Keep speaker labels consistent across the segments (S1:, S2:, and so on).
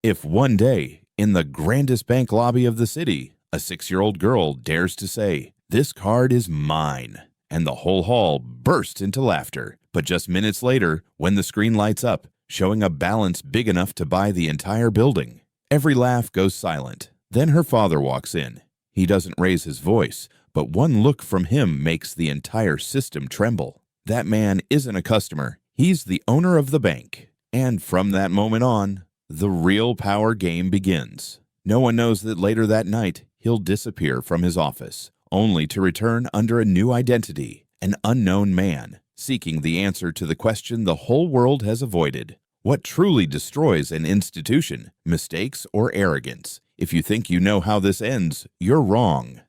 S1: If one day, in the grandest bank lobby of the city, a 6-year-old girl dares to say, "This card is mine," and the whole hall bursts into laughter. But just minutes later, when the screen lights up, showing a balance big enough to buy the entire building, every laugh goes silent. Then her father walks in. He doesn't raise his voice, but one look from him makes the entire system tremble. That man isn't a customer. He's the owner of the bank. And from that moment on, the real power game begins. No one knows that later that night, he'll disappear from his office, only to return under a new identity, an unknown man, seeking the answer to the question the whole world has avoided. What truly destroys an institution, mistakes or arrogance? If you think you know how this ends, you're wrong.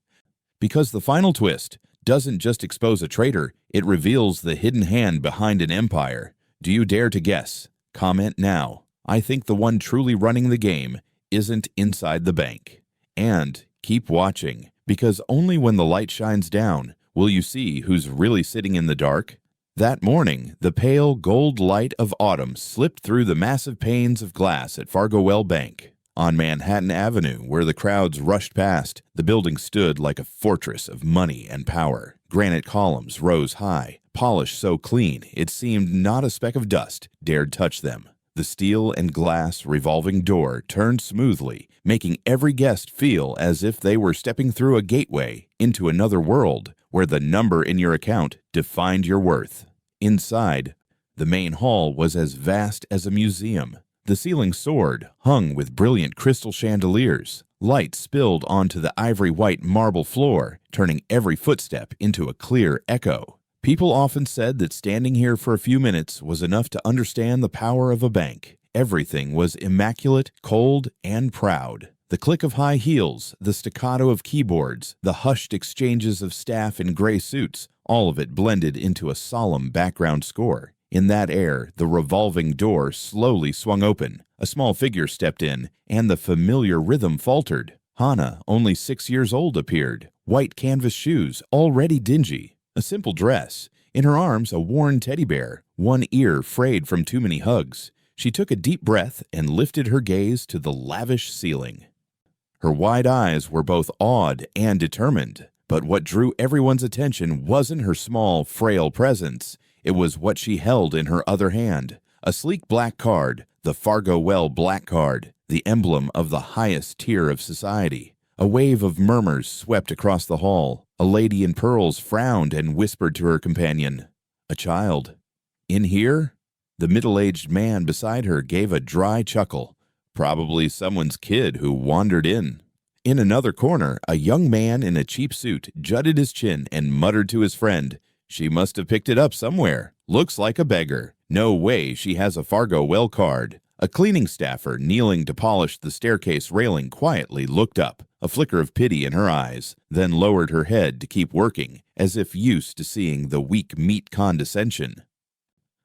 S1: Because the final twist doesn't just expose a traitor, it reveals the hidden hand behind an empire. Do you dare to guess? Comment now. I think the one truly running the game isn't inside the bank. And keep watching, because only when the light shines down will you see who's really sitting in the dark. That morning, the pale gold light of autumn slipped through the massive panes of glass at Fargowell Bank. On Manhattan Avenue, where the crowds rushed past, the building stood like a fortress of money and power. Granite columns rose high, polished so clean it seemed not a speck of dust dared touch them. The steel and glass revolving door turned smoothly, making every guest feel as if they were stepping through a gateway into another world where the number in your account defined your worth. Inside, the main hall was as vast as a museum. The ceiling soared, hung with brilliant crystal chandeliers. Light spilled onto the ivory-white marble floor, turning every footstep into a clear echo. People often said that standing here for a few minutes was enough to understand the power of a bank. Everything was immaculate, cold, and proud. The click of high heels, the staccato of keyboards, the hushed exchanges of staff in gray suits, all of it blended into a solemn background score. In that air, the revolving door slowly swung open. A small figure stepped in, and the familiar rhythm faltered. Hannah, only 6 years old, appeared. White canvas shoes, already dingy. A simple dress. In her arms, a worn teddy bear, one ear frayed from too many hugs. She took a deep breath and lifted her gaze to the lavish ceiling. Her wide eyes were both awed and determined. But what drew everyone's attention wasn't her small, frail presence. It was what she held in her other hand, a sleek black card, the Fargowell Black Card, the emblem of the highest tier of society. A wave of murmurs swept across the hall. A lady in pearls frowned and whispered to her companion, "A child. In here?" The middle-aged man beside her gave a dry chuckle. Probably someone's kid who wandered in. In another corner, a young man in a cheap suit jutted his chin and muttered to his friend, "She must have picked it up somewhere. Looks like a beggar. No way she has a Fargowell card." A cleaning staffer kneeling to polish the staircase railing quietly looked up, a flicker of pity in her eyes, then lowered her head to keep working, as if used to seeing the weak meat condescension.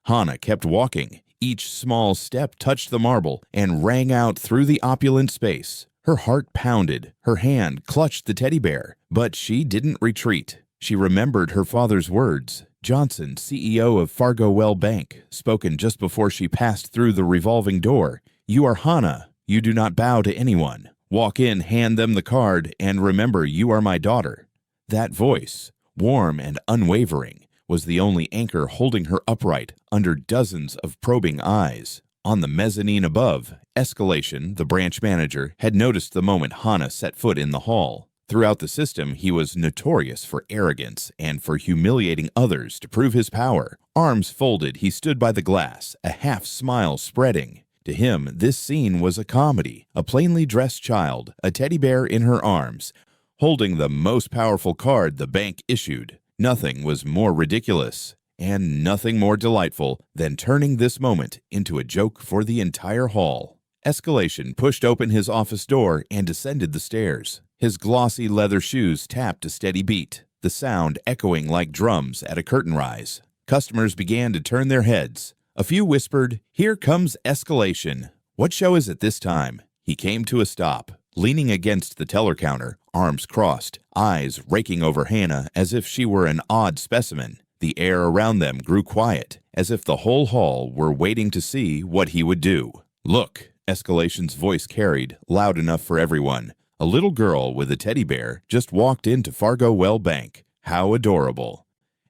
S1: Hannah kept walking. Each small step touched the marble and rang out through the opulent space. Her heart pounded. Her hand clutched the teddy bear, but she didn't retreat. She remembered her father's words, Johnson, CEO of Fargowell Bank, spoken just before she passed through the revolving door. "You are Hannah. You do not bow to anyone. Walk in, hand them the card, and remember you are my daughter." That voice, warm and unwavering, was the only anchor holding her upright under dozens of probing eyes. On the mezzanine above, Escalation, the branch manager, had noticed the moment Hannah set foot in the hall. Throughout the system, he was notorious for arrogance and for humiliating others to prove his power. Arms folded, he stood by the glass, a half-smile spreading. To him, this scene was a comedy. A plainly dressed child, a teddy bear in her arms, holding the most powerful card the bank issued. Nothing was more ridiculous, and nothing more delightful than turning this moment into a joke for the entire hall. Escalation pushed open his office door and descended the stairs. His glossy leather shoes tapped a steady beat, the sound echoing like drums at a curtain rise. Customers began to turn their heads. A few whispered, "Here comes Escalation. What show is it this time?" He came to a stop, leaning against the teller counter, arms crossed, eyes raking over Hannah as if she were an odd specimen. The air around them grew quiet, as if the whole hall were waiting to see what he would do. "Look," Escalation's voice carried, loud enough for everyone. A little girl with a teddy bear just walked into Fargowell Bank. How adorable.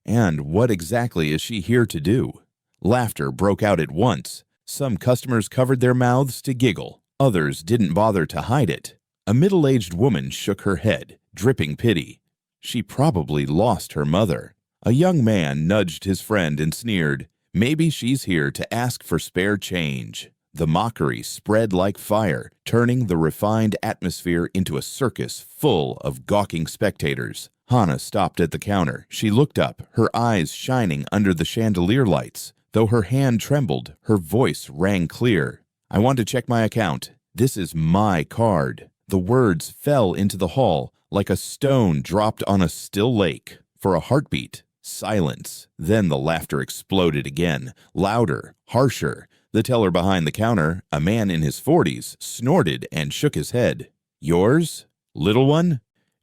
S1: And what exactly is she here to do? Laughter broke out at once. Some customers covered their mouths to giggle. Others didn't bother to hide it. A middle-aged woman shook her head, dripping pity. She probably lost her mother. A young man nudged his friend and sneered, "Maybe she's here to ask for spare change." The mockery spread like fire, turning the refined atmosphere into a circus full of gawking spectators. Hannah stopped at the counter. She looked up, her eyes shining under the chandelier lights. Though her hand trembled, her voice rang clear. "I want to check my account. This is my card." The words fell into the hall like a stone dropped on a still lake. For a heartbeat, silence. Then the laughter exploded again, louder, harsher. The teller behind the counter, a man in his 40s, snorted and shook his head. "Yours? Little one?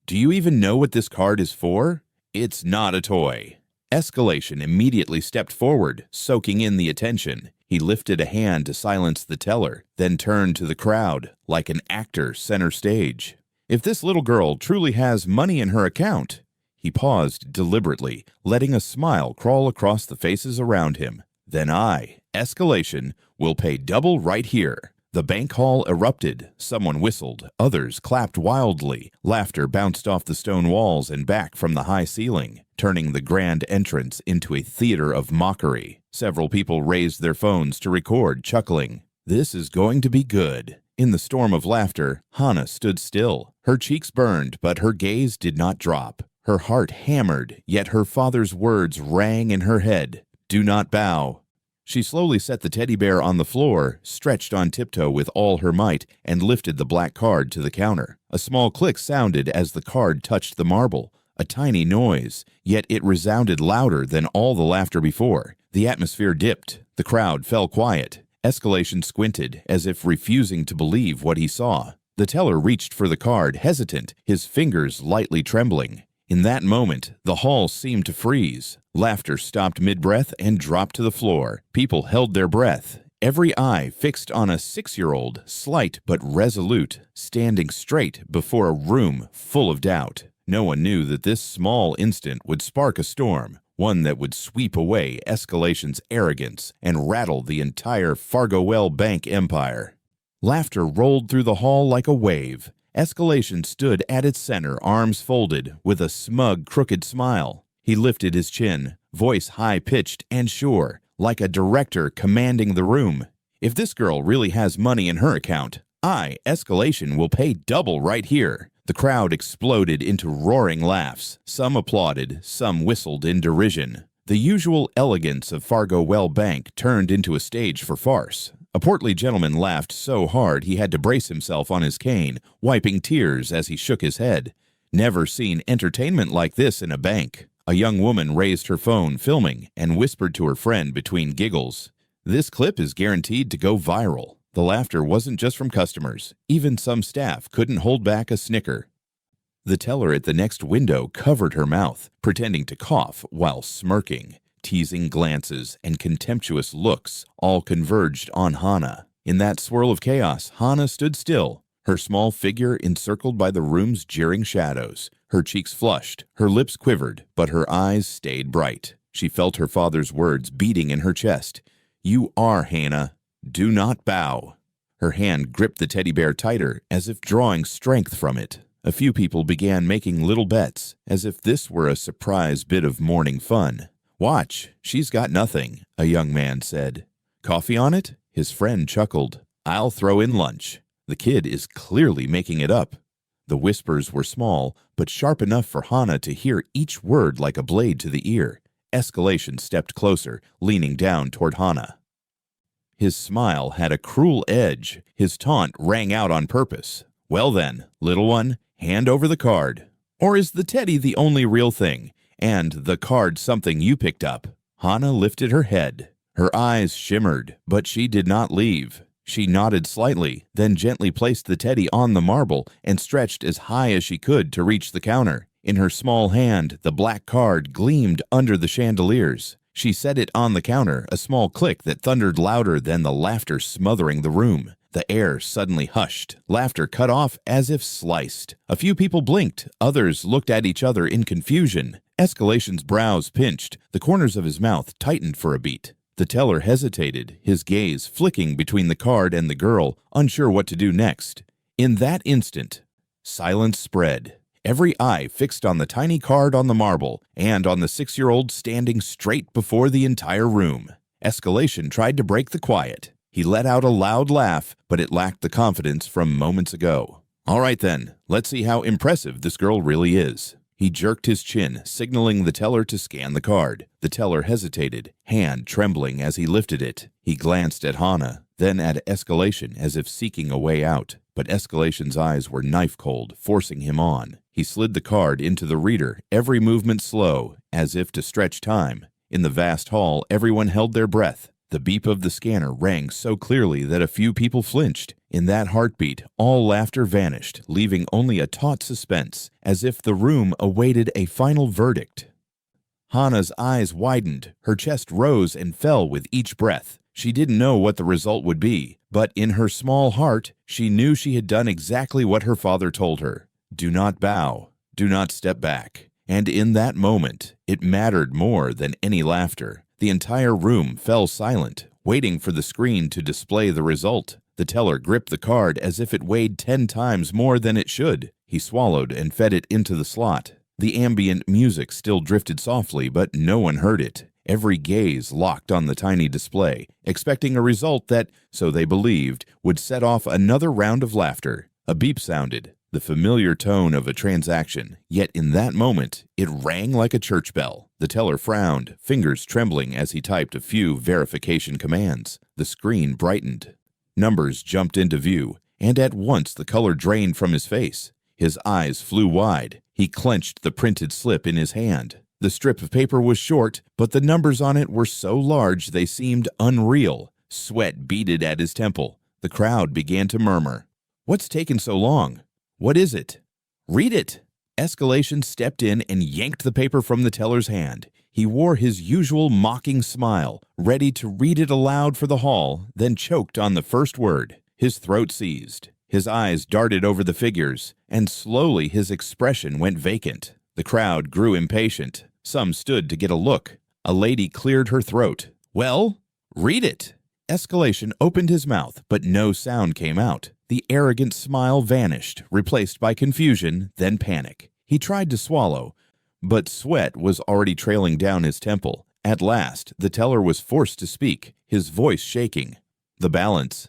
S1: Do you even know what this card is for? It's not a toy." Escalation immediately stepped forward, soaking in the attention. He lifted a hand to silence the teller, then turned to the crowd, like an actor center stage. "If this little girl truly has money in her account—" He paused deliberately, letting a smile crawl across the faces around him. "Then I, Escalation, will pay double right here." The bank hall erupted. Someone whistled. Others clapped wildly. Laughter bounced off the stone walls and back from the high ceiling, turning the grand entrance into a theater of mockery. Several people raised their phones to record, chuckling. "This is going to be good." In the storm of laughter, Hannah stood still. Her cheeks burned, but her gaze did not drop. Her heart hammered, yet her father's words rang in her head. "Do not bow." She slowly set the teddy bear on the floor, stretched on tiptoe with all her might, and lifted the black card to the counter. A small click sounded as the card touched the marble, a tiny noise, yet it resounded louder than all the laughter before. The atmosphere dipped. The crowd fell quiet. Escalation squinted, as if refusing to believe what he saw. The teller reached for the card, hesitant, his fingers lightly trembling. In that moment, the hall seemed to freeze. Laughter stopped mid-breath and dropped to the floor. People held their breath, every eye fixed on a 6-year-old, slight but resolute, standing straight before a room full of doubt. No one knew that this small instant would spark a storm, one that would sweep away Escalation's arrogance and rattle the entire Fargowell Bank empire. Laughter rolled through the hall like a wave. Escalation stood at its center, arms folded, with a smug, crooked smile. He lifted his chin, voice high-pitched and sure, like a director commanding the room. "If this girl really has money in her account, I, Escalation, will pay double right here." The crowd exploded into roaring laughs. Some applauded, some whistled in derision. The usual elegance of Fargowell Bank turned into a stage for farce. A portly gentleman laughed so hard he had to brace himself on his cane, wiping tears as he shook his head. Never seen entertainment like this in a bank. A young woman raised her phone, filming, and whispered to her friend between giggles, "This clip is guaranteed to go viral." The laughter wasn't just from customers. Even some staff couldn't hold back a snicker. The teller at the next window covered her mouth, pretending to cough while smirking. Teasing glances and contemptuous looks all converged on Hannah. In that swirl of chaos, Hannah stood still, her small figure encircled by the room's jeering shadows. Her cheeks flushed, her lips quivered, but her eyes stayed bright. She felt her father's words beating in her chest. "You are Hannah. Do not bow." Her hand gripped the teddy bear tighter, as if drawing strength from it. A few people began making little bets, as if this were a surprise bit of morning fun. "Watch, she's got nothing," a young man said. "Coffee on it?" His friend chuckled. "I'll throw in lunch. The kid is clearly making it up." The whispers were small, but sharp enough for Hannah to hear each word like a blade to the ear. Escalation stepped closer, leaning down toward Hannah. His smile had a cruel edge. His taunt rang out on purpose. "Well then, little one, hand over the card. Or is the teddy the only real thing? And the card something you picked up?" Hannah lifted her head. Her eyes shimmered, but she did not leave. She nodded slightly, then gently placed the teddy on the marble and stretched as high as she could to reach the counter. In her small hand, the black card gleamed under the chandeliers. She set it on the counter, a small click that thundered louder than the laughter smothering the room. The air suddenly hushed, laughter cut off as if sliced. A few people blinked, others looked at each other in confusion. Escalation's brows pinched, the corners of his mouth tightened for a beat. The teller hesitated, his gaze flicking between the card and the girl, unsure what to do next. In that instant, silence spread. Every eye fixed on the tiny card on the marble and on the 6-year-old standing straight before the entire room. Escalation tried to break the quiet. He let out a loud laugh, but it lacked the confidence from moments ago. All right then, let's see how impressive this girl really is. He jerked his chin, signaling the teller to scan the card. The teller hesitated, hand trembling as he lifted it. He glanced at Hana, then at Escalation as if seeking a way out. But Escalation's eyes were knife cold, forcing him on. He slid the card into the reader, every movement slow, as if to stretch time. In the vast hall, everyone held their breath. The beep of the scanner rang so clearly that a few people flinched. In that heartbeat, all laughter vanished, leaving only a taut suspense, as if the room awaited a final verdict. Hana's eyes widened, her chest rose and fell with each breath. She didn't know what the result would be, but in her small heart, she knew she had done exactly what her father told her. Do not bow, do not step back. And in that moment, it mattered more than any laughter. The entire room fell silent, waiting for the screen to display the result. The teller gripped the card as if it weighed 10 times more than it should. He swallowed and fed it into the slot. The ambient music still drifted softly, but no one heard it. Every gaze locked on the tiny display, expecting a result that, so they believed, would set off another round of laughter. A beep sounded, the familiar tone of a transaction, yet in that moment, it rang like a church bell. The teller frowned, fingers trembling as he typed a few verification commands. The screen brightened. Numbers jumped into view, and at once the color drained from his face. His eyes flew wide. He clenched the printed slip in his hand. The strip of paper was short, but the numbers on it were so large they seemed unreal. Sweat beaded at his temple. The crowd began to murmur. "What's taken so long? What is it? Read it!" Escalation stepped in and yanked the paper from the teller's hand. He wore his usual mocking smile, ready to read it aloud for the hall, then choked on the first word. His throat seized. His eyes darted over the figures, and slowly his expression went vacant. The crowd grew impatient. Some stood to get a look. A lady cleared her throat. "Well, read it!" Escalation opened his mouth, but no sound came out. The arrogant smile vanished, replaced by confusion, then panic. He tried to swallow, but sweat was already trailing down his temple. At last, the teller was forced to speak, his voice shaking. The balance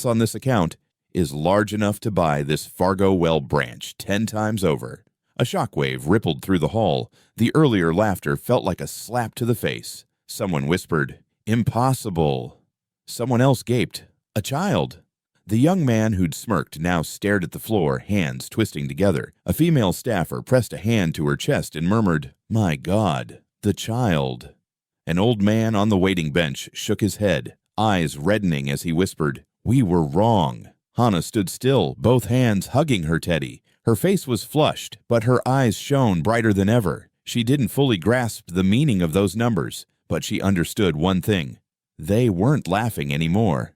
S1: on this account is large enough to buy this Fargowell branch 10 times over. A shockwave rippled through the hall. The earlier laughter felt like a slap to the face. Someone whispered, "Impossible." Someone else gaped, "A child." The young man who'd smirked now stared at the floor, hands twisting together. A female staffer pressed a hand to her chest and murmured, "My God, the child." An old man on the waiting bench shook his head, eyes reddening as he whispered, "We were wrong." Hana stood still, both hands hugging her teddy. Her face was flushed, but her eyes shone brighter than ever. She didn't fully grasp the meaning of those numbers, but she understood one thing. They weren't laughing anymore.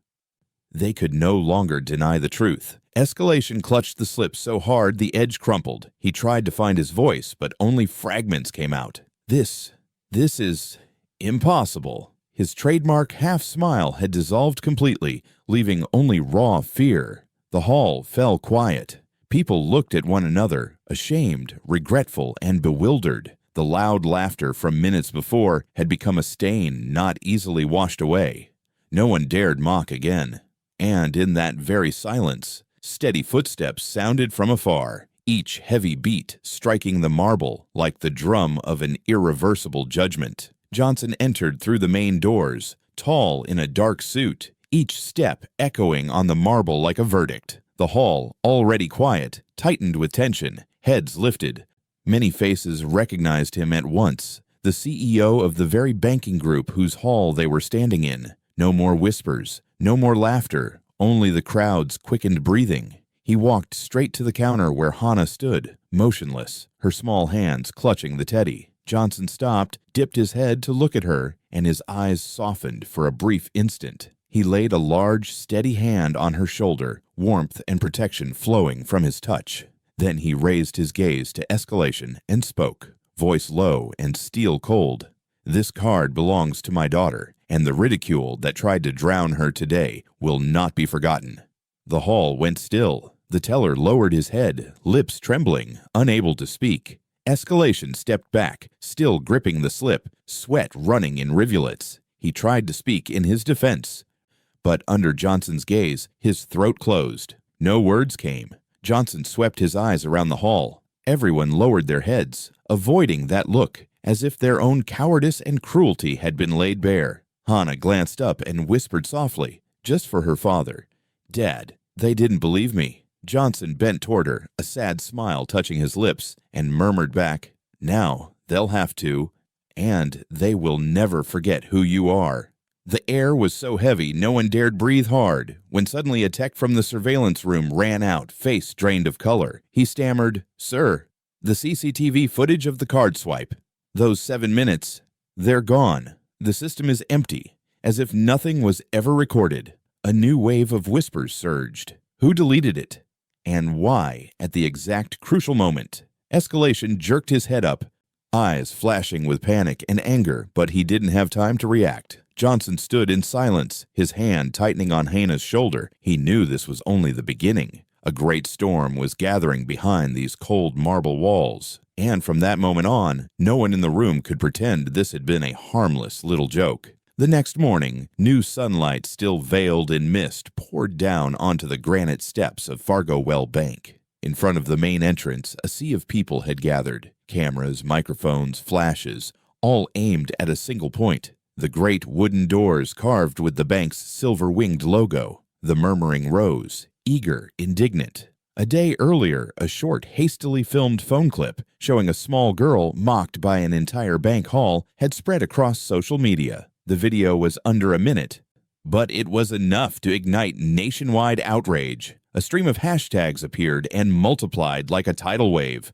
S1: They could no longer deny the truth. Escalation clutched the slip so hard the edge crumpled. He tried to find his voice, but only fragments came out. This is impossible." His trademark half-smile had dissolved completely, leaving only raw fear. The hall fell quiet. People looked at one another, ashamed, regretful, and bewildered. The loud laughter from minutes before had become a stain not easily washed away. No one dared mock again. And in that very silence, steady footsteps sounded from afar, each heavy beat striking the marble like the drum of an irreversible judgment. Johnson entered through the main doors, tall in a dark suit, each step echoing on the marble like a verdict. The hall, already quiet, tightened with tension, heads lifted. Many faces recognized him at once, the CEO of the very banking group whose hall they were standing in. No more whispers, no more laughter, only the crowd's quickened breathing. He walked straight to the counter where Hana stood, motionless, her small hands clutching the teddy. Johnson stopped, dipped his head to look at her, and his eyes softened for a brief instant. He laid a large, steady hand on her shoulder, warmth and protection flowing from his touch. Then he raised his gaze to escalation and spoke, voice low and steel cold. "This card belongs to my daughter, and the ridicule that tried to drown her today will not be forgotten." The hall went still. The teller lowered his head, lips trembling, unable to speak. Escalation stepped back, still gripping the slip, sweat running in rivulets. He tried to speak in his defense, but under Johnson's gaze, his throat closed. No words came. Johnson swept his eyes around the hall. Everyone lowered their heads, avoiding that look, as if their own cowardice and cruelty had been laid bare. Hannah glanced up and whispered softly, just for her father, "Dad, they didn't believe me." Johnson bent toward her, a sad smile touching his lips, and murmured back, "Now they'll have to, and they will never forget who you are." The air was so heavy no one dared breathe hard, when suddenly a tech from the surveillance room ran out, face drained of color. He stammered, "Sir, the CCTV footage of the card swipe. Those 7 minutes, they're gone. The system is empty, as if nothing was ever recorded." A new wave of whispers surged. Who deleted it? And why at the exact crucial moment? Escalation jerked his head up, eyes flashing with panic and anger, but he didn't have time to react. Johnson stood in silence, his hand tightening on Hannah's shoulder. He knew this was only the beginning. A great storm was gathering behind these cold marble walls, and from that moment on, no one in the room could pretend this had been a harmless little joke. The next morning, new sunlight still veiled in mist poured down onto the granite steps of Fargowell Bank. In front of the main entrance, a sea of people had gathered. Cameras, microphones, flashes, all aimed at a single point. The great wooden doors carved with the bank's silver-winged logo. The murmuring rose, eager, indignant. A day earlier, a short, hastily filmed phone clip showing a small girl mocked by an entire bank hall had spread across social media. The video was under a minute, but it was enough to ignite nationwide outrage. A stream of hashtags appeared and multiplied like a tidal wave.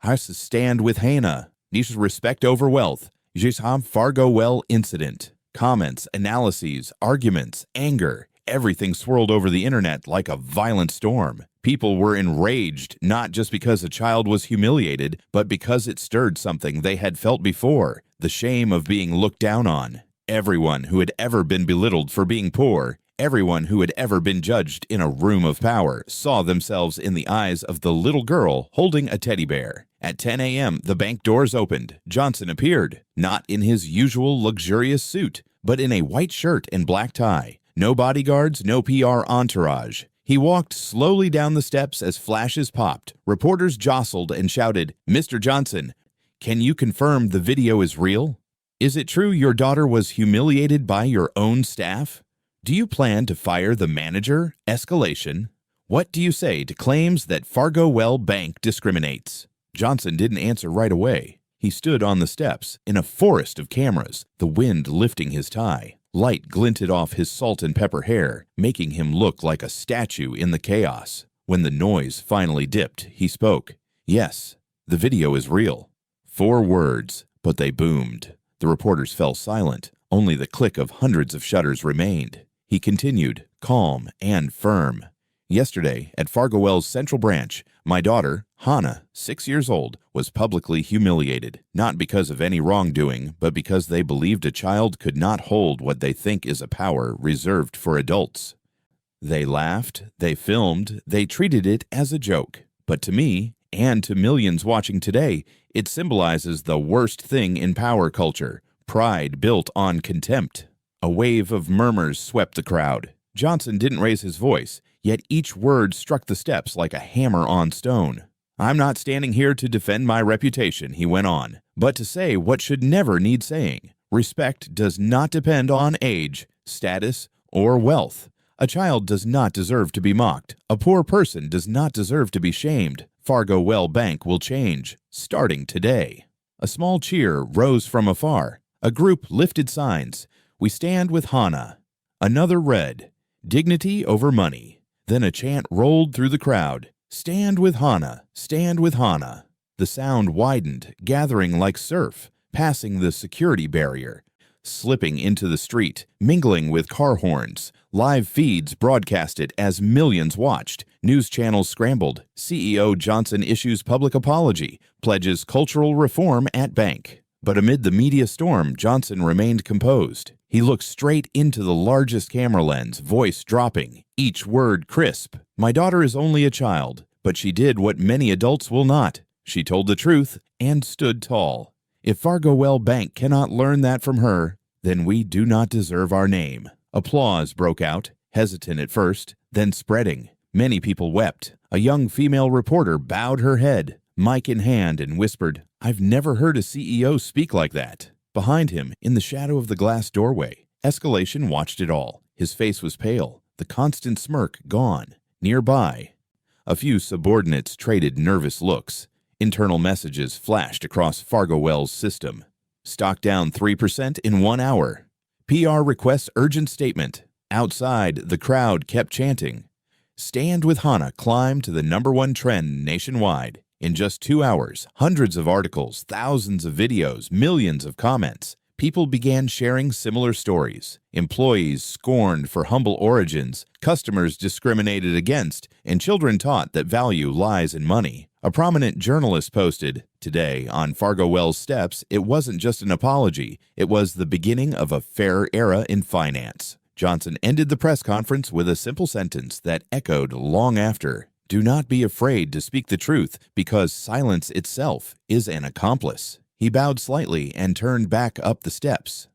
S1: "I stand with Hannah. This is respect over wealth. This Fargowell incident." Comments, analyses, arguments, anger. Everything swirled over the internet like a violent storm. People were enraged, not just because a child was humiliated, but because it stirred something they had felt before, the shame of being looked down on. Everyone who had ever been belittled for being poor, everyone who had ever been judged in a room of power, saw themselves in the eyes of the little girl holding a teddy bear. At 10 a.m., the bank doors opened. Johnson appeared, not in his usual luxurious suit, but in a white shirt and black tie. No bodyguards, no PR entourage. He walked slowly down the steps as flashes popped. Reporters jostled and shouted, "Mr. Johnson, can you confirm the video is real? Is it true your daughter was humiliated by your own staff? Do you plan to fire the manager?" Escalation. "What do you say to claims that Fargowell Bank discriminates?" Johnson didn't answer right away. He stood on the steps, in a forest of cameras, the wind lifting his tie. Light glinted off his salt and pepper hair, making him look like a statue in the chaos. When the noise finally dipped, he spoke. "Yes, the video is real." 4 words, but they boomed. The reporters fell silent. Only the click of hundreds of shutters remained. He continued, calm and firm. "Yesterday, at Fargowell's Central Branch, my daughter, Hannah, 6 years old, was publicly humiliated, not because of any wrongdoing, but because they believed a child could not hold what they think is a power reserved for adults. They laughed, they filmed, they treated it as a joke. But to me, and to millions watching today, it symbolizes the worst thing in power culture, pride built on contempt." A wave of murmurs swept the crowd. Johnson didn't raise his voice, yet each word struck the steps like a hammer on stone. "I'm not standing here to defend my reputation," he went on, "but to say what should never need saying. Respect does not depend on age, status, or wealth. A child does not deserve to be mocked. A poor person does not deserve to be shamed. Fargowell Bank will change, starting today." A small cheer rose from afar. A group lifted signs. "We stand with Hannah." Another read, "Dignity over money." Then a chant rolled through the crowd, "Stand with Hannah, stand with Hannah." The sound widened, gathering like surf, passing the security barrier. slipping into the street, mingling with car horns. Live feeds broadcasted as millions watched. News channels scrambled. CEO Johnson issues public apology, pledges cultural reform at bank. But amid the media storm, Johnson remained composed. He looked straight into the largest camera lens, voice dropping, each word crisp. My daughter is only a child, but she did what many adults will not. She told the truth and stood tall. If Fargowell Bank cannot learn that from her, then we do not deserve our name. Applause broke out, hesitant at first, then spreading. Many people wept. A young female reporter bowed her head, mic in hand, and whispered, "I've never heard a CEO speak like that." Behind him, in the shadow of the glass doorway, Escalation watched it all. His face was pale, the constant smirk gone. Nearby, a few subordinates traded nervous looks. Internal messages flashed across Fargowell's system. Stock down 3% in 1 hour. PR requests urgent statement. Outside, the crowd kept chanting. Stand with Hannah climbed to the #1 trend nationwide. In just 2 hours, hundreds of articles, thousands of videos, millions of comments. People began sharing similar stories. Employees scorned for humble origins, customers discriminated against, and children taught that value lies in money. A prominent journalist posted, "Today, on Fargowell's steps, it wasn't just an apology, it was the beginning of a fair era in finance." Johnson ended the press conference with a simple sentence that echoed long after. Do not be afraid to speak the truth, because silence itself is an accomplice. He bowed slightly and turned back up the steps.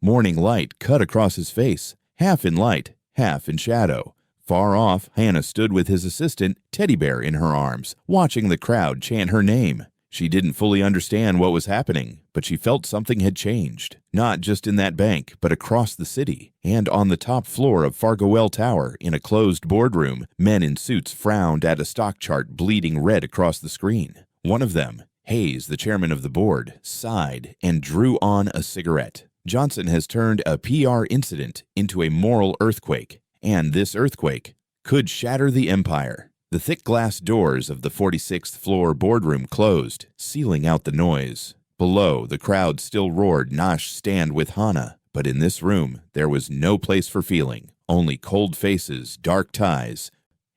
S1: Morning light cut across his face, half in light, half in shadow. Far off, Hannah stood with his assistant, Teddy Bear, in her arms, watching the crowd chant her name. She didn't fully understand what was happening, but she felt something had changed. Not just in that bank, but across the city. And on the top floor of Fargowell Tower, in a closed boardroom, men in suits frowned at a stock chart bleeding red across the screen. One of them, Hayes, the chairman of the board, sighed and drew on a cigarette. Johnson has turned a PR incident into a moral earthquake, and this earthquake could shatter the empire. The thick glass doors of the 46th floor boardroom closed, sealing out the noise. Below, the crowd still roared Nash stand with Hannah, but in this room there was no place for feeling, only cold faces, dark ties,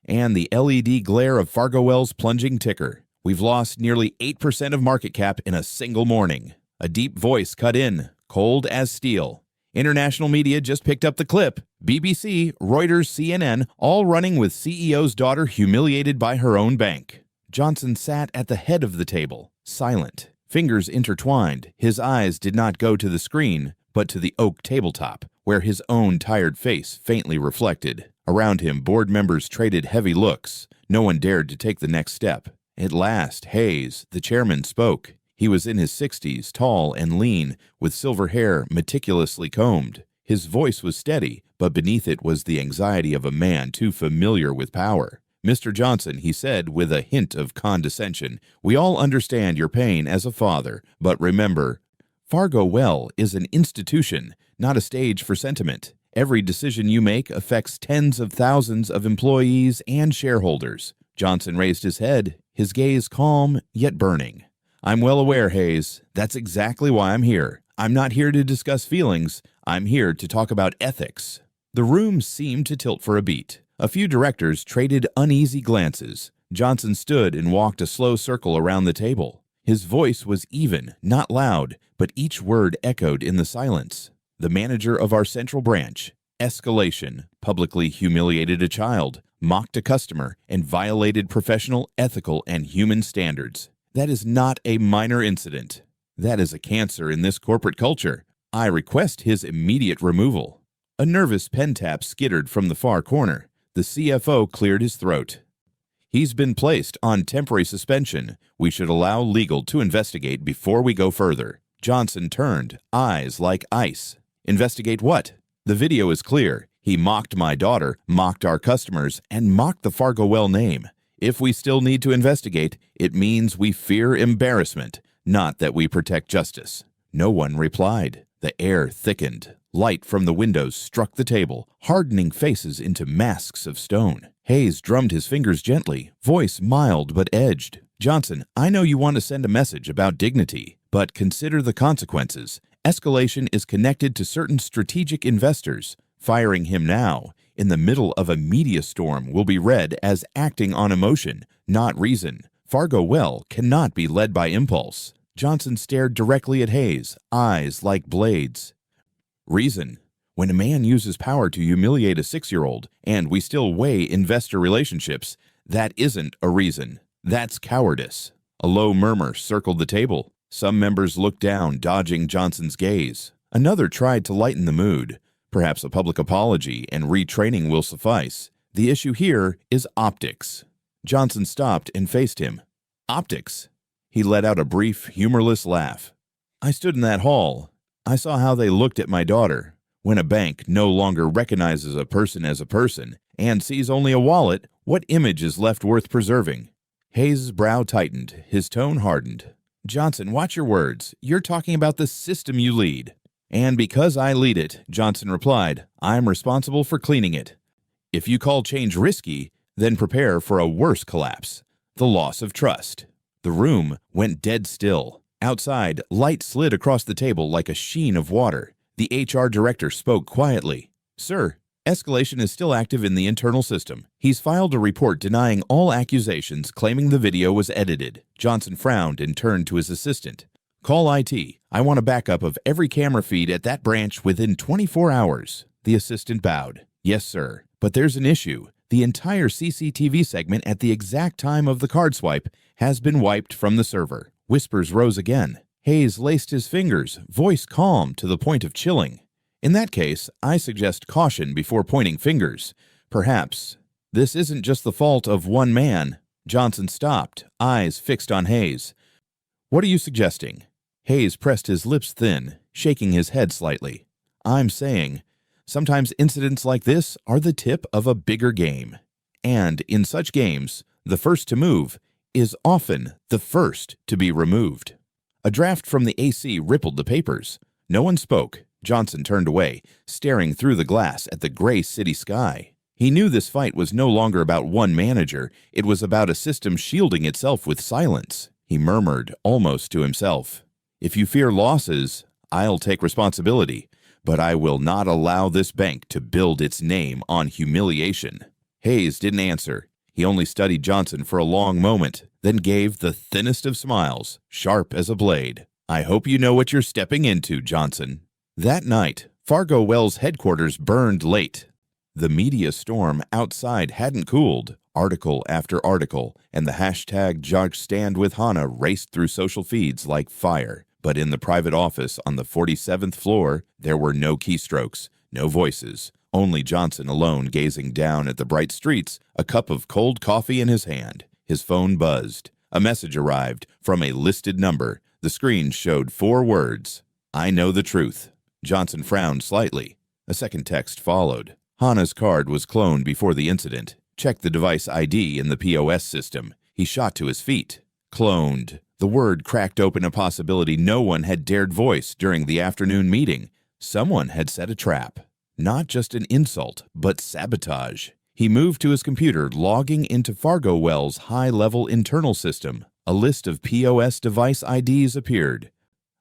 S1: and the LED glare of Fargowell's plunging ticker. We've lost nearly 8% of market cap in a single morning. A deep voice cut in, cold as steel. International media just picked up the clip. BBC, Reuters, CNN, all running with CEO's daughter humiliated by her own bank. Johnson sat at the head of the table, silent, fingers intertwined. His eyes did not go to the screen, but to the oak tabletop, where his own tired face faintly reflected. Around him, board members traded heavy looks. No one dared to take the next step. At last, Hayes, the chairman, spoke. He was in his 60s, tall and lean, with silver hair meticulously combed. His voice was steady, but beneath it was the anxiety of a man too familiar with power. "Mr. Johnson," he said with a hint of condescension, "we all understand your pain as a father, but remember, Fargowell is an institution, not a stage for sentiment. Every decision you make affects tens of thousands of employees and shareholders." Johnson raised his head, his gaze calm yet burning. "I'm well aware, Hayes. That's exactly why I'm here. I'm not here to discuss feelings. I'm here to talk about ethics." The room seemed to tilt for a beat. A few directors traded uneasy glances. Johnson stood and walked a slow circle around the table. His voice was even, not loud, but each word echoed in the silence. "The manager of our central branch, Escalation, publicly humiliated a child, mocked a customer, and violated professional, ethical, and human standards. That is not a minor incident. That is a cancer in this corporate culture. I request his immediate removal." A nervous pen tap skittered from the far corner. The CFO cleared his throat. "He's been placed on temporary suspension. We should allow legal to investigate before we go further." Johnson turned, eyes like ice. "Investigate what? The video is clear. He mocked my daughter, mocked our customers, and mocked the Fargowell name. If we still need to investigate, it means we fear embarrassment, not that we protect justice." No one replied. The air thickened. Light from the windows struck the table, hardening faces into masks of stone. Hayes drummed his fingers gently, voice mild but edged. "Johnson, I know you want to send a message about dignity, but consider the consequences. Escalation is connected to certain strategic investors. Firing him now, in the middle of a media storm, will be read as acting on emotion, not reason. Fargowell cannot be led by impulse. Johnson stared directly at Hayes, eyes like blades. Reason. When a man uses power to humiliate a 6-year-old, and we still weigh investor relationships, that isn't a reason. That's cowardice. A low murmur circled the table. Some members looked down, dodging Johnson's gaze. Another tried to lighten the mood. Perhaps a public apology and retraining will suffice. The issue here is optics. Johnson stopped and faced him. Optics? He let out a brief, humorless laugh. I stood in that hall. I saw how they looked at my daughter. When a bank no longer recognizes a person as a person and sees only a wallet, what image is left worth preserving? Hayes' brow tightened, his tone hardened. Johnson, watch your words. You're talking about the system you lead. And because I lead it, Johnson replied, I'm responsible for cleaning it. If you call change risky, then prepare for a worse collapse, the loss of trust. The room went dead still. Outside, light slid across the table like a sheen of water. The HR director spoke quietly. Sir, escalation is still active in the internal system. He's filed a report denying all accusations, claiming the video was edited. Johnson frowned and turned to his assistant. Call IT. I want a backup of every camera feed at that branch within 24 hours. The assistant bowed. Yes, sir. But there's an issue. The entire CCTV segment at the exact time of the card swipe has been wiped from the server. Whispers rose again. Hayes laced his fingers, voice calm to the point of chilling. In that case, I suggest caution before pointing fingers. Perhaps this isn't just the fault of one man. Johnson stopped, eyes fixed on Hayes. What are you suggesting? Hayes pressed his lips thin, shaking his head slightly. I'm saying, sometimes incidents like this are the tip of a bigger game. And in such games, the first to move is often the first to be removed. A draft from the AC rippled the papers. No one spoke. Johnson turned away, staring through the glass at the gray city sky. He knew this fight was no longer about one manager. It was about a system shielding itself with silence. He murmured, almost to himself, If you fear losses, I'll take responsibility, but I will not allow this bank to build its name on humiliation. Hayes didn't answer. He only studied Johnson for a long moment, then gave the thinnest of smiles, sharp as a blade. I hope you know what you're stepping into, Johnson. That night, Fargowell's headquarters burned late. The media storm outside hadn't cooled. Article after article, and the hashtag #JudgeStandWithHannah raced through social feeds like fire. But in the private office on the 47th floor, there were no keystrokes, no voices, only Johnson alone gazing down at the bright streets, a cup of cold coffee in his hand. His phone buzzed. A message arrived from a listed number. The screen showed 4 words. I know the truth. Johnson frowned slightly. A second text followed. Hannah's card was cloned before the incident. Check the device ID in the POS system. He shot to his feet. Cloned. The word cracked open a possibility no one had dared voice during the afternoon meeting. Someone had set a trap. Not just an insult, but sabotage. He moved to his computer, logging into Fargowell's high-level internal system. A list of POS device IDs appeared.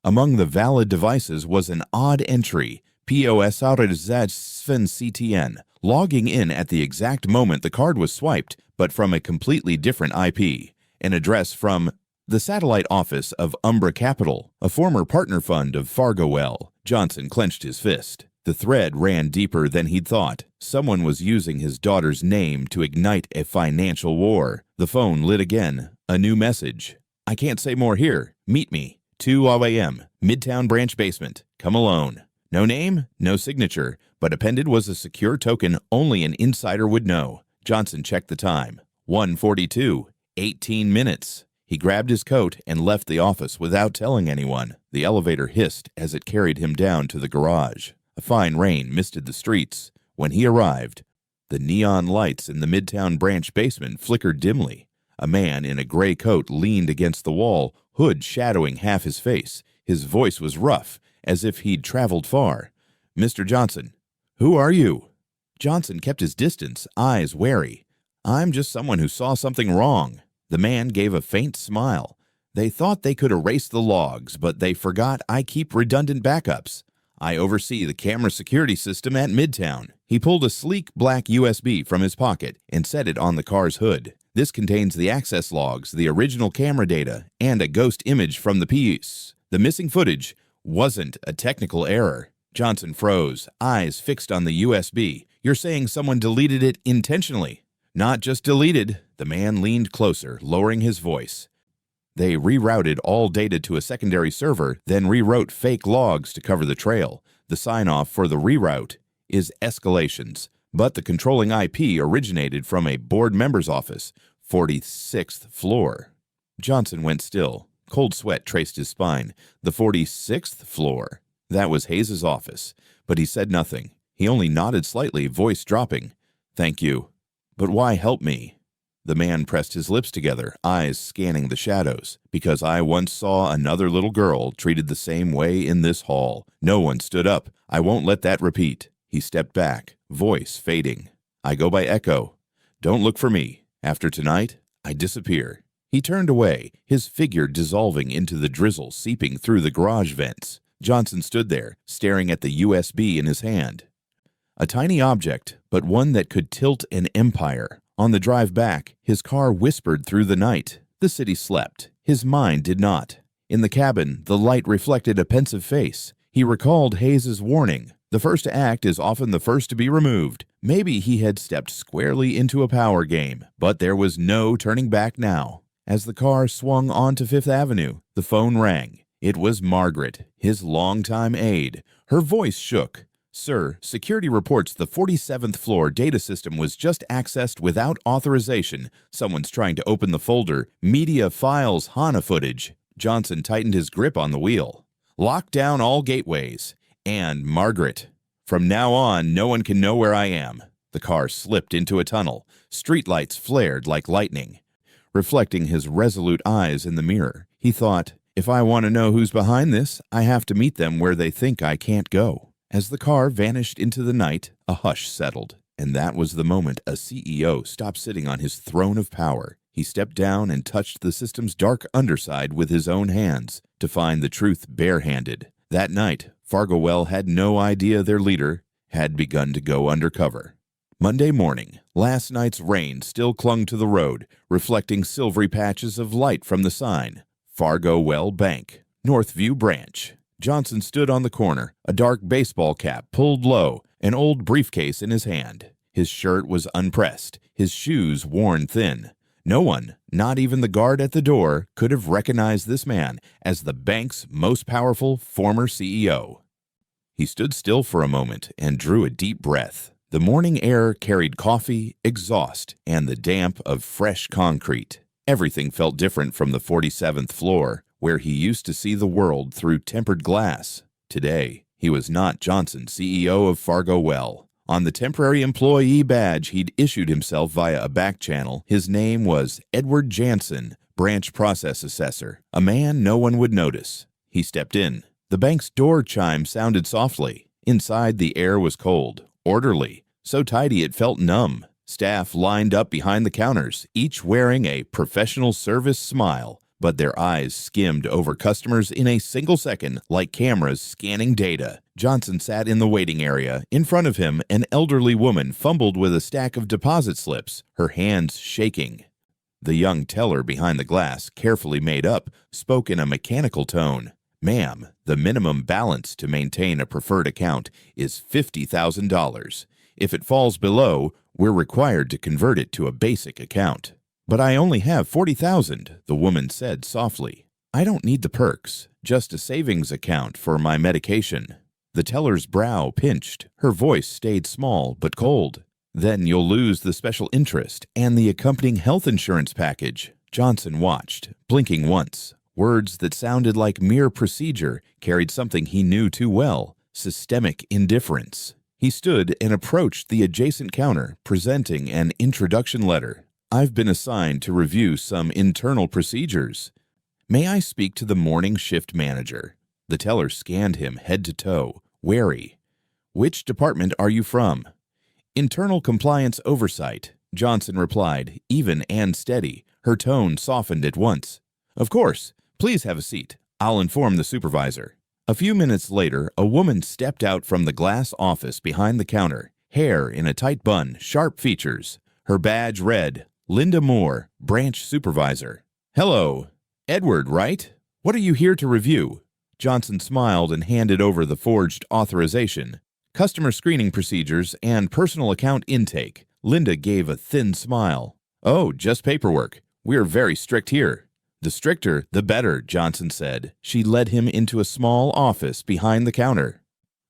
S1: Among the valid devices was an odd entry, POS Sven CTN, logging in at the exact moment the card was swiped, but from a completely different IP, an address from the satellite office of Umbra Capital, a former partner fund of Fargowell. Johnson clenched his fist. The thread ran deeper than he'd thought. Someone was using his daughter's name to ignite a financial war. The phone lit again. A new message. I can't say more here. Meet me. 2 a.m. Midtown branch basement. Come alone. No name, no signature, but appended was a secure token only an insider would know. Johnson checked the time. 1:42. 18 minutes. He grabbed his coat and left the office without telling anyone. The elevator hissed as it carried him down to the garage. A fine rain misted the streets. When he arrived, the neon lights in the Midtown branch basement flickered dimly. A man in a gray coat leaned against the wall, hood shadowing half his face. His voice was rough, as if he'd traveled far. Mr. Johnson, who are you? Johnson kept his distance, eyes wary. I'm just someone who saw something wrong. The man gave a faint smile. They thought they could erase the logs, but they forgot I keep redundant backups. I oversee the camera security system at Midtown. He pulled a sleek black USB from his pocket and set it on the car's hood. This contains the access logs, the original camera data, and a ghost image from the piece. The missing footage wasn't a technical error. Johnson froze, eyes fixed on the USB. You're saying someone deleted it intentionally? Not just deleted. The man leaned closer, lowering his voice. They rerouted all data to a secondary server, then rewrote fake logs to cover the trail. The sign-off for the reroute is escalations, but the controlling IP originated from a board member's office, 46th floor. Johnson went still. Cold sweat traced his spine. The 46th floor. That was Hayes's office, but he said nothing. He only nodded slightly, voice dropping. "Thank you. But why help me?" The man pressed his lips together, eyes scanning the shadows. "Because I once saw another little girl treated the same way in this hall. No one stood up. I won't let that repeat." He stepped back, voice fading. "I go by Echo. Don't look for me. After tonight, I disappear." He turned away, his figure dissolving into the drizzle seeping through the garage vents. Johnson stood there, staring at the USB in his hand. A tiny object, but one that could tilt an empire. On the drive back, his car whispered through the night. The city slept. His mind did not. In the cabin, the light reflected a pensive face. He recalled Hayes's warning. The first to act is often the first to be removed. Maybe he had stepped squarely into a power game, but there was no turning back now. As the car swung onto Fifth Avenue, the phone rang. It was Margaret, his longtime aide. Her voice shook. "Sir, security reports the 47th floor data system was just accessed without authorization. Someone's trying to open the folder, Media Files HANA footage." Johnson tightened his grip on the wheel. "Lock down all gateways. And Margaret, from now on, no one can know where I am." The car slipped into a tunnel. Streetlights flared like lightning. Reflecting his resolute eyes in the mirror, he thought, "If I want to know who's behind this, I have to meet them where they think I can't go." As the car vanished into the night, a hush settled, and that was the moment a CEO stopped sitting on his throne of power. He stepped down and touched the system's dark underside with his own hands to find the truth barehanded. That night, Fargowell had no idea their leader had begun to go undercover. Monday morning, last night's rain still clung to the road, reflecting silvery patches of light from the sign. Fargowell Bank, Northview Branch. Johnson stood on the corner, a dark baseball cap pulled low, an old briefcase in his hand. His shirt was unpressed, his shoes worn thin. No one, not even the guard at the door, could have recognized this man as the bank's most powerful former CEO. He stood still for a moment and drew a deep breath. The morning air carried coffee, exhaust, and the damp of fresh concrete. Everything felt different from the 47th floor, where he used to see the world through tempered glass. Today, he was not Johnson, CEO of Fargowell. On the temporary employee badge he'd issued himself via a back channel, his name was Edward Jansen, branch process assessor, a man no one would notice. He stepped in. The bank's door chime sounded softly. Inside, the air was cold, orderly, so tidy it felt numb. Staff lined up behind the counters, each wearing a professional service smile, but their eyes skimmed over customers in a single second like cameras scanning data. Johnson sat in the waiting area. In front of him, an elderly woman fumbled with a stack of deposit slips, her hands shaking. The young teller behind the glass, carefully made up, spoke in a mechanical tone. "Ma'am, the minimum balance to maintain a preferred account is $50,000. If it falls below, we're required to convert it to a basic account." "But I only have $40,000, the woman said softly. "I don't need the perks, just a savings account for my medication." The teller's brow pinched. Her voice stayed small but cold. "Then you'll lose the special interest and the accompanying health insurance package." Johnson watched, blinking once. Words that sounded like mere procedure carried something he knew too well: systemic indifference. He stood and approached the adjacent counter, presenting an introduction letter. "I've been assigned to review some internal procedures. May I speak to the morning shift manager?" The teller scanned him head to toe, wary. "Which department are you from?" "Internal Compliance Oversight," Johnson replied, even and steady. Her tone softened at once. "Of course. Please have a seat. I'll inform the supervisor." A few minutes later, a woman stepped out from the glass office behind the counter, hair in a tight bun, sharp features. Her badge read, "Linda Moore, Branch Supervisor." "Hello. Edward, right? What are you here to review?" Johnson smiled and handed over the forged authorization. "Customer screening procedures and personal account intake." Linda gave a thin smile. "Oh, just paperwork. We're very strict here." "The stricter, the better," Johnson said. She led him into a small office behind the counter.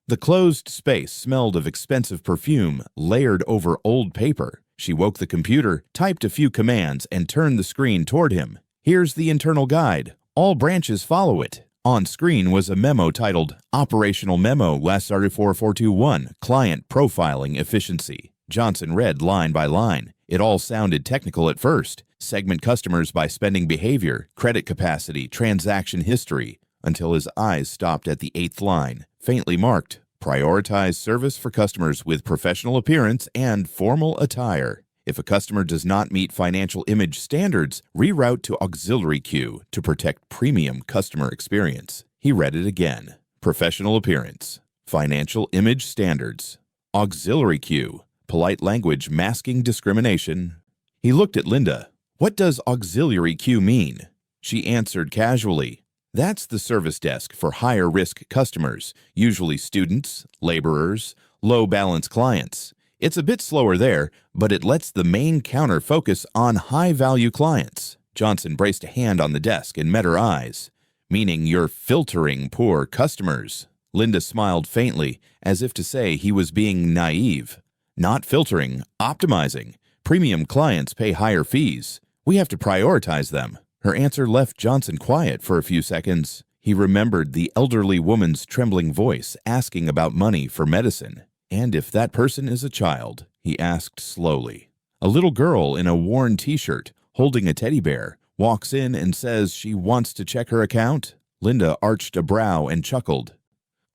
S1: The closed space smelled of expensive perfume layered over old paper. She woke the computer, typed a few commands, and turned the screen toward him. "Here's the internal guide. All branches follow it." On screen was a memo titled Operational Memo SR4421 Client Profiling Efficiency. Johnson read line by line. It all sounded technical at first. Segment customers by spending behavior, credit capacity, transaction history, until his eyes stopped at the 8th line, faintly marked, "Prioritize service for customers with professional appearance and formal attire. If a customer does not meet financial image standards, reroute to auxiliary queue to protect premium customer experience." He read it again. Professional appearance, financial image standards, auxiliary queue, polite language masking discrimination. He looked at Linda. "What does auxiliary queue mean?" She answered casually, "That's the service desk for higher-risk customers, usually students, laborers, low-balance clients. It's a bit slower there, but it lets the main counter focus on high-value clients." Johnson braced a hand on the desk and met her eyes. "Meaning you're filtering poor customers." Linda smiled faintly, as if to say he was being naive. "Not filtering, optimizing. Premium clients pay higher fees. We have to prioritize them." Her answer left Johnson quiet for a few seconds. He remembered the elderly woman's trembling voice asking about money for medicine. "And if that person is a child?" he asked slowly. "A little girl in a worn t-shirt, holding a teddy bear, walks in and says she wants to check her account." Linda arched a brow and chuckled.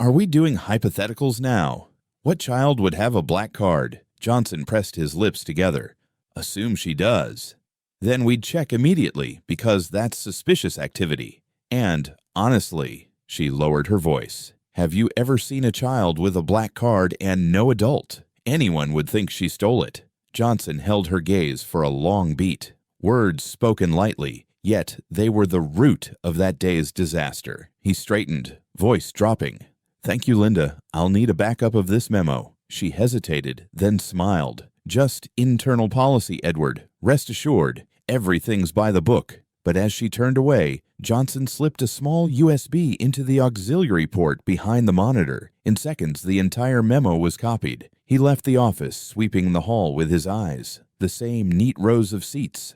S1: "Are we doing hypotheticals now? What child would have a black card?" Johnson pressed his lips together. "Assume she does. Then we'd check immediately, because that's suspicious activity. And, honestly," she lowered her voice, "have you ever seen a child with a black card and no adult? Anyone would think she stole it." Johnson held her gaze for a long beat. Words spoken lightly, yet they were the root of that day's disaster. He straightened, voice dropping. "Thank you, Linda. I'll need a backup of this memo." She hesitated, then smiled. "Just internal policy, Edward. Rest assured, everything's by the book." But as she turned away, Johnson slipped a small USB into the auxiliary port behind the monitor. In seconds, the entire memo was copied. He left the office, sweeping the hall with his eyes. The same neat rows of seats.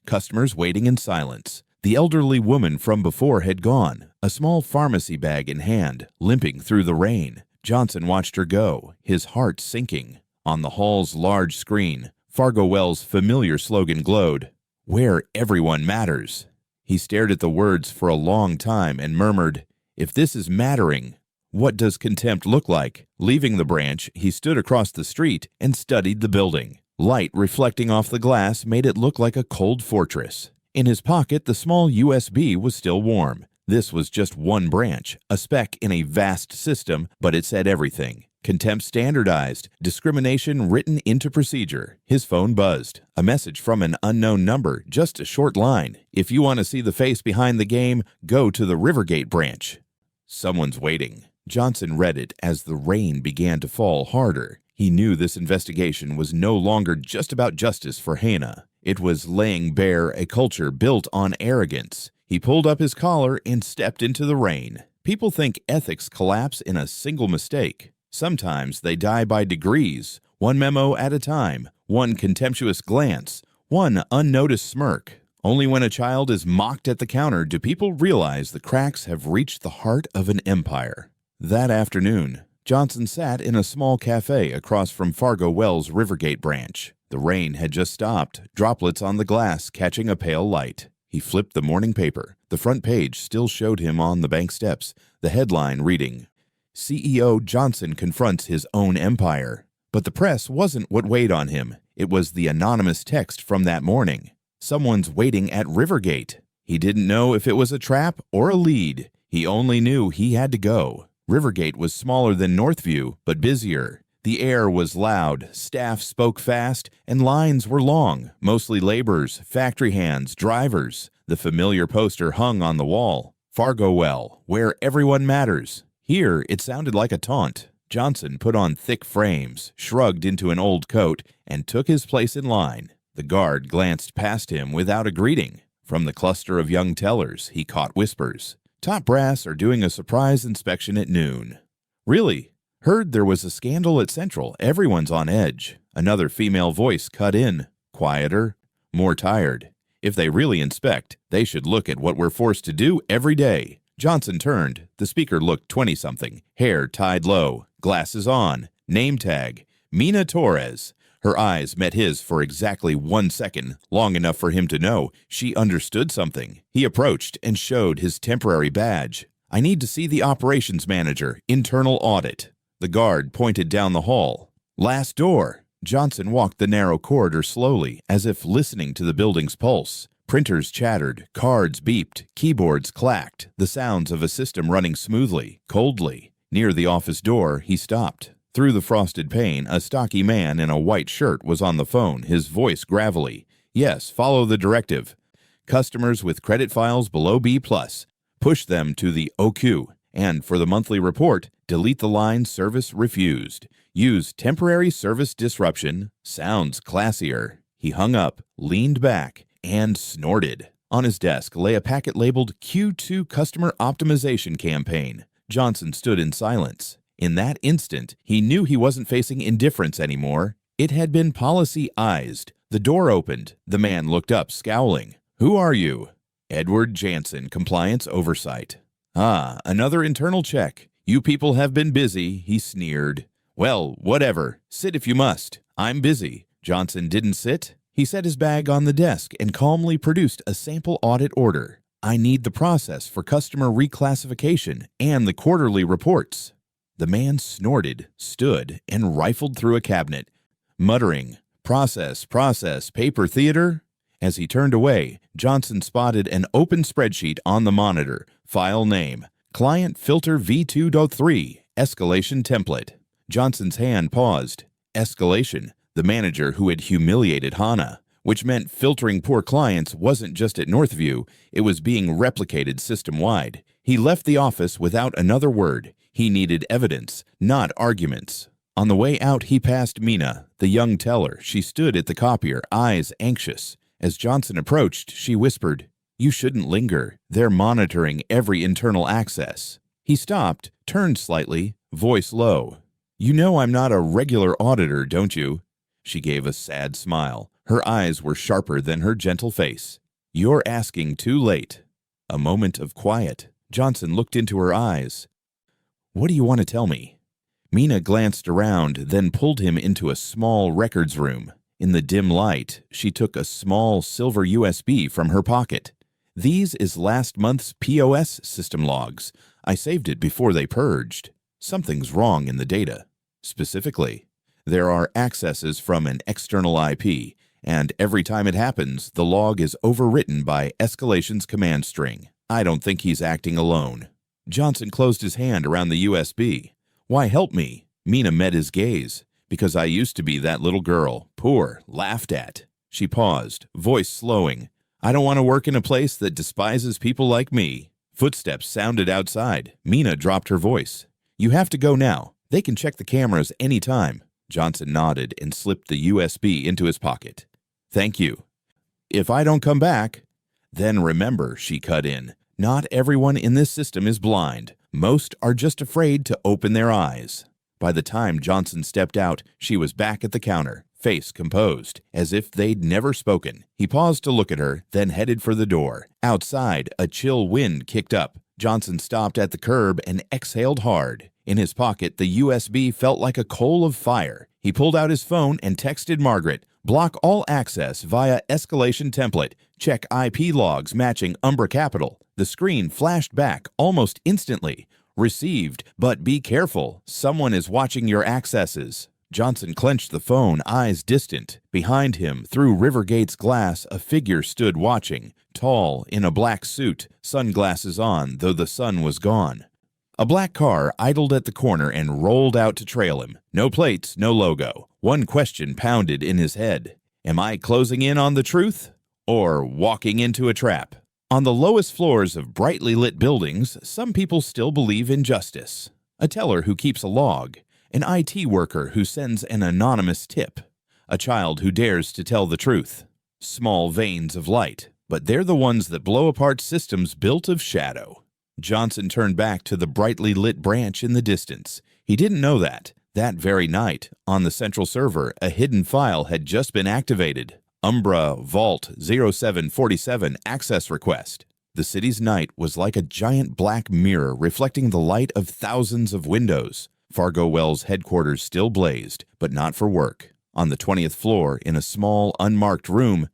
S1: Customers waiting in silence. The elderly woman from before had gone, a small pharmacy bag in hand, limping through the rain. Johnson watched her go, his heart sinking. On the hall's large screen, Fargowell's familiar slogan glowed, "Where everyone matters." He stared at the words for a long time and murmured, "If this is mattering, what does contempt look like?" Leaving the branch, he stood across the street and studied the building. Light reflecting off the glass made it look like a cold fortress. In his pocket, the small USB was still warm. This was just one branch, a speck in a vast system, but it said everything. Contempt standardized, discrimination written into procedure. His phone buzzed. A message from an unknown number, just a short line. "If you want to see the face behind the game, go to the Rivergate branch." Someone's waiting. Johnson read it as the rain began to fall harder. He knew this investigation was no longer just about justice for Hannah. It was laying bare a culture built on arrogance. He pulled up his collar and stepped into the rain. People think ethics collapse in a single mistake. Sometimes they die by degrees, one memo at a time, one contemptuous glance, one unnoticed smirk. Only when a child is mocked at the counter do people realize the cracks have reached the heart of an empire. That afternoon, Johnson sat in a small cafe across from Fargowell's Rivergate branch. The rain had just stopped, droplets on the glass catching a pale light. He flipped the morning paper. The front page still showed him on the bank steps, the headline reading, "CEO Johnson confronts his own empire." But the press wasn't what weighed on him. It was the anonymous text from that morning. "Someone's waiting at Rivergate." He didn't know if it was a trap or a lead. He only knew he had to go. Rivergate was smaller than Northview, but busier. The air was loud, staff spoke fast, and lines were long, mostly laborers, factory hands, drivers. The familiar poster hung on the wall. Fargowell, where everyone matters. Here, it sounded like a taunt. Johnson put on thick frames, shrugged into an old coat, and took his place in line. The guard glanced past him without a greeting. From the cluster of young tellers, he caught whispers. Top brass are doing a surprise inspection at noon. Really? Heard there was a scandal at Central. Everyone's on edge. Another female voice cut in. Quieter, more tired. If they really inspect, they should look at what we're forced to do every day. Johnson turned. The speaker looked 20-something, hair tied low, glasses on, name tag, Mina Torres. Her eyes met his for exactly 1 second, long enough for him to know she understood something. He approached and showed his temporary badge. I need to see the operations manager, internal audit. The guard pointed down the hall. Last door. Johnson walked the narrow corridor slowly, as if listening to the building's pulse. Printers chattered, cards beeped, keyboards clacked, the sounds of a system running smoothly, coldly. Near the office door, he stopped. Through the frosted pane, a stocky man in a white shirt was on the phone, his voice gravelly. Yes, follow the directive. Customers with credit files below B+, push them to the OQ. And for the monthly report, delete the line service refused. Use temporary service disruption. Sounds classier. He hung up, leaned back, and snorted. On his desk lay a packet labeled Q2 Customer Optimization Campaign. Johnson stood in silence. In that instant, he knew he wasn't facing indifference anymore. It had been policy-ized. The door opened. The man looked up, scowling. Who are you? Edward Jansen, Compliance Oversight. Ah, another internal check. You people have been busy, he sneered. Well, whatever. Sit if you must. I'm busy. Johnson didn't sit. He set his bag on the desk and calmly produced a sample audit order. I need the process for customer reclassification and the quarterly reports. The man snorted, stood, and rifled through a cabinet, muttering, process, paper theater. As he turned away, Johnson spotted an open spreadsheet on the monitor. File name, Client Filter V2.3, Escalation Template. Johnson's hand paused. Escalation, the manager who had humiliated Hannah, which meant filtering poor clients wasn't just at Northview, it was being replicated system-wide. He left the office without another word. He needed evidence, not arguments. On the way out, he passed Mina, the young teller. She stood at the copier, eyes anxious. As Johnson approached, she whispered, You shouldn't linger. They're monitoring every internal access. He stopped, turned slightly, voice low. You know I'm not a regular auditor, don't you? She gave a sad smile. Her eyes were sharper than her gentle face. You're asking too late. A moment of quiet. Johnson looked into her eyes. What do you want to tell me? Mina glanced around, then pulled him into a small records room. In the dim light, she took a small silver USB from her pocket. These is last month's POS system logs. I saved it before they purged. Something's wrong in the data. Specifically, there are accesses from an external IP, and every time it happens, the log is overwritten by Escalation's command string. I don't think he's acting alone. Johnson closed his hand around the USB. Why help me? Mina met his gaze. Because I used to be that little girl, poor, laughed at. She paused, voice slowing. I don't want to work in a place that despises people like me. Footsteps sounded outside. Mina dropped her voice. You have to go now. They can check the cameras any time. Johnson nodded and slipped the USB into his pocket. Thank you. If I don't come back, then remember, she cut in. Not everyone in this system is blind. Most are just afraid to open their eyes. By the time Johnson stepped out, she was back at the counter, face composed, as if they'd never spoken. He paused to look at her, then headed for the door. Outside, a chill wind kicked up. Johnson stopped at the curb and exhaled hard. In his pocket, the USB felt like a coal of fire. He pulled out his phone and texted Margaret, block all access via escalation template. Check IP logs matching Umbra Capital. The screen flashed back almost instantly. Received, but be careful. Someone is watching your accesses. Johnson clenched the phone, eyes distant. Behind him, through Rivergate's glass, a figure stood watching. tall, in a black suit, sunglasses on, though the sun was gone. A black car idled at the corner and rolled out to trail him. No plates, no logo. One question pounded in his head. Am I closing in on the truth? Or walking into a trap? On the lowest floors of brightly lit buildings, some people still believe in justice. A teller who keeps a log. An IT worker who sends an anonymous tip. A child who dares to tell the truth. Small veins of light, but they're the ones that blow apart systems built of shadow. Johnson turned back to the brightly lit branch in the distance. He didn't know that. That very night, on the central server, a hidden file had just been activated. Umbra Vault 0747 access request. The city's night was like a giant black mirror reflecting the light of thousands of windows. Fargowell's headquarters still blazed, but not for work. On the 20th floor, in a small, unmarked room,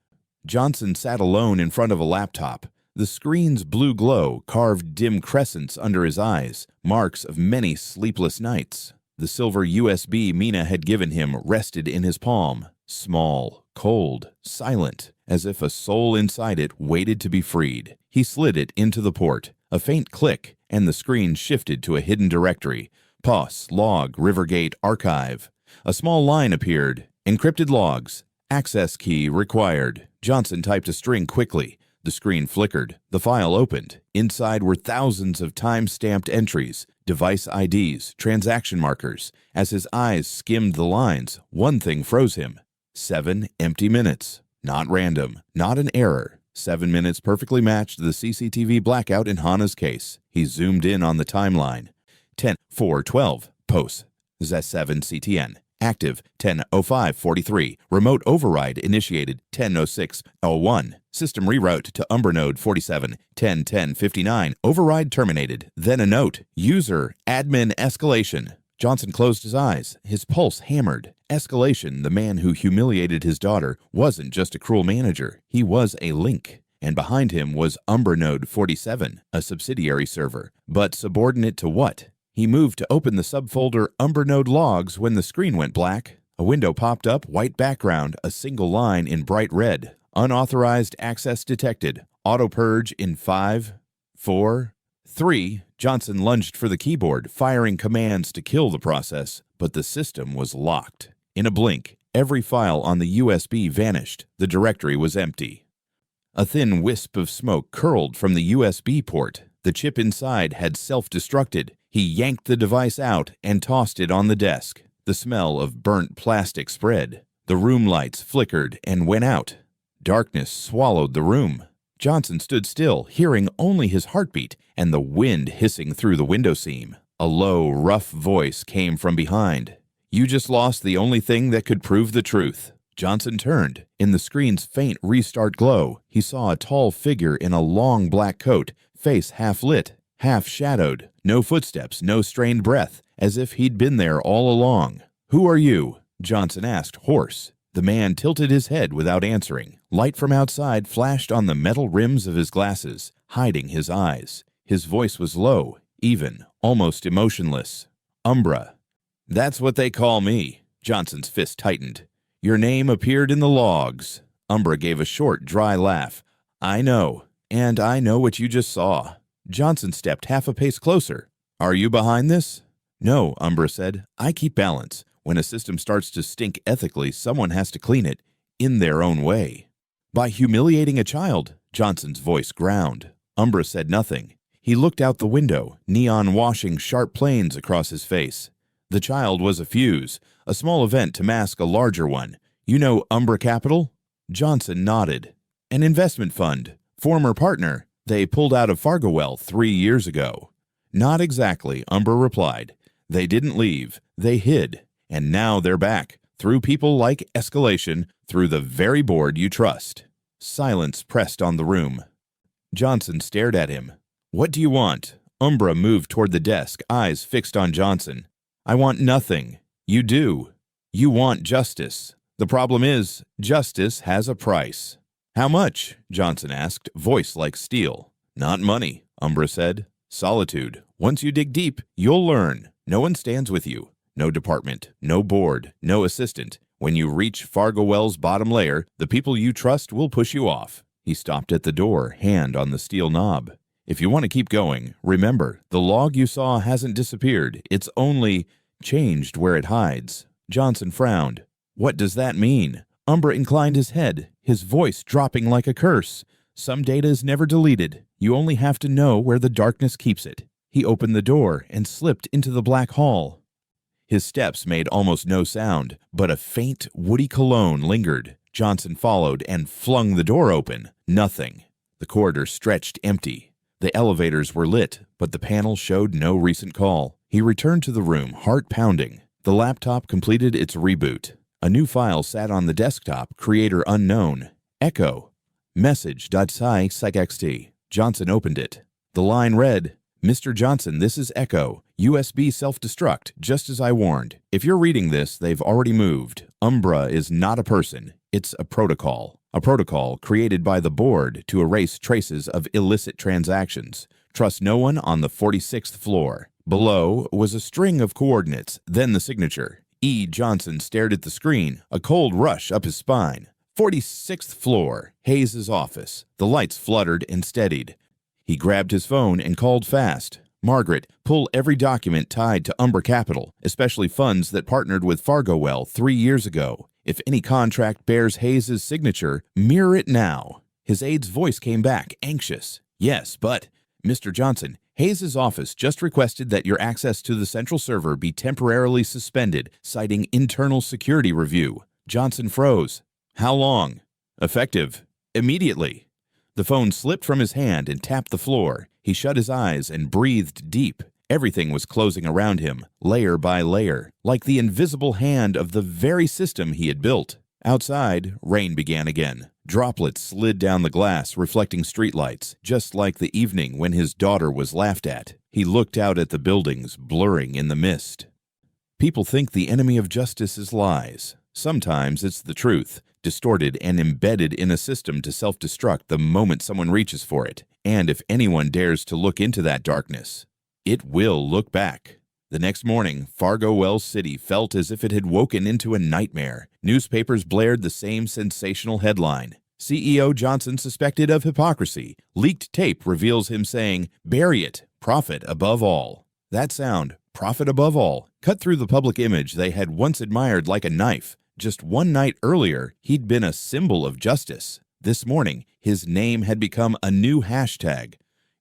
S1: Johnson sat alone in front of a laptop. The screen's blue glow carved dim crescents under his eyes, marks of many sleepless nights. The silver USB Mina had given him rested in his palm, small, cold, silent, as if a soul inside it waited to be freed. He slid it into the port. A faint click, and the screen shifted to a hidden directory. POS, log, Rivergate, archive. A small line appeared. Encrypted logs. Access key required. Johnson typed a string quickly. The screen flickered. The file opened. Inside were thousands of time-stamped entries, device IDs, transaction markers. As his eyes skimmed the lines, one thing froze him. 7 empty minutes. Not random. Not an error. 7 minutes perfectly matched the CCTV blackout in Hana's case. He zoomed in on the timeline. 10:4:12. POS. Z7 CTN. Active 10:05:43. Remote override initiated 10:06:01. System reroute to Umbra node 47 10:10:59. Override terminated. Then a note. User admin escalation. Johnson closed his eyes. His pulse hammered. Escalation, the man who humiliated his daughter, wasn't just a cruel manager. He was a link. And behind him was Umbra node 47, a subsidiary server. But subordinate to what? He moved to open the subfolder Umbra node logs when the screen went black. A window popped up, white background, a single line in bright red. Unauthorized access detected. Auto purge in 5, 4, 3. Johnson lunged for the keyboard, firing commands to kill the process, but the system was locked. In a blink, every file on the USB vanished. The directory was empty. A thin wisp of smoke curled from the USB port. The chip inside had self-destructed. He yanked the device out and tossed it on the desk. The smell of burnt plastic spread. The room lights flickered and went out. Darkness swallowed the room. Johnson stood still, hearing only his heartbeat and the wind hissing through the window seam. A low, rough voice came from behind. You just lost the only thing that could prove the truth. Johnson turned. In the screen's faint restart glow, he saw a tall figure in a long black coat, face half lit, half shadowed. No footsteps, no strained breath, as if he'd been there all along. Who are you? Johnson asked, hoarse. The man tilted his head without answering. Light from outside flashed on the metal rims of his glasses, hiding his eyes. His voice was low, even, almost emotionless. Umbra. That's what they call me. Johnson's fist tightened. Your name appeared in the logs. Umbra gave a short, dry laugh. I know, and I know what you just saw. Johnson stepped half a pace closer. Are you behind this? No, Umbra said. I keep balance. When a system starts to stink ethically, someone has to clean it, in their own way. By humiliating a child, Johnson's voice ground. Umbra said nothing. He looked out the window, neon washing sharp planes across his face. The child was a fuse, a small event to mask a larger one. You know Umbra Capital? Johnson nodded. An investment fund. Former partner. They pulled out of Fargowell 3 years ago. Not exactly, Umbra replied. They didn't leave. They hid. And now they're back, through people like Escalation, through the very board you trust. Silence pressed on the room. Johnson stared at him. What do you want? Umbra moved toward the desk, eyes fixed on Johnson. I want nothing. You do. You want justice. The problem is, justice has a price. How much? Johnson asked, voice like steel. Not money, Umbra said. Solitude. Once you dig deep, you'll learn. No one stands with you. No department, no board, no assistant. When you reach Fargowell's bottom layer, the people you trust will push you off. He stopped at the door, hand on the steel knob. If you want to keep going, remember, the log you saw hasn't disappeared. It's only changed where it hides. Johnson frowned. What does that mean? Umbra inclined his head, his voice dropping like a curse. Some data is never deleted. You only have to know where the darkness keeps it. He opened the door and slipped into the black hall. His steps made almost no sound, but a faint, woody cologne lingered. Johnson followed and flung the door open. Nothing. The corridor stretched empty. The elevators were lit, but the panel showed no recent call. He returned to the room, heart pounding. The laptop completed its reboot. A new file sat on the desktop, creator unknown. Echo. Message.sci.xt. Johnson opened it. The line read, Mr. Johnson, this is Echo. USB self-destruct, just as I warned. If you're reading this, they've already moved. Umbra is not a person. It's a protocol. A protocol created by the board to erase traces of illicit transactions. Trust no one on the 46th floor. Below was a string of coordinates, then the signature. E. Johnson stared at the screen, a cold rush up his spine. 46th floor, Hayes' office. The lights fluttered and steadied. He grabbed his phone and called fast. Margaret, pull every document tied to Umbra Capital, especially funds that partnered with Fargowell 3 years ago. If any contract bears Hayes' signature, mirror it now. His aide's voice came back, anxious. Yes, but, Mr. Johnson, Hayes' office just requested that your access to the central server be temporarily suspended, citing internal security review. Johnson froze. How long? Effective. Immediately. The phone slipped from his hand and tapped the floor. He shut his eyes and breathed deep. Everything was closing around him, layer by layer, like the invisible hand of the very system he had built. Outside, rain began again. Droplets slid down the glass, reflecting streetlights, just like the evening when his daughter was laughed at. He looked out at the buildings, blurring in the mist. People think the enemy of justice is lies. Sometimes it's the truth, distorted and embedded in a system to self-destruct the moment someone reaches for it. And if anyone dares to look into that darkness, it will look back. The next morning, Fargowell City felt as if it had woken into a nightmare. Newspapers blared the same sensational headline. CEO Johnson suspected of hypocrisy. Leaked tape reveals him saying, "Bury it. Profit above all." That sound, profit above all, cut through the public image they had once admired like a knife. Just one night earlier, he'd been a symbol of justice. This morning, his name had become a new hashtag.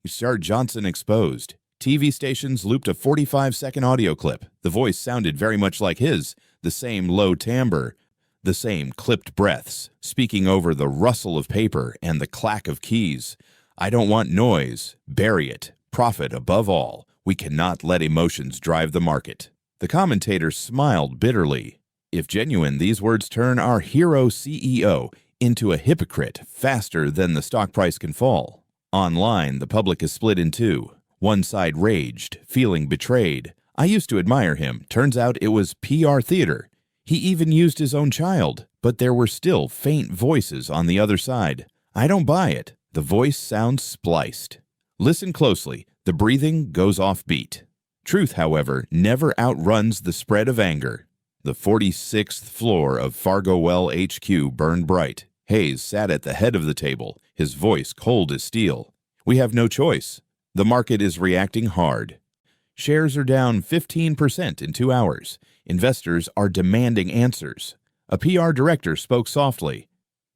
S1: Star Johnson exposed. TV stations looped a 45-second audio clip. The voice sounded very much like his, the same low timbre, the same clipped breaths, speaking over the rustle of paper and the clack of keys. I don't want noise. Bury it. Profit above all. We cannot let emotions drive the market. The commentator smiled bitterly. If genuine, these words turn our hero CEO into a hypocrite faster than the stock price can fall. Online, the public is split in two. One side raged, feeling betrayed. I used to admire him. Turns out it was PR theater. He even used his own child, but there were still faint voices on the other side. I don't buy it. The voice sounds spliced. Listen closely. The breathing goes off beat. Truth, however, never outruns the spread of anger. The 46th floor of Fargowell HQ burned bright. Hayes sat at the head of the table, his voice cold as steel. We have no choice. The market is reacting hard. Shares are down 15% in 2 hours. Investors are demanding answers. A PR director spoke softly.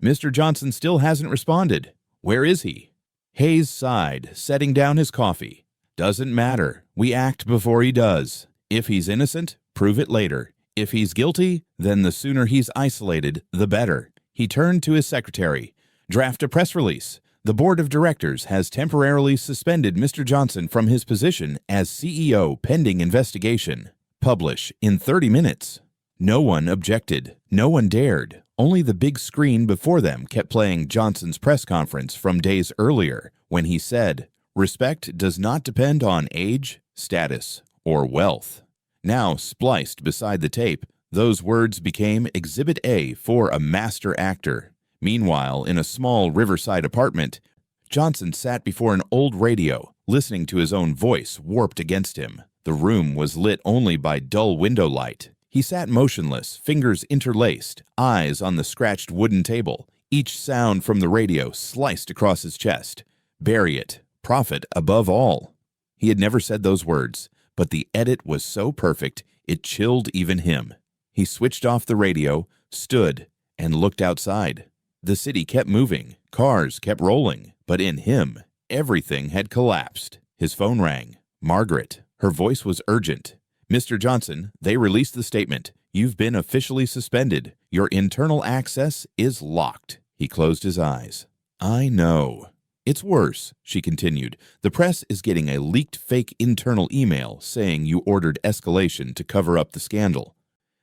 S1: Mr. Johnson still hasn't responded. Where is he? Hayes sighed, setting down his coffee. Doesn't matter. We act before he does. If he's innocent, prove it later. If he's guilty, then the sooner he's isolated, the better. He turned to his secretary. Draft a press release. The board of directors has temporarily suspended Mr. Johnson from his position as CEO pending investigation. Publish in 30 minutes. No one objected. No one dared. Only the big screen before them kept playing Johnson's press conference from days earlier when he said, "Respect does not depend on age, status, or wealth." Now, spliced beside the tape, those words became Exhibit A for a master actor. Meanwhile, in a small riverside apartment, Johnson sat before an old radio, listening to his own voice warped against him. The room was lit only by dull window light. He sat motionless, fingers interlaced, eyes on the scratched wooden table. Each sound from the radio sliced across his chest. Bury it. Profit above all. He had never said those words, but the edit was so perfect it chilled even him. He switched off the radio, stood, and looked outside. The city kept moving, cars kept rolling, but in him, everything had collapsed. His phone rang. Margaret. Her voice was urgent. "Mr. Johnson, they released the statement. You've been officially suspended. Your internal access is locked." He closed his eyes. "I know." "It's worse," she continued. "The press is getting a leaked fake internal email saying you ordered escalation to cover up the scandal.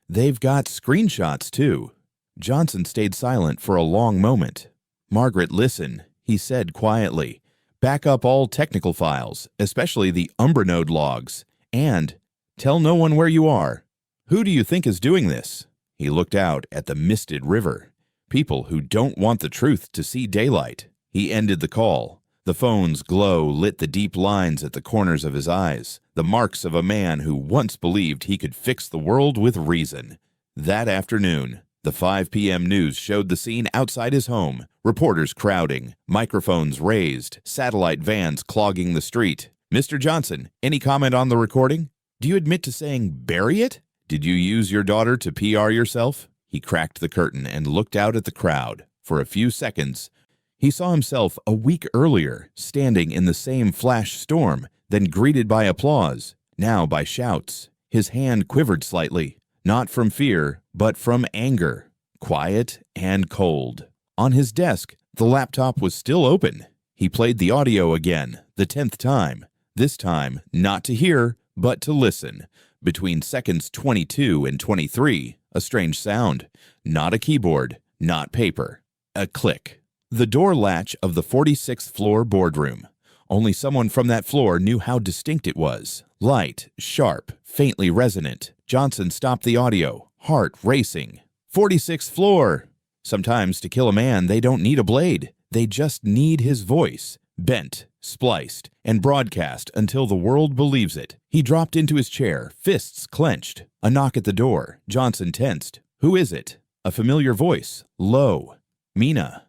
S1: They've got screenshots, too." Johnson stayed silent for a long moment. "Margaret, listen," he said quietly. "Back up all technical files, especially the Umbranode logs, and tell no one where you are. Who do you think is doing this?" He looked out at the misted river. People who don't want the truth to see daylight. He ended the call. The phone's glow lit the deep lines at the corners of his eyes, the marks of a man who once believed he could fix the world with reason. That afternoon, the 5 p.m. news showed the scene outside his home, reporters crowding, microphones raised, satellite vans clogging the street. "Mr. Johnson, any comment on the recording? Do you admit to saying bury it? Did you use your daughter to PR yourself?" He cracked the curtain and looked out at the crowd. For a few seconds, he saw himself a week earlier, standing in the same flash storm, then greeted by applause, now by shouts. His hand quivered slightly, not from fear, but from anger, quiet and cold. On his desk, the laptop was still open. He played the audio again, the 10th time. This time, not to hear, but to listen. Between seconds 22 and 23, a strange sound. Not a keyboard, not paper. A click. The door latch of the 46th floor boardroom. Only someone from that floor knew how distinct it was. Light, sharp, faintly resonant. Johnson stopped the audio, heart racing. 46th floor! Sometimes to kill a man, they don't need a blade. They just need his voice. Bent, spliced, and broadcast until the world believes it. He dropped into his chair, fists clenched. A knock at the door. Johnson tensed. "Who is it?" A familiar voice, low. "Mina.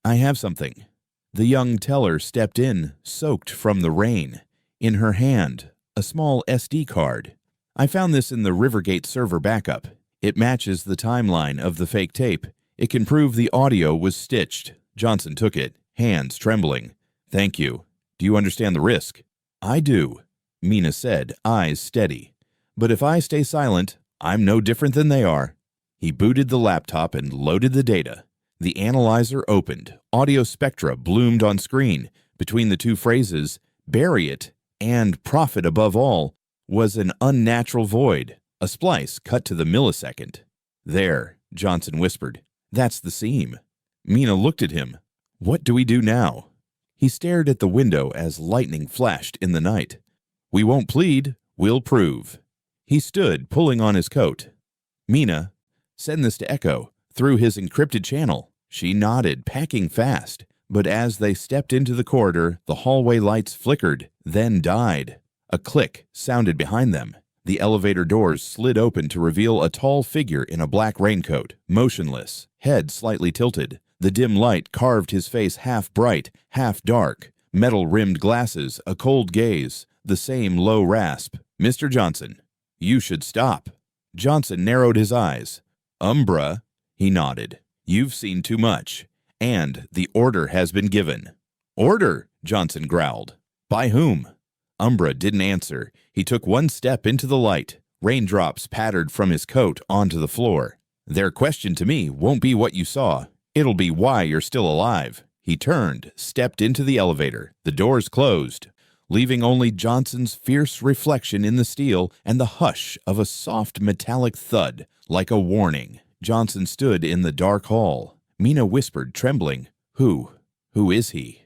S1: I have something." The young teller stepped in, soaked from the rain. In her hand, a small SD card. "I found this in the Rivergate server backup. It matches the timeline of the fake tape. It can prove the audio was stitched." Johnson took it, hands trembling. "Thank you. Do you understand the risk?" "I do," Mina said, eyes steady. "But if I stay silent, I'm no different than they are." He booted the laptop and loaded the data. The analyzer opened. Audio spectra bloomed on screen. Between the two phrases, "bury it" and "profit above all," was an unnatural void, a splice cut to the millisecond. "There," Johnson whispered. "That's the seam." Mina looked at him. "What do we do now?" He stared at the window as lightning flashed in the night. "We won't plead, we'll prove." He stood, pulling on his coat. "Mina, send this to Echo, through his encrypted channel." She nodded, packing fast. But as they stepped into the corridor, the hallway lights flickered, then died. A click sounded behind them. The elevator doors slid open to reveal a tall figure in a black raincoat, motionless, head slightly tilted. The dim light carved his face half bright, half dark. Metal-rimmed glasses, a cold gaze, the same low rasp. "Mr. Johnson, you should stop." Johnson narrowed his eyes. "Umbra," he nodded. "You've seen too much, and the order has been given." "Order?" Johnson growled. "By whom?" Umbra didn't answer. He took one step into the light. Raindrops pattered from his coat onto the floor. "Their question to me won't be what you saw. It'll be why you're still alive." He turned, stepped into the elevator. The doors closed, leaving only Johnson's fierce reflection in the steel and the hush of a soft metallic thud, like a warning. Johnson stood in the dark hall. Mina whispered, trembling, Who is he?"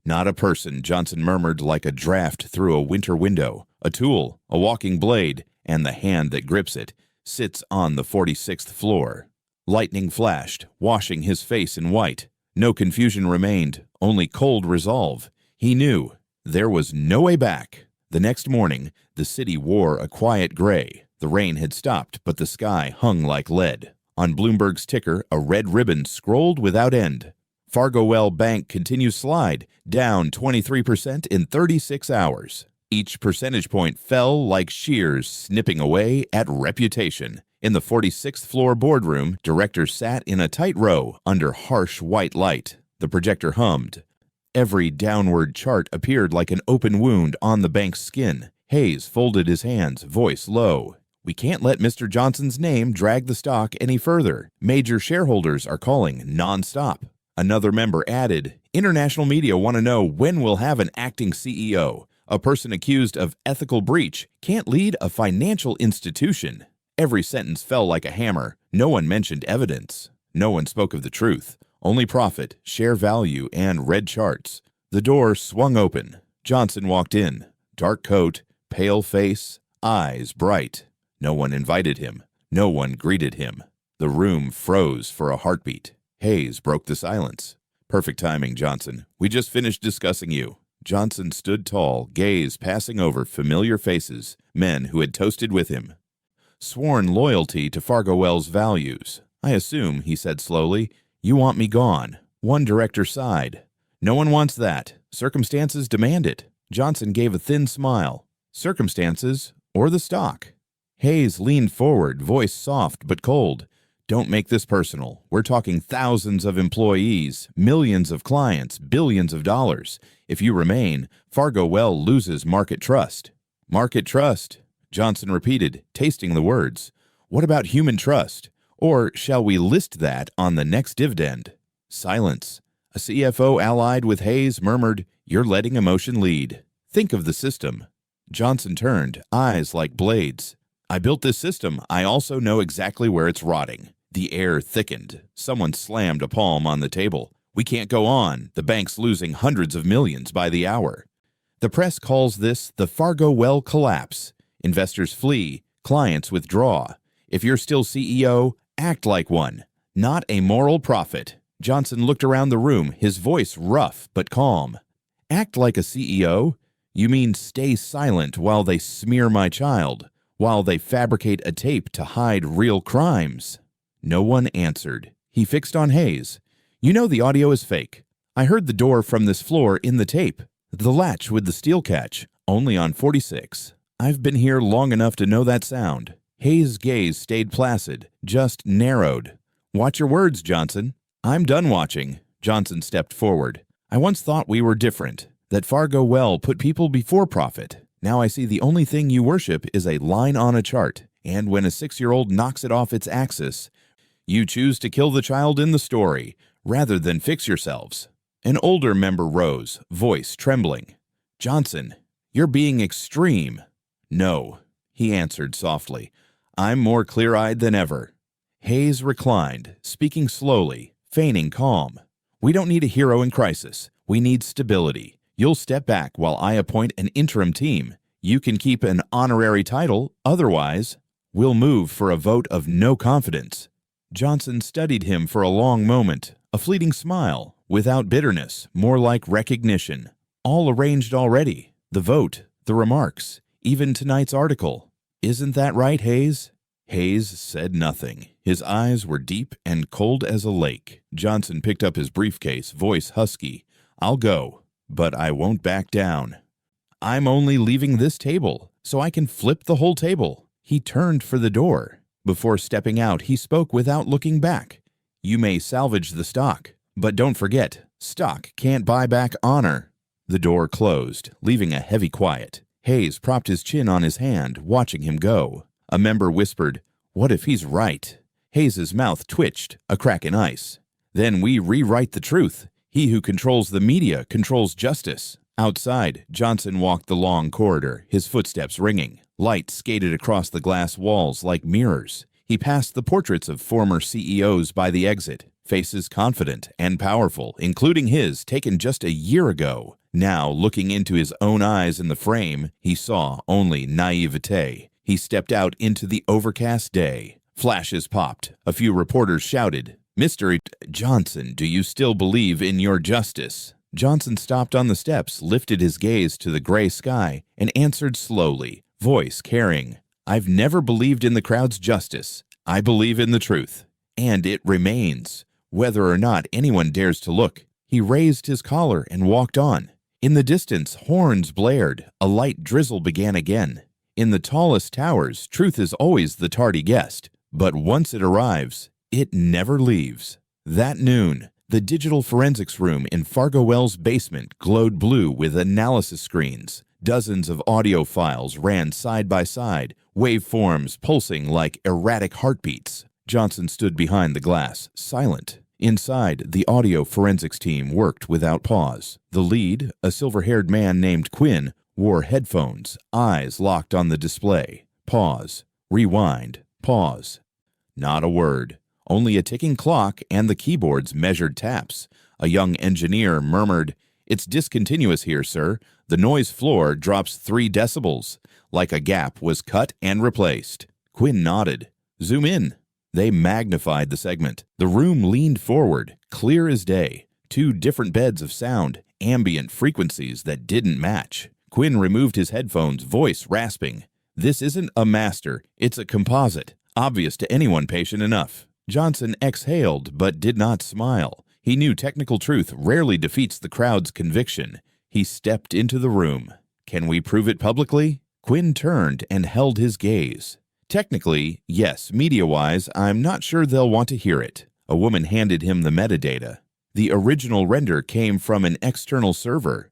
S1: "Not a person," Johnson murmured like a draft through a winter window. "A tool, a walking blade, and the hand that grips it sits on the 46th floor." Lightning flashed, washing his face in white. No confusion remained, only cold resolve. He knew there was no way back. The next morning, the city wore a quiet gray. The rain had stopped, but the sky hung like lead. On Bloomberg's ticker, a red ribbon scrolled without end. Fargowell Bank continues slide, down 23% in 36 hours. Each percentage point fell like shears snipping away at reputation. In the 46th floor boardroom, directors sat in a tight row under harsh white light. The projector hummed. Every downward chart appeared like an open wound on the bank's skin. Hayes folded his hands, voice low. We can't let Mr. Johnson's name drag the stock any further. Major shareholders are calling nonstop. Another member added, international media want to know when we'll have an acting CEO. A person accused of ethical breach can't lead a financial institution. Every sentence fell like a hammer. No one mentioned evidence. No one spoke of the truth. Only profit, share value, and red charts. The door swung open. Johnson walked in. Dark coat, pale face, eyes bright. No one invited him. No one greeted him. The room froze for a heartbeat. Hayes broke the silence. Perfect timing, Johnson. We just finished discussing you. Johnson stood tall, gaze passing over familiar faces, men who had toasted with him. Sworn loyalty to Fargowell's values. I assume, he said slowly, you want me gone. One director sighed. No one wants that. Circumstances demand it. Johnson gave a thin smile. Circumstances or the stock? Hayes leaned forward, voice soft but cold. Don't make this personal. We're talking thousands of employees, millions of clients, billions of dollars. If you remain, Fargowell loses market trust. Market trust, Johnson repeated, tasting the words. What about human trust? Or shall we list that on the next dividend? Silence. A CFO allied with Hayes murmured, You're letting emotion lead. Think of the system. Johnson turned, eyes like blades. I built this system. I also know exactly where it's rotting. The air thickened. Someone slammed a palm on the table. We can't go on. The bank's losing hundreds of millions by the hour. The press calls this the Fargowell collapse. Investors flee. Clients withdraw. If you're still CEO, act like one. Not a moral prophet. Johnson looked around the room, his voice rough but calm. Act like a CEO? You mean stay silent while they smear my child, while they fabricate a tape to hide real crimes? No one answered. He fixed on Hayes. You know the audio is fake. I heard the door from this floor in the tape. The latch with the steel catch, only on 46. I've been here long enough to know that sound. Hayes' gaze stayed placid, just narrowed. Watch your words, Johnson. I'm done watching. Johnson stepped forward. I once thought we were different, that Fargowell put people before profit. Now I see the only thing you worship is a line on a chart, and when a 6-year-old knocks it off its axis, you choose to kill the child in the story, rather than fix yourselves. An older member rose, voice trembling. Johnson, you're being extreme. No, he answered softly. I'm more clear-eyed than ever. Hayes reclined, speaking slowly, feigning calm. We don't need a hero in crisis. We need stability. You'll step back while I appoint an interim team. You can keep an honorary title. Otherwise, we'll move for a vote of no confidence. Johnson studied him for a long moment, a fleeting smile, without bitterness, more like recognition. All arranged already. The vote, the remarks, even tonight's article. Isn't that right, Hayes? Hayes said nothing. His eyes were deep and cold as a lake. Johnson picked up his briefcase, voice husky. I'll go, but I won't back down. I'm only leaving this table, so I can flip the whole table. He turned for the door. Before stepping out, he spoke without looking back. You may salvage the stock, but don't forget, stock can't buy back honor. The door closed, leaving a heavy quiet. Hayes propped his chin on his hand, watching him go. A member whispered, What if he's right? Hayes's mouth twitched, a crack in ice. Then we rewrite the truth. He who controls the media controls justice. Outside, Johnson walked the long corridor, his footsteps ringing. Light skated across the glass walls like mirrors. He passed the portraits of former CEOs by the exit, faces confident and powerful, including his, taken just a year ago. Now, looking into his own eyes in the frame, he saw only naivete. He stepped out into the overcast day. Flashes popped. A few reporters shouted, Mr. Johnson, do you still believe in your justice? Johnson stopped on the steps, lifted his gaze to the gray sky, and answered slowly, voice carrying, I've never believed in the crowd's justice. I believe in the truth. and it remains. Whether or not anyone dares to look, he raised his collar and walked on. In the distance, horns blared. A light drizzle began again. In the tallest towers, truth is always the tardy guest, but once it arrives, it never leaves. That noon, the digital forensics room in Fargowell's basement glowed blue with analysis screens. Dozens of audio files ran side by side, waveforms pulsing like erratic heartbeats. Johnson stood behind the glass, silent. Inside, the audio forensics team worked without pause. The lead, a silver-haired man named Quinn, wore headphones, eyes locked on the display. Pause. Rewind. Pause. Not a word. Only a ticking clock and the keyboard's measured taps. A young engineer murmured, "It's discontinuous here, sir. The noise floor drops 3 decibels." Like a gap was cut and replaced. Quinn nodded. "Zoom in." They magnified the segment. The room leaned forward, clear as day. 2 different beds of sound, ambient frequencies that didn't match. Quinn removed his headphones, voice rasping. "This isn't a master, it's a composite. Obvious to anyone patient enough." Johnson exhaled, but did not smile. He knew technical truth rarely defeats the crowd's conviction. He stepped into the room. "Can we prove it publicly?" Quinn turned and held his gaze. "Technically, yes. Media-wise, I'm not sure they'll want to hear it." A woman handed him the metadata. The original render came from an external server.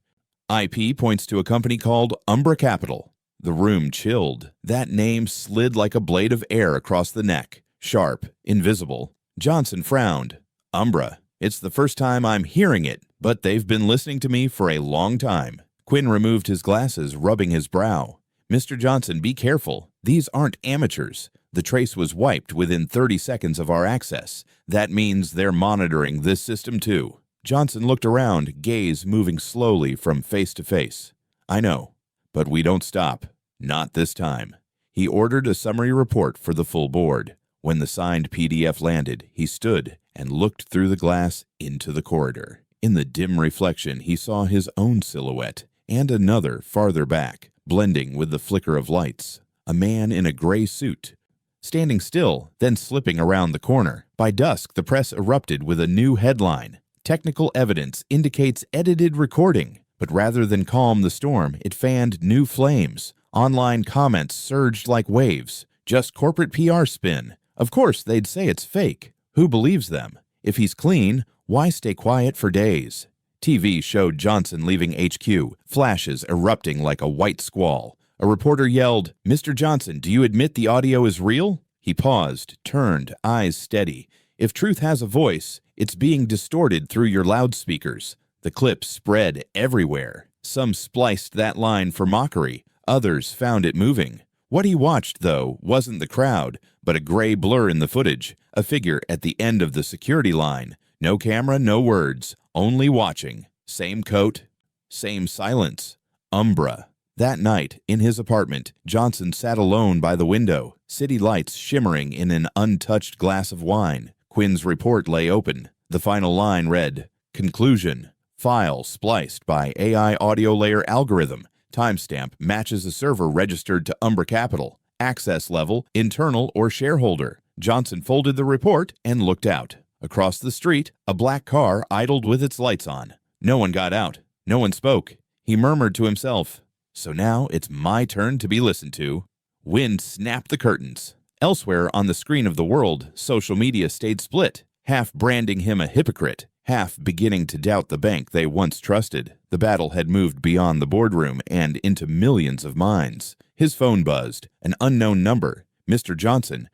S1: IP points to a company called Umbra Capital. The room chilled. That name slid like a blade of air across the neck. Sharp, invisible. Johnson frowned. "Umbra. It's the first time I'm hearing it, but they've been listening to me for a long time." Quinn removed his glasses, rubbing his brow. "Mr. Johnson, be careful. These aren't amateurs. The trace was wiped within 30 seconds of our access. That means they're monitoring this system too." Johnson looked around, gaze moving slowly from face to face. "I know, but we don't stop. Not this time." He ordered a summary report for the full board. When the signed PDF landed, he stood and looked through the glass into the corridor. In the dim reflection, he saw his own silhouette and another farther back, blending with the flicker of lights. A man in a gray suit, standing still, then slipping around the corner. By dusk, the press erupted with a new headline. Technical evidence indicates edited recording, but rather than calm the storm, it fanned new flames. Online comments surged like waves. Just corporate PR spin. Of course, they'd say it's fake. Who believes them? If he's clean, why stay quiet for days? TV showed Johnson leaving HQ, flashes erupting like a white squall. A reporter yelled, "Mr. Johnson, do you admit the audio is real?" He paused, turned, eyes steady. "If truth has a voice, it's being distorted through your loudspeakers." The clip spread everywhere. Some spliced that line for mockery. Others found it moving. What he watched, though, wasn't the crowd, but a gray blur in the footage, a figure at the end of the security line. No camera, no words, only watching. Same coat, same silence. Umbra. That night, in his apartment, Johnson sat alone by the window, city lights shimmering in an untouched glass of wine. Quinn's report lay open. The final line read, "Conclusion. File spliced by AI audio layer algorithm. Timestamp matches a server registered to Umbra Capital. Access level, internal or shareholder." Johnson folded the report and looked out. Across the street, a black car idled with its lights on. No one got out. No one spoke. He murmured to himself, "So now it's my turn to be listened to." Wind snapped the curtains. Elsewhere on the screen of the world, social media stayed split, half branding him a hypocrite, half beginning to doubt the bank they once trusted. The battle had moved beyond the boardroom and into millions of minds. His phone buzzed. An unknown number. "Mr. Johnson,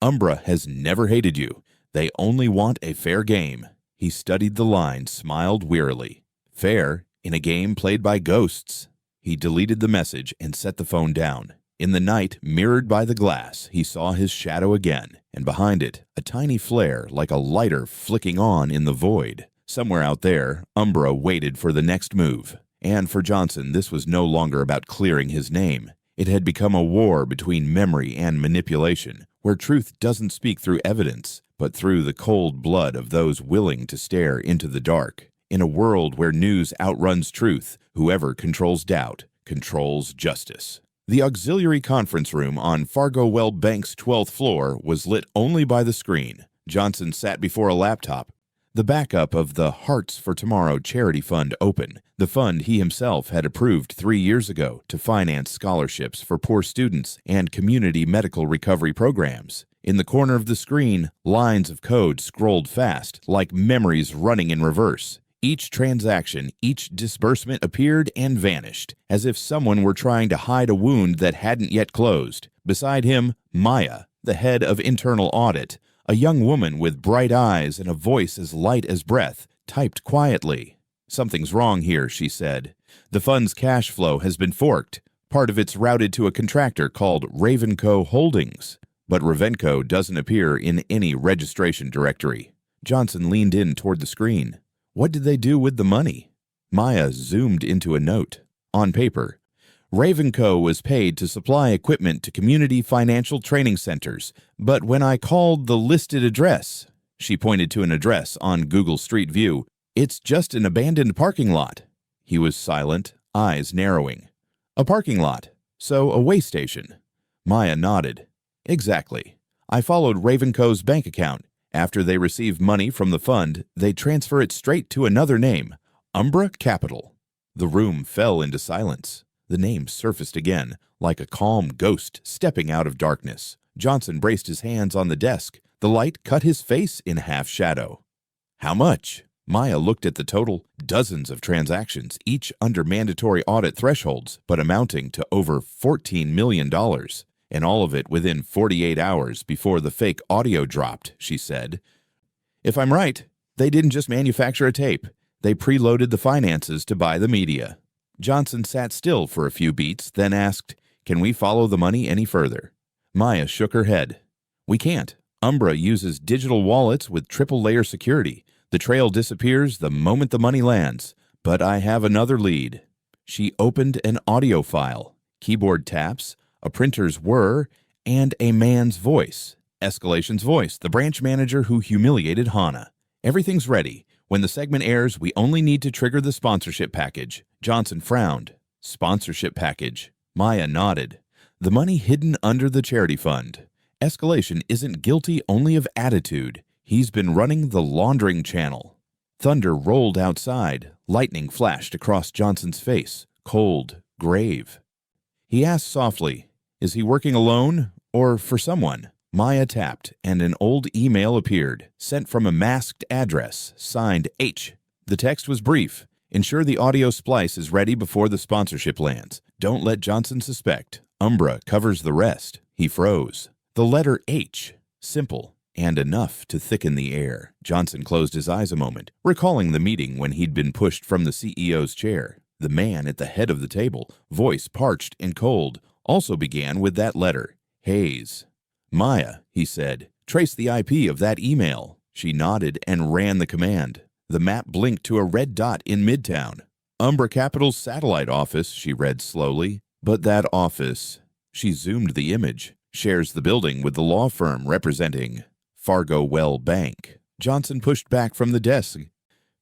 S1: Umbra has never hated you. They only want a fair game." He studied the line, smiled wearily. Fair in a game played by ghosts. He deleted the message and set the phone down. In the night, mirrored by the glass, he saw his shadow again, and behind it, a tiny flare like a lighter flicking on in the void. Somewhere out there, Umbra waited for the next move. And for Johnson, this was no longer about clearing his name. It had become a war between memory and manipulation, where truth doesn't speak through evidence, but through the cold blood of those willing to stare into the dark. In a world where news outruns truth, whoever controls doubt controls justice. The auxiliary conference room on Fargowell Bank's 12th floor was lit only by the screen. Johnson sat before a laptop, the backup of the Hearts for Tomorrow charity fund open, the fund he himself had approved 3 years ago to finance scholarships for poor students and community medical recovery programs. In the corner of the screen, lines of code scrolled fast, like memories running in reverse. Each transaction, each disbursement appeared and vanished, as if someone were trying to hide a wound that hadn't yet closed. Beside him, Maya, the head of internal audit, a young woman with bright eyes and a voice as light as breath, typed quietly. "Something's wrong here," she said. "The fund's cash flow has been forked. Part of it's routed to a contractor called Ravenco Holdings, but Ravenco doesn't appear in any registration directory." Johnson leaned in toward the screen. What did they do with the money? Maya zoomed into a note. On paper, Ravenco was paid to supply equipment to community financial training centers, but when I called the listed address, she pointed to an address on Google Street View, it's just an abandoned parking lot. He was silent, eyes narrowing. A parking lot, so a way station. Maya nodded. Exactly. I followed Ravenco's bank account. After they receive money from the fund, they transfer it straight to another name, Umbra Capital. The room fell into silence. The name surfaced again, like a calm ghost stepping out of darkness. Johnson braced his hands on the desk. The light cut his face in half shadow. How much? Maya looked at the total. Dozens of transactions, each under mandatory audit thresholds, but amounting to over $14 million. And all of it within 48 hours before the fake audio dropped, she said. If I'm right, they didn't just manufacture a tape. They preloaded the finances to buy the media. Johnson sat still for a few beats, then asked, "Can we follow the money any further?" Maya shook her head. "We can't. Umbra uses digital wallets with triple-layer security. The trail disappears the moment the money lands. But I have another lead." She opened an audio file. Keyboard taps, a printer's whir, and a man's voice. Escalation's voice, the branch manager who humiliated Hannah. "Everything's ready. When the segment airs, we only need to trigger the sponsorship package." Johnson frowned. Sponsorship package. Maya nodded. The money hidden under the charity fund. Escalation isn't guilty only of attitude. He's been running the laundering channel. Thunder rolled outside. Lightning flashed across Johnson's face. Cold, grave. He asked softly, "Is he working alone or for someone?" Maya tapped, and an old email appeared, sent from a masked address, signed H. The text was brief. "Ensure the audio splice is ready before the sponsorship lands. Don't let Johnson suspect. Umbra covers the rest." He froze. The letter H. Simple, and enough to thicken the air. Johnson closed his eyes a moment, recalling the meeting when he'd been pushed from the CEO's chair. The man at the head of the table, voice parched and cold, also began with that letter, Hayes. "Maya," he said, "trace the IP of that email." She nodded and ran the command. The map blinked to a red dot in Midtown. "Umbra Capital's satellite office," she read slowly. "But that office," she zoomed the image, "shares the building with the law firm representing Fargowell Bank." Johnson pushed back from the desk,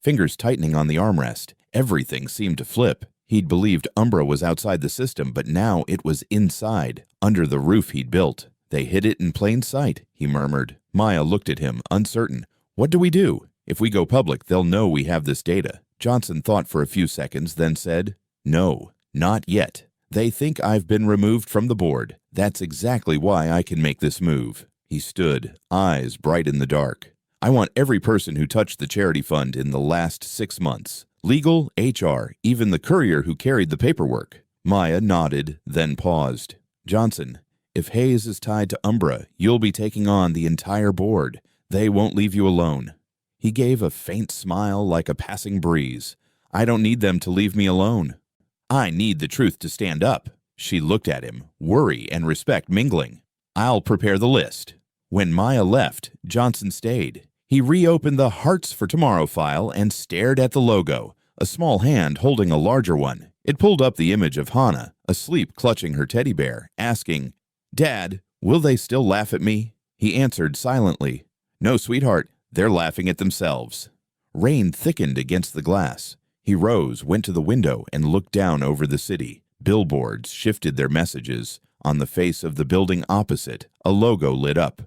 S1: fingers tightening on the armrest. Everything seemed to flip. He'd believed Umbra was outside the system, but now it was inside, under the roof he'd built. "They hid it in plain sight," he murmured. Maya looked at him, uncertain. "What do we do? If we go public, they'll know we have this data." Johnson thought for a few seconds, then said, "No, not yet. They think I've been removed from the board. That's exactly why I can make this move." He stood, eyes bright in the dark. "I want every person who touched the charity fund in the last 6 months. Legal, HR, even the courier who carried the paperwork." Maya nodded, then paused. "Johnson, if Hayes is tied to Umbra, you'll be taking on the entire board. They won't leave you alone." He gave a faint smile like a passing breeze. "I don't need them to leave me alone. I need the truth to stand up." She looked at him, worry and respect mingling. "I'll prepare the list." When Maya left, Johnson stayed. He reopened the Hearts for Tomorrow file and stared at the logo, a small hand holding a larger one. It pulled up the image of Hannah, asleep clutching her teddy bear, asking, "Dad, will they still laugh at me?" He answered silently, "No, sweetheart, they're laughing at themselves." Rain thickened against the glass. He rose, went to the window, and looked down over the city. Billboards shifted their messages. On the face of the building opposite, a logo lit up.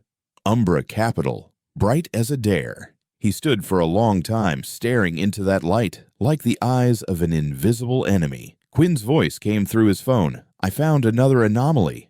S1: Umbra Capital. bright as a dare. He stood for a long time staring into that light, like the eyes of an invisible enemy. Quinn's voice came through his phone. "I found another anomaly."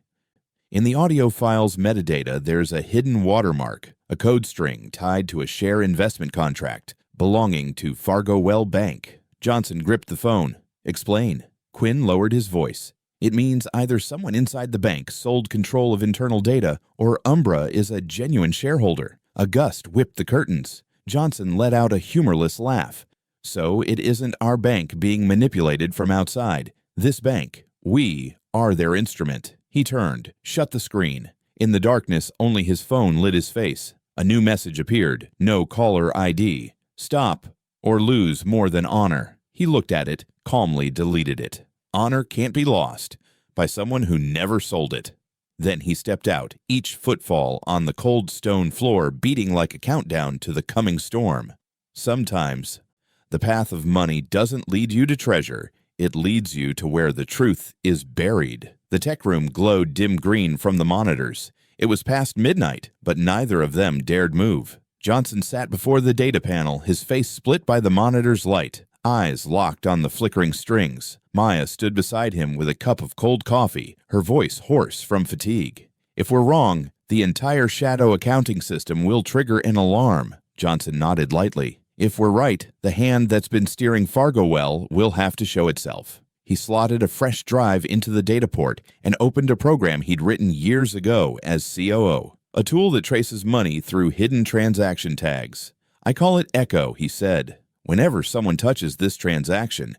S1: In the audio file's metadata, there's a hidden watermark, a code string tied to a share investment contract belonging to Fargowell Bank. Johnson gripped the phone. "Explain." Quinn lowered his voice. "It means either someone inside the bank sold control of internal data, or Umbra is a genuine shareholder." A gust whipped the curtains. Johnson let out a humorless laugh. "So it isn't our bank being manipulated from outside. This bank, we are their instrument." He turned, shut the screen. In the darkness, only his phone lit his face. A new message appeared. No caller ID. "Stop, or lose more than honor." He looked at it, calmly deleted it. Honor can't be lost by someone who never sold it. Then he stepped out, each footfall on the cold stone floor beating like a countdown to the coming storm. Sometimes, the path of money doesn't lead you to treasure. It leads you to where the truth is buried. The tech room glowed dim green from the monitors. It was past midnight, but neither of them dared move. Johnson sat before the data panel, his face split by the monitor's light, eyes locked on the flickering strings. Maya stood beside him with a cup of cold coffee, her voice hoarse from fatigue. "If we're wrong, the entire shadow accounting system will trigger an alarm." Johnson nodded lightly. "If we're right, the hand that's been steering Fargowell will have to show itself." He slotted a fresh drive into the data port and opened a program he'd written years ago as COO, a tool that traces money through hidden transaction tags. "I call it Echo," he said. "Whenever someone touches this transaction,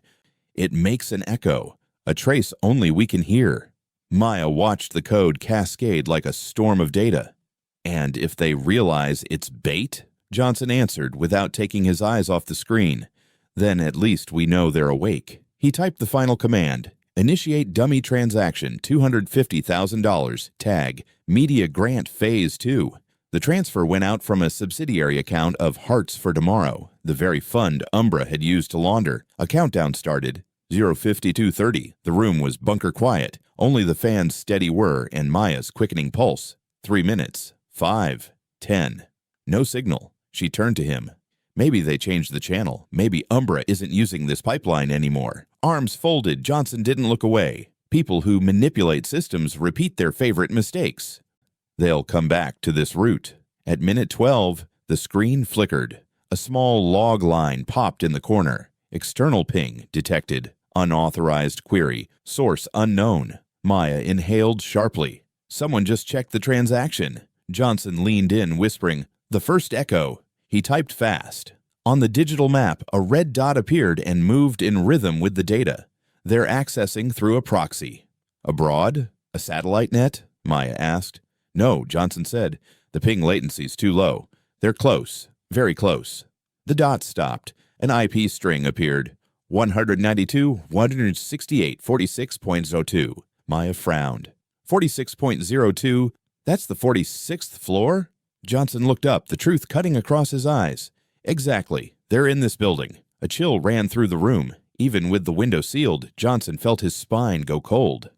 S1: it makes an echo, a trace only we can hear." Maya watched the code cascade like a storm of data. "And if they realize it's bait?" Johnson answered without taking his eyes off the screen. "Then at least we know they're awake." He typed the final command. "Initiate dummy transaction, $250,000, tag, Media Grant Phase 2. The transfer went out from a subsidiary account of Hearts for Tomorrow, the very fund Umbra had used to launder. A countdown started. 052:30. The room was bunker quiet, only the fan's steady whir and Maya's quickening pulse. 3 minutes. 5. 10. No signal. She turned to him. Maybe they changed the channel. Maybe Umbra isn't using this pipeline anymore. Arms folded, Johnson didn't look away. People who manipulate systems repeat their favorite mistakes. They'll come back to this route. At minute 12, the screen flickered. A small log line popped in the corner. External ping detected. Unauthorized query. Source unknown. Maya inhaled sharply. Someone just checked the transaction. Johnson leaned in, whispering, "The first echo." He typed fast. On the digital map, a red dot appeared and moved in rhythm with the data. "They're accessing through a proxy." "Abroad? A satellite net?" Maya asked. "No," Johnson said. "The ping latency's too low. They're close. Very close." The dot stopped. An IP string appeared. 192.168.46.02. Maya frowned. 46.02? That's the 46th floor? Johnson looked up, the truth cutting across his eyes. "Exactly. They're in this building." A chill ran through the room. Even with the window sealed, Johnson felt his spine go cold.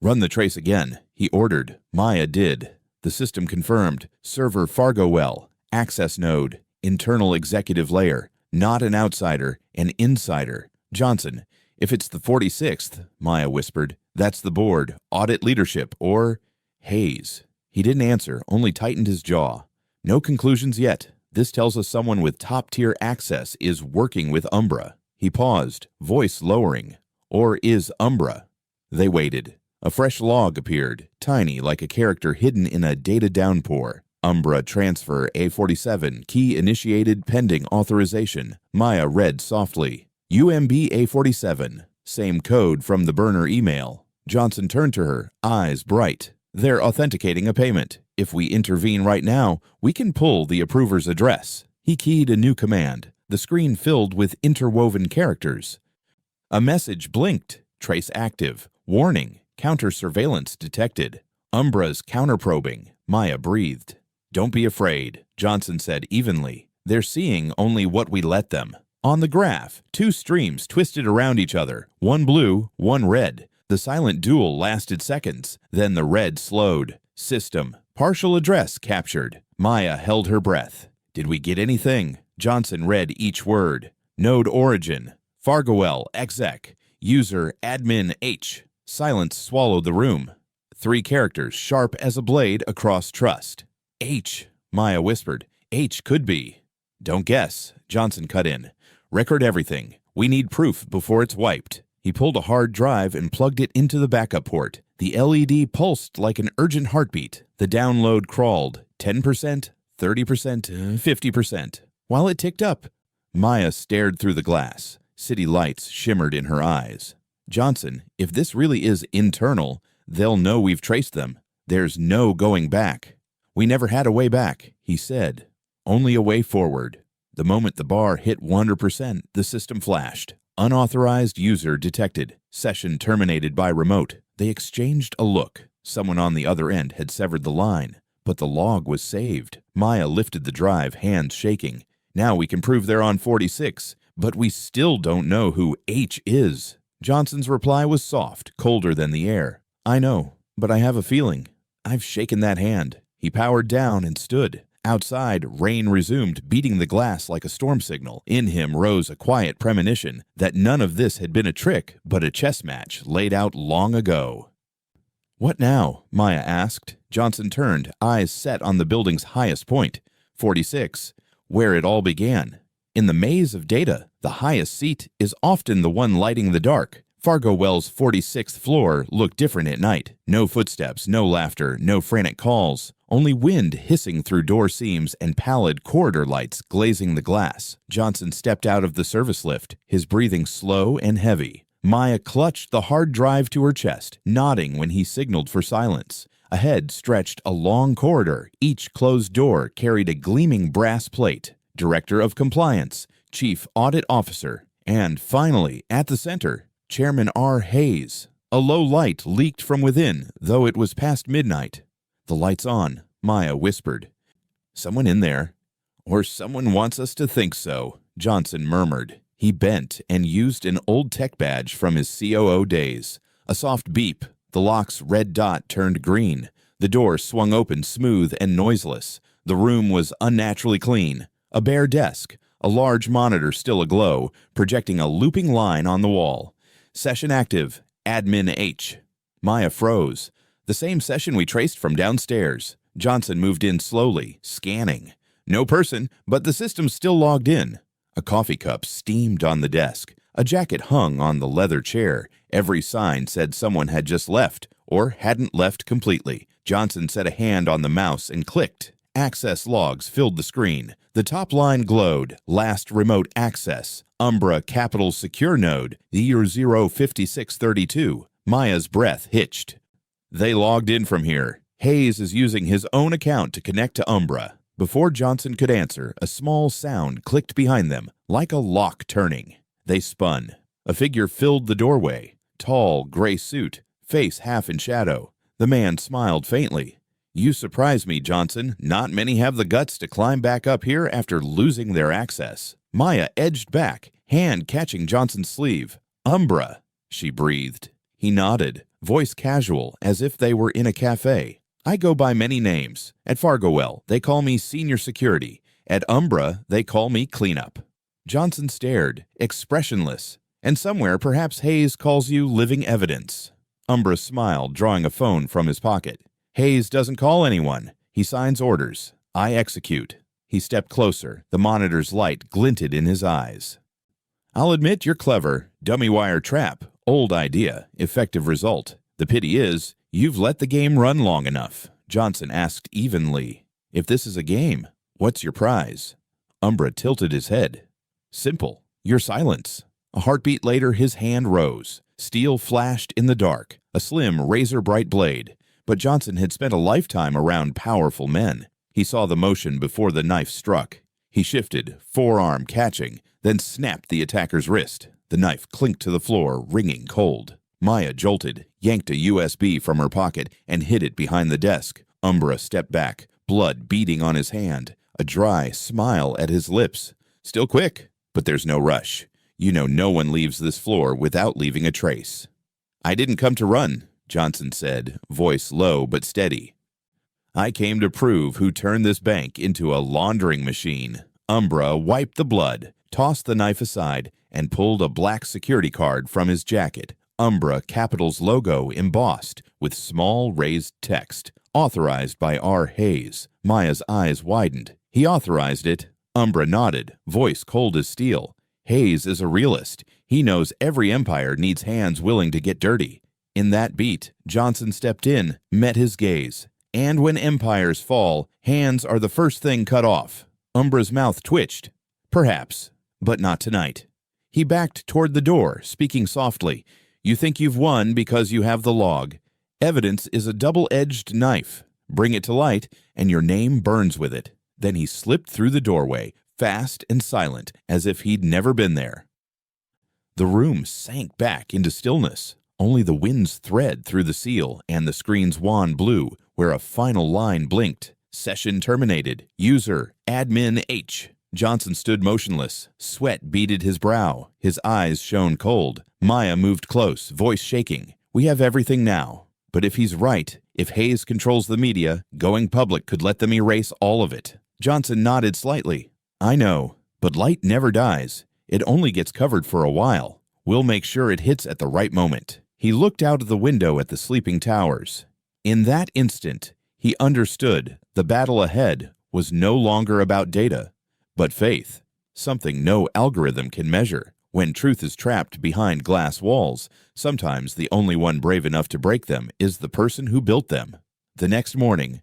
S1: "Run the trace again," he ordered. Maya did. The system confirmed. Server Fargowell. Access node. Internal executive layer. Not an outsider, an insider. "Johnson, if it's the 46th, Maya whispered, "that's the board, audit leadership, or Hayes." He didn't answer, only tightened his jaw. "No conclusions yet. This tells us someone with top-tier access is working with Umbra." He paused, voice lowering. "Or is Umbra?" They waited. A fresh log appeared, tiny like a character hidden in a data downpour. "Umbra transfer A47, key initiated pending authorization." Maya read softly. "UMB A47, same code from the burner email." Johnson turned to her, eyes bright. "They're authenticating a payment. If we intervene right now, we can pull the approver's address." He keyed a new command. The screen filled with interwoven characters. A message blinked. "Trace active. Warning. Counter-surveillance detected." "Umbra's counter-probing." Maya breathed. "Don't be afraid," Johnson said evenly. "They're seeing only what we let them." On the graph, 2 streams twisted around each other, one blue, one red. The silent duel lasted seconds, then the red slowed. "System. Partial address captured." Maya held her breath. Did we get anything? Johnson read each word. Node origin. Fargowell exec. User admin H. Silence swallowed the room. 3 characters sharp as a blade across trust. H, Maya whispered. H could be. Don't guess, Johnson cut in. Record everything. We need proof before it's wiped. He pulled a hard drive and plugged it into the backup port. The LED pulsed like an urgent heartbeat. The download crawled. 10%, 30%, 50%. While it ticked up, Maya stared through the glass. City lights shimmered in her eyes. Johnson, if this really is internal, they'll know we've traced them. There's no going back. We never had a way back, he said. Only a way forward. The moment the bar hit 100%, the system flashed. Unauthorized user detected. Session terminated by remote. They exchanged a look. Someone on the other end had severed the line. But the log was saved. Maya lifted the drive, hands shaking. Now we can prove they're on 46, but we still don't know who H is. Johnson's reply was soft, colder than the air. I know, but I have a feeling. I've shaken that hand. He powered down and stood. Outside, rain resumed, beating the glass like a storm signal. In him rose a quiet premonition that none of this had been a trick, but a chess match laid out long ago. What now? Maya asked. Johnson turned, eyes set on the building's highest point, 46, where it all began. In the maze of data, the highest seat is often the one lighting the dark. Fargowell's 46th floor looked different at night. No footsteps, no laughter, no frantic calls. Only wind hissing through door seams and pallid corridor lights glazing the glass. Johnson stepped out of the service lift, his breathing slow and heavy. Maya clutched the hard drive to her chest, nodding when he signaled for silence. Ahead stretched a long corridor. Each closed door carried a gleaming brass plate. Director of Compliance, Chief Audit Officer, and finally, at the center, Chairman R. Hayes. A low light leaked from within, though it was past midnight. The light's on, Maya whispered. Someone in there. Or someone wants us to think so, Johnson murmured. He bent and used an old tech badge from his COO days. A soft beep. The lock's red dot turned green. The door swung open smooth and noiseless. The room was unnaturally clean. A bare desk, a large monitor still aglow, projecting a looping line on the wall. Session active, admin H. Maya froze. The same session we traced from downstairs. Johnson moved in slowly, scanning. No person, but the system still logged in. A coffee cup steamed on the desk. A jacket hung on the leather chair. Every sign said someone had just left, or hadn't left completely. Johnson set a hand on the mouse and clicked. Access logs filled the screen. The top line glowed. Last remote access. Umbra Capital Secure Node. The year 05632. Maya's breath hitched. They logged in from here. Hayes is using his own account to connect to Umbra. Before Johnson could answer, a small sound clicked behind them, like a lock turning. They spun. A figure filled the doorway. Tall, gray suit, face half in shadow. The man smiled faintly. You surprise me, Johnson. Not many have the guts to climb back up here after losing their access. Maya edged back, hand catching Johnson's sleeve. Umbra, she breathed. He nodded, voice casual, as if they were in a cafe. I go by many names. At Fargowell, they call me Senior Security. At Umbra, they call me Cleanup. Johnson stared, expressionless. And somewhere, perhaps Hayes calls you Living Evidence. Umbra smiled, drawing a phone from his pocket. Hayes doesn't call anyone. He signs orders. I execute. He stepped closer. The monitor's light glinted in his eyes. I'll admit you're clever. Dummy wire trap. Old idea. Effective result. The pity is, you've let the game run long enough. Johnson asked evenly. If this is a game, what's your prize? Umbra tilted his head. Simple. Your silence. A heartbeat later, his hand rose. Steel flashed in the dark. A slim, razor-bright blade. But Johnson had spent a lifetime around powerful men. He saw the motion before the knife struck. He shifted, forearm catching, then snapped the attacker's wrist. The knife clinked to the floor, ringing cold. Maya jolted, yanked a USB from her pocket, and hid it behind the desk. Umbra stepped back, blood beading on his hand, a dry smile at his lips. Still quick, but there's no rush. You know no one leaves this floor without leaving a trace. I didn't come to run, Johnson said, voice low but steady. I came to prove who turned this bank into a laundering machine. Umbra wiped the blood, tossed the knife aside, and pulled a black security card from his jacket. Umbra Capital's logo embossed with small raised text. Authorized by R. Hayes. Maya's eyes widened. He authorized it. Umbra nodded, voice cold as steel. Hayes is a realist. He knows every empire needs hands willing to get dirty. In that beat, Johnson stepped in, met his gaze. And when empires fall, hands are the first thing cut off. Umbra's mouth twitched. Perhaps, but not tonight. He backed toward the door, speaking softly. You think you've won because you have the log. Evidence is a double-edged knife. Bring it to light, and your name burns with it. Then he slipped through the doorway, fast and silent, as if he'd never been there. The room sank back into stillness. Only the wind's thread through the seal and the screen's wan blue, where a final line blinked. Session terminated. User, admin H. Johnson stood motionless. Sweat beaded his brow. His eyes shone cold. Maya moved close, voice shaking. We have everything now. But if he's right, if Hayes controls the media, going public could let them erase all of it. Johnson nodded slightly. I know, but light never dies. It only gets covered for a while. We'll make sure it hits at the right moment. He looked out of the window at the sleeping towers. In that instant, he understood the battle ahead was no longer about data, but faith, something no algorithm can measure. When truth is trapped behind glass walls, sometimes the only one brave enough to break them is the person who built them. The next morning,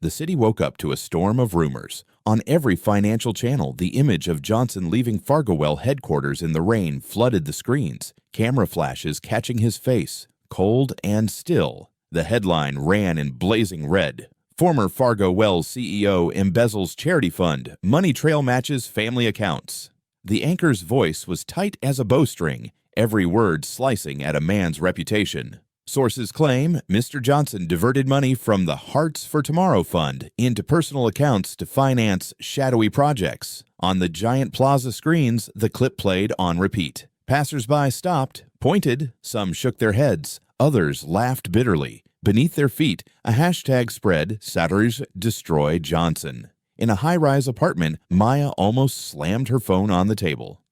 S1: the city woke up to a storm of rumors. On every financial channel, the image of Johnson leaving Fargowell headquarters in the rain flooded the screens, camera flashes catching his face, cold and still. The headline ran in blazing red. Former Fargowell CEO embezzles charity fund, money trail matches family accounts. The anchor's voice was tight as a bowstring, every word slicing at a man's reputation. Sources claim Mr. Johnson diverted money from the Hearts for Tomorrow Fund into personal accounts to finance shadowy projects. On the giant plaza screens, the clip played on repeat. Passers-by stopped, pointed, some shook their heads, others laughed bitterly. Beneath their feet, a hashtag spread, Satyrs Destroy Johnson. In a high-rise apartment, Maya almost slammed her phone on the table.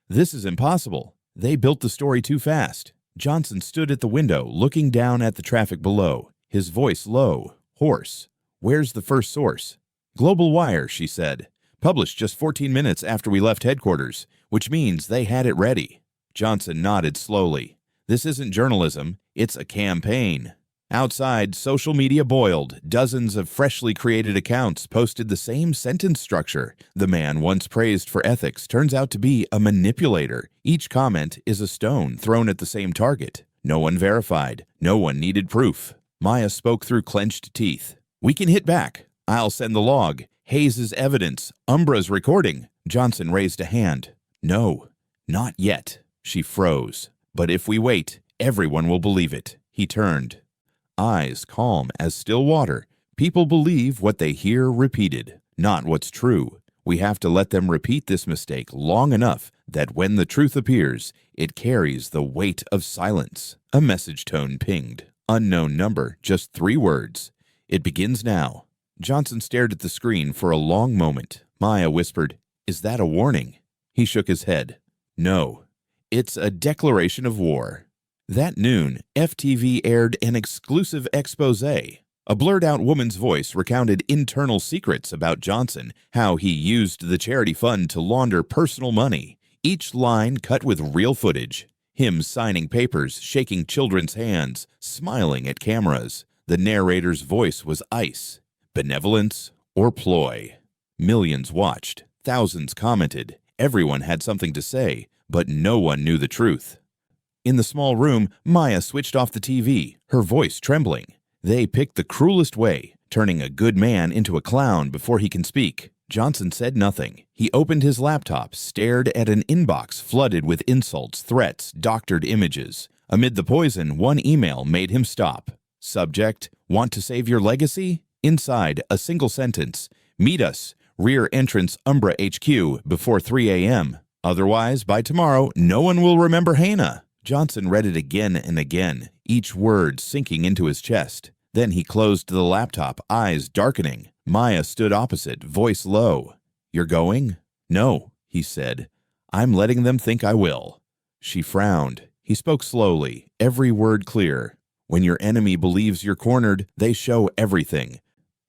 S1: This is impossible. They built the story too fast. Johnson stood at the window, looking down at the traffic below, his voice low, hoarse. Where's the first source? Global Wire, she said. Published just 14 minutes after we left headquarters, which means they had it ready. Johnson nodded slowly. This isn't journalism, it's a campaign. Outside, social media boiled. Dozens of freshly created accounts posted the same sentence structure. The man once praised for ethics turns out to be a manipulator. Each comment is a stone thrown at the same target. No one verified. No one needed proof. Maya spoke through clenched teeth. We can hit back. I'll send the log. Hayes' evidence. Umbra's recording. Johnson raised a hand. No, not yet. She froze. But if we wait, everyone will believe it. He turned. Eyes calm as still water. People believe what they hear repeated, not what's true. We have to let them repeat this mistake long enough that when the truth appears, it carries the weight of silence. A message tone pinged. Unknown number, just 3 words. It begins now. Johnson stared at the screen for a long moment. Maya whispered, Is that a warning? He shook his head. No, it's a declaration of war. That noon, FTV aired an exclusive exposé. A blurred-out woman's voice recounted internal secrets about Johnson, how he used the charity fund to launder personal money. Each line cut with real footage. Him signing papers, shaking children's hands, smiling at cameras. The narrator's voice was ice. Benevolence or ploy? Millions watched. Thousands commented. Everyone had something to say, but no one knew the truth. In the small room, Maya switched off the TV, her voice trembling. They picked the cruelest way, turning a good man into a clown before he can speak. Johnson said nothing. He opened his laptop, stared at an inbox flooded with insults, threats, doctored images. Amid the poison, one email made him stop. Subject, want to save your legacy? Inside, a single sentence. Meet us, rear entrance Umbra HQ, before 3 a.m. Otherwise, by tomorrow, no one will remember Hannah. Johnson read it again and again, each word sinking into his chest. Then he closed the laptop, eyes darkening. Maya stood opposite, voice low. "You're going?" "No," he said. "I'm letting them think I will." She frowned. He spoke slowly, every word clear. "When your enemy believes you're cornered, they show everything.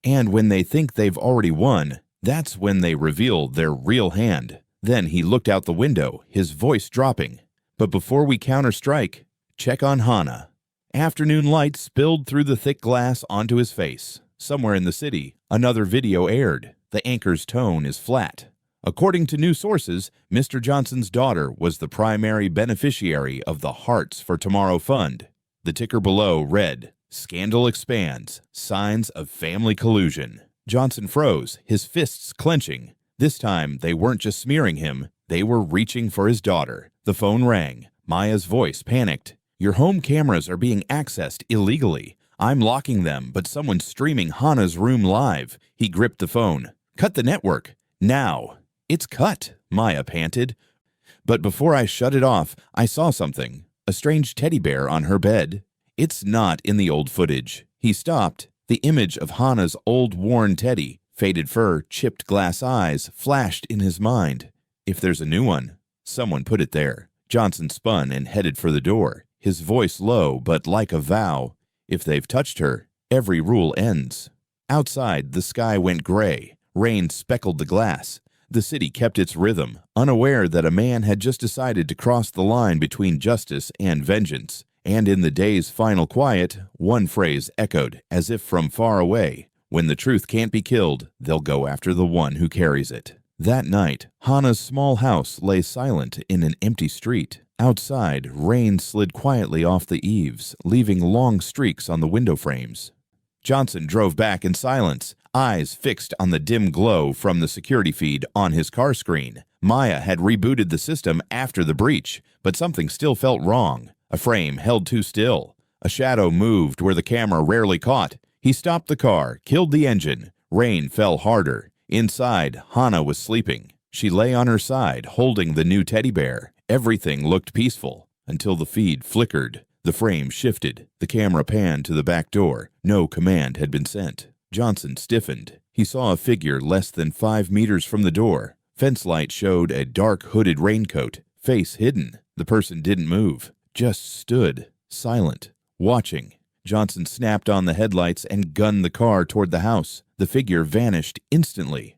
S1: And when they think they've already won, that's when they reveal their real hand." Then he looked out the window, his voice dropping. "But before we counterstrike, check on Hana." Afternoon light spilled through the thick glass onto his face. Somewhere in the city, another video aired. The anchor's tone is flat. According to new sources, Mr. Johnson's daughter was the primary beneficiary of the Hearts for Tomorrow Fund. The ticker below read, "Scandal expands, signs of family collusion." Johnson froze, his fists clenching. This time, they weren't just smearing him, they were reaching for his daughter. The phone rang. Maya's voice panicked. "Your home cameras are being accessed illegally. I'm locking them, but someone's streaming Hana's room live." He gripped the phone. "Cut the network. Now." "It's cut," Maya panted. "But before I shut it off, I saw something. A strange teddy bear on her bed." "It's not in the old footage." He stopped. The image of Hana's old worn teddy, faded fur, chipped glass eyes, flashed in his mind. If there's a new one, someone put it there. Johnson spun and headed for the door, his voice low but like a vow. If they've touched her, every rule ends. Outside, the sky went gray. Rain speckled the glass. The city kept its rhythm, unaware that a man had just decided to cross the line between justice and vengeance. And in the day's final quiet, one phrase echoed, as if from far away. "When the truth can't be killed, they'll go after the one who carries it." That night, Hana's small house lay silent in an empty street. Outside, rain slid quietly off the eaves, leaving long streaks on the window frames. Johnson drove back in silence, eyes fixed on the dim glow from the security feed on his car screen. Maya had rebooted the system after the breach, but something still felt wrong. A frame held too still. A shadow moved where the camera rarely caught. He stopped the car, killed the engine. Rain fell harder. Inside, Hana was sleeping. She lay on her side, holding the new teddy bear. Everything looked peaceful until the feed flickered. The frame shifted. The camera panned to the back door. No command had been sent. Johnson stiffened. He saw a figure less than 5 meters from the door. Fence light showed a dark hooded raincoat, face hidden. The person didn't move, just stood, silent, watching. Johnson snapped on the headlights and gunned the car toward the house. The figure vanished instantly.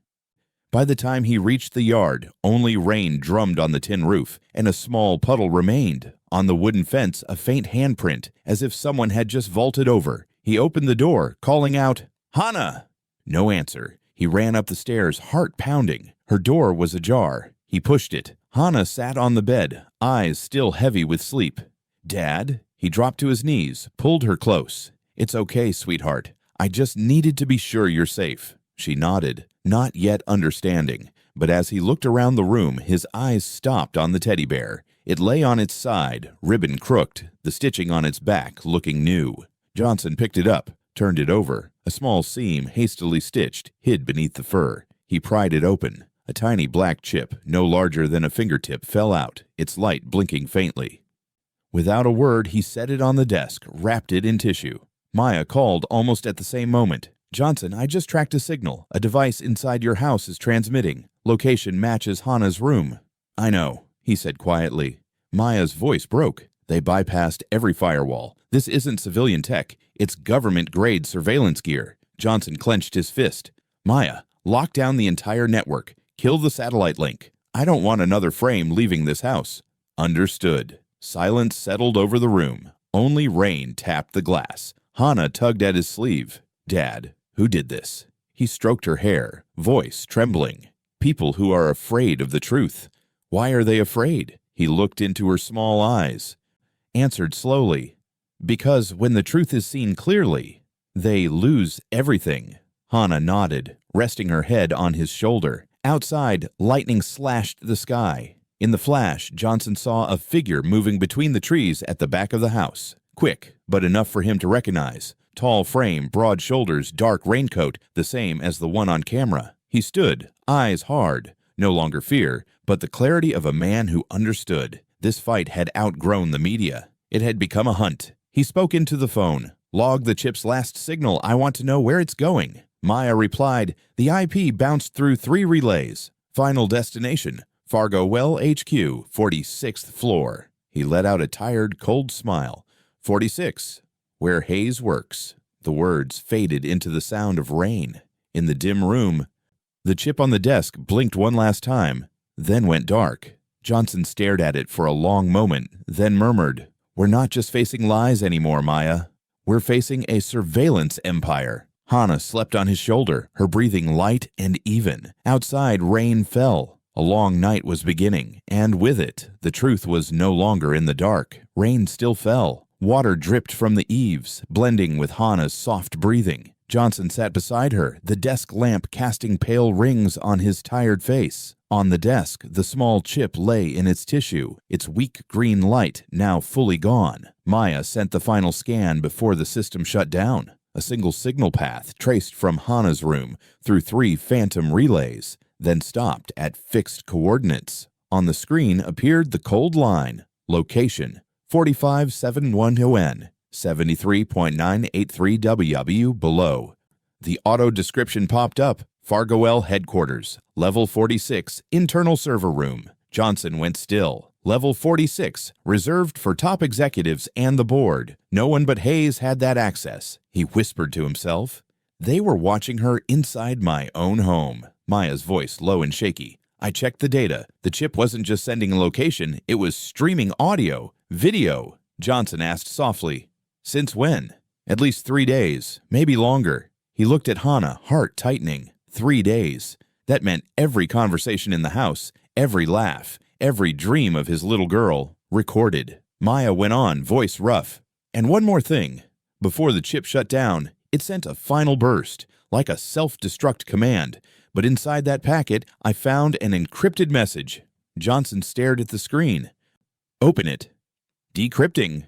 S1: By the time he reached the yard, only rain drummed on the tin roof, and a small puddle remained. On the wooden fence, a faint handprint, as if someone had just vaulted over. He opened the door, calling out, "Hana!" No answer. He ran up the stairs, heart pounding. Her door was ajar. He pushed it. Hana sat on the bed, eyes still heavy with sleep. "Dad?" He dropped to his knees, pulled her close. "It's okay, sweetheart. I just needed to be sure you're safe." She nodded, not yet understanding. But as he looked around the room, his eyes stopped on the teddy bear. It lay on its side, ribbon crooked, the stitching on its back looking new. Johnson picked it up, turned it over. A small seam, hastily stitched, hid beneath the fur. He pried it open. A tiny black chip, no larger than a fingertip, fell out, its light blinking faintly. Without a word, he set it on the desk, wrapped it in tissue. Maya called almost at the same moment. "Johnson, I just tracked a signal. A device inside your house is transmitting. Location matches Hana's room." "I know," he said quietly. Maya's voice broke. "They bypassed every firewall. This isn't civilian tech. It's government-grade surveillance gear." Johnson clenched his fist. "Maya, lock down the entire network. Kill the satellite link. I don't want another frame leaving this house." "Understood." Silence settled over the room. Only rain tapped the glass. Hana tugged at his sleeve. "Dad, who did this?" He stroked her hair, voice trembling. "People who are afraid of the truth." "Why are they afraid?" He looked into her small eyes. Answered slowly. "Because when the truth is seen clearly, they lose everything." Hana nodded, resting her head on his shoulder. Outside, lightning slashed the sky. In the flash, Johnson saw a figure moving between the trees at the back of the house. Quick, but enough for him to recognize. Tall frame, broad shoulders, dark raincoat, the same as the one on camera. He stood, eyes hard. No longer fear, but the clarity of a man who understood. This fight had outgrown the media. It had become a hunt. He spoke into the phone. Log the chip's last signal. I want to know where it's going. Maya replied, the IP bounced through 3 relays. Final destination, Fargowell HQ, 46th floor. He let out a tired, cold smile. 46, where Hayes works. The words faded into the sound of rain. In the dim room, the chip on the desk blinked one last time, then went dark. Johnson stared at it for a long moment, then murmured, we're not just facing lies anymore, Maya. We're facing a surveillance empire. Hannah slept on his shoulder, her breathing light and even. Outside, rain fell. A long night was beginning, and with it, the truth was no longer in the dark. Rain still fell. Water dripped from the eaves, blending with Hannah's soft breathing. Johnson sat beside her, the desk lamp casting pale rings on his tired face. On the desk, the small chip lay in its tissue, its weak green light now fully gone. Maya sent the final scan before the system shut down. A single signal path traced from Hannah's room through 3 phantom relays, then stopped at fixed coordinates. On the screen appeared the cold line. Location, 4571 73.983 WW below. The auto description popped up. Fargowell headquarters, level 46, internal server room. Johnson went still. Level 46, reserved for top executives and the board. No one but Hayes had that access. He whispered to himself. They were watching her inside my own home. Maya's voice low and shaky. I checked the data. The chip wasn't just sending a location, it was streaming audio, video. Johnson asked softly, since when? At least 3 days, maybe longer. He looked at Hannah, heart tightening. 3 days. That meant every conversation in the house, every laugh, every dream of his little girl, recorded. Maya went on, voice rough. And one more thing. Before the chip shut down, it sent a final burst, like a self-destruct command. But inside that packet, I found an encrypted message. Johnson stared at the screen. Open it. Decrypting.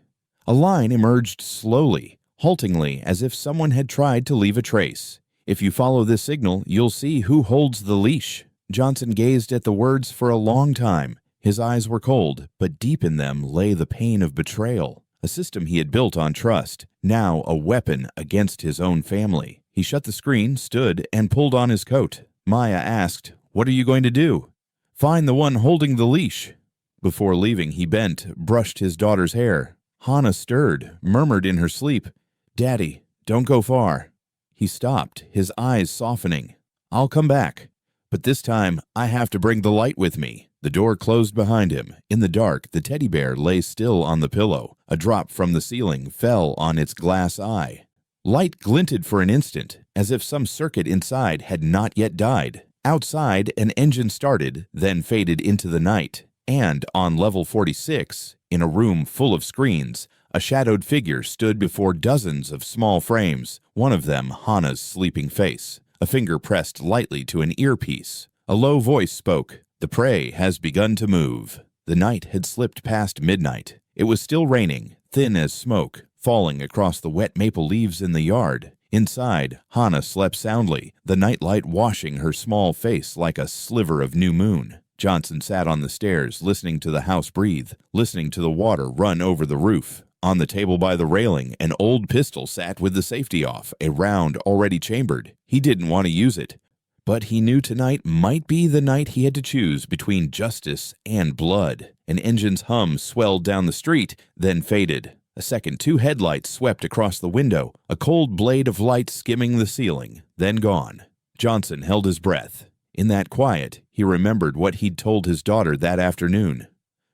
S1: A line emerged slowly, haltingly, as if someone had tried to leave a trace. If you follow this signal, you'll see who holds the leash. Johnson gazed at the words for a long time. His eyes were cold, but deep in them lay the pain of betrayal. A system he had built on trust, now a weapon against his own family. He shut the screen, stood, and pulled on his coat. Maya asked, what are you going to do? Find the one holding the leash. Before leaving, he bent, brushed his daughter's hair. Hannah stirred, murmured in her sleep, Daddy, don't go far. He stopped, his eyes softening. I'll come back. But this time, I have to bring the light with me. The door closed behind him. In the dark, the teddy bear lay still on the pillow. A drop from the ceiling fell on its glass eye. Light glinted for an instant, as if some circuit inside had not yet died. Outside, an engine started, then faded into the night. And on level 46, in a room full of screens, a shadowed figure stood before dozens of small frames, one of them Hannah's sleeping face. A finger pressed lightly to an earpiece. A low voice spoke. The prey has begun to move. The night had slipped past midnight. It was still raining, thin as smoke, falling across the wet maple leaves in the yard. Inside, Hannah slept soundly, the nightlight washing her small face like a sliver of new moon. Johnson sat on the stairs, listening to the house breathe, listening to the water run over the roof. On the table by the railing, an old pistol sat with the safety off, a round already chambered. He didn't want to use it. But he knew tonight might be the night he had to choose between justice and blood. An engine's hum swelled down the street, then faded. A second, 2 headlights swept across the window, a cold blade of light skimming the ceiling, then gone. Johnson held his breath. In that quiet, he remembered what he'd told his daughter that afternoon.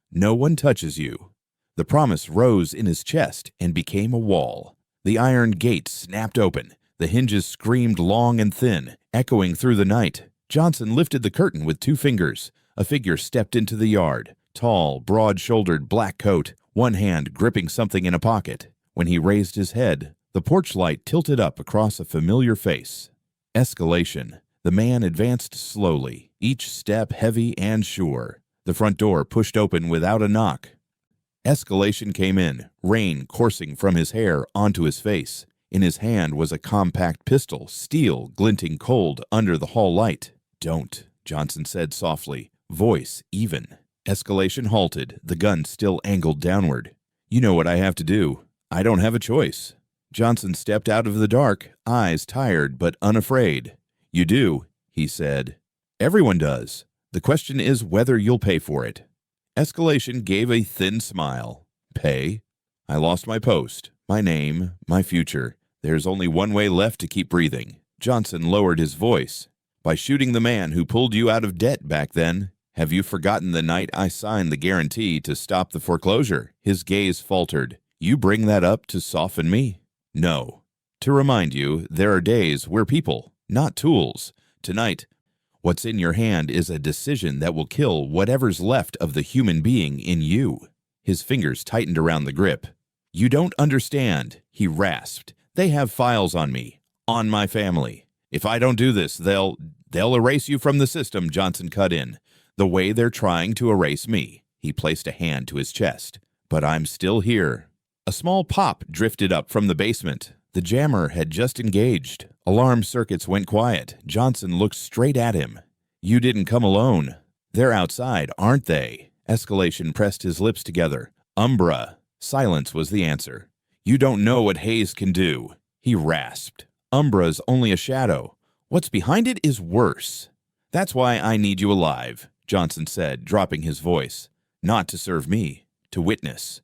S1: No one touches you. The promise rose in his chest and became a wall. The iron gate snapped open. The hinges screamed long and thin, echoing through the night. Johnson lifted the curtain with 2 fingers. A figure stepped into the yard. Tall, broad-shouldered black coat, one hand gripping something in a pocket. When he raised his head, the porch light tilted up across a familiar face. Escalation. The man advanced slowly, each step heavy and sure. The front door pushed open without a knock. Escalation came in, rain coursing from his hair onto his face. In his hand was a compact pistol, steel glinting cold under the hall light. Don't, Johnson said softly, voice even. Escalation halted, the gun still angled downward. You know what I have to do. I don't have a choice. Johnson stepped out of the dark, eyes tired but unafraid. You do, he said. Everyone does. The question is whether you'll pay for it. Escalation gave a thin smile. Pay? I lost my post, my name, my future. There's only one way left to keep breathing. Johnson lowered his voice. By shooting the man who pulled you out of debt back then. Have you forgotten the night I signed the guarantee to stop the foreclosure? His gaze faltered. You bring that up to soften me? No. To remind you, there are days we're people, not tools. Tonight, what's in your hand is a decision that will kill whatever's left of the human being in you. His fingers tightened around the grip. You don't understand, he rasped. They have files on me, on my family. If I don't do this, they'll erase you from the system, Johnson cut in. The way they're trying to erase me. He placed a hand to his chest. But I'm still here. A small pop drifted up from the basement. The jammer had just engaged. Alarm circuits went quiet. Johnson looked straight at him. You didn't come alone. They're outside, aren't they? Escalation pressed his lips together. Umbra. Silence was the answer. You don't know what Hayes can do. He rasped. Umbra's only a shadow. What's behind it is worse. That's why I need you alive, Johnson said, dropping his voice. Not to serve me, to witness.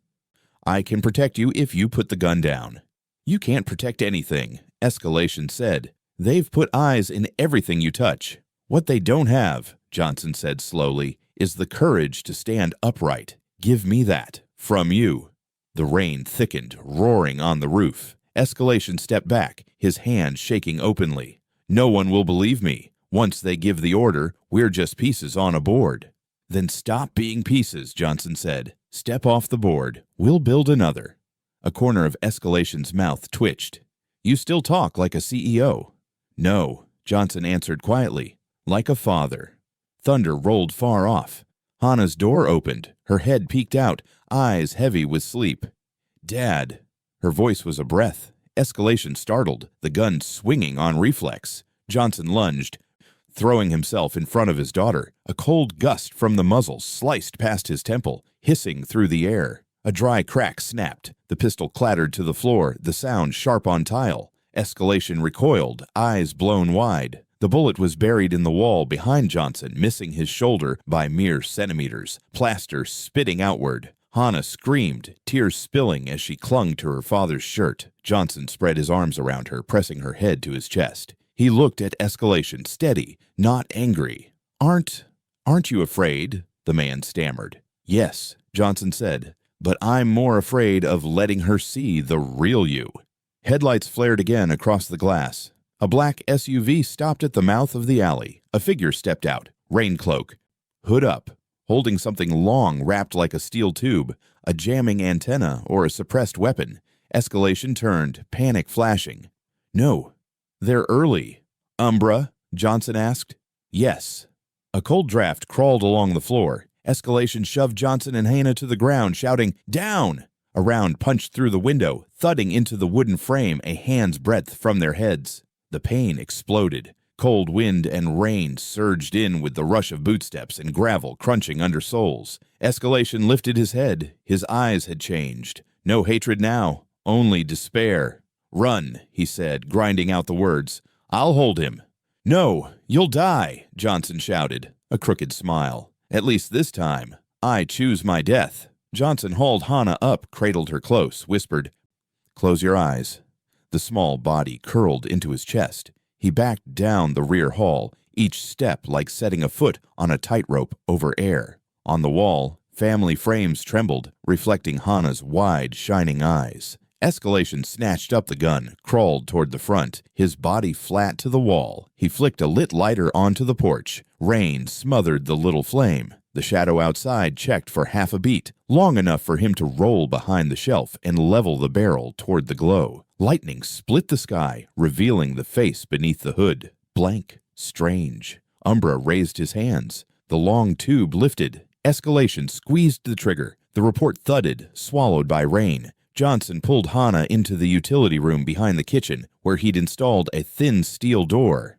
S1: I can protect you if you put the gun down. You can't protect anything, Escalation said. They've put eyes in everything you touch. What they don't have, Johnson said slowly, is the courage to stand upright. Give me that, from you. The rain thickened, roaring on the roof. Escalation stepped back, his hand shaking openly. No one will believe me. Once they give the order, we're just pieces on a board. Then stop being pieces, Johnson said. Step off the board. We'll build another. A corner of Escalation's mouth twitched. You still talk like a CEO. No, Johnson answered quietly. Like a father. Thunder rolled far off. Hannah's door opened, her head peeked out, eyes heavy with sleep. Dad. Her voice was a breath. Escalation startled, the gun swinging on reflex. Johnson lunged, throwing himself in front of his daughter. A cold gust from the muzzle sliced past his temple, hissing through the air. A dry crack snapped. The pistol clattered to the floor, the sound sharp on tile. Escalation recoiled, eyes blown wide. The bullet was buried in the wall behind Johnson, missing his shoulder by mere centimeters, plaster spitting outward. Hannah screamed, tears spilling as she clung to her father's shirt. Johnson spread his arms around her, pressing her head to his chest. He looked at Escalation, steady, not angry. Aren't you afraid? The man stammered. Yes, Johnson said, but I'm more afraid of letting her see the real you. Headlights flared again across the glass. A black SUV stopped at the mouth of the alley. A figure stepped out, rain cloak, hood up, holding something long wrapped like a steel tube, a jamming antenna or a suppressed weapon. Escalation turned, panic flashing. No, they're early. Umbra? Johnson asked. Yes. A cold draft crawled along the floor. Escalation shoved Johnson and Hannah to the ground, shouting, Down! A round punched through the window, thudding into the wooden frame a hand's breadth from their heads. The pain exploded. Cold wind and rain surged in with the rush of bootsteps and gravel crunching under soles. Escalation lifted his head. His eyes had changed. No hatred now, only despair. Run, he said, grinding out the words. I'll hold him. No, you'll die, Johnson shouted, a crooked smile. At least this time, I choose my death. Johnson hauled Hannah up, cradled her close, whispered, Close your eyes. The small body curled into his chest. He backed down the rear hall, each step like setting a foot on a tightrope over air. On the wall, family frames trembled, reflecting Hannah's wide, shining eyes. Escalation snatched up the gun, crawled toward the front, his body flat to the wall. He flicked a lit lighter onto the porch. Rain smothered the little flame. The shadow outside checked for half a beat, long enough for him to roll behind the shelf and level the barrel toward the glow. Lightning split the sky, revealing the face beneath the hood. Blank, strange. Umbra raised his hands. The long tube lifted. Escalation squeezed the trigger. The report thudded, swallowed by rain. Johnson pulled Hannah into the utility room behind the kitchen, where he'd installed a thin steel door.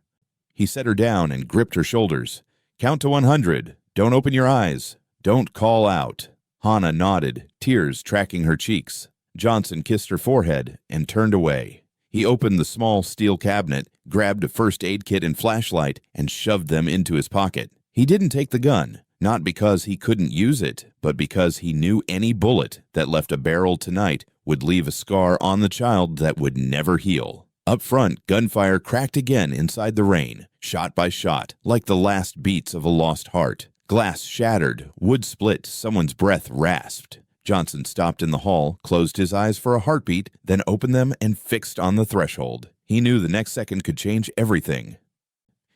S1: He set her down and gripped her shoulders. Count to 100. Don't open your eyes. Don't call out. Hannah nodded, tears tracking her cheeks. Johnson kissed her forehead and turned away. He opened the small steel cabinet, grabbed a first aid kit and flashlight, and shoved them into his pocket. He didn't take the gun, not because he couldn't use it, but because he knew any bullet that left a barrel tonight would leave a scar on the child that would never heal. Up front, gunfire cracked again inside the rain, shot by shot, like the last beats of a lost heart. Glass shattered, wood split, someone's breath rasped. Johnson stopped in the hall, closed his eyes for a heartbeat, then opened them and fixed on the threshold. He knew the next second could change everything.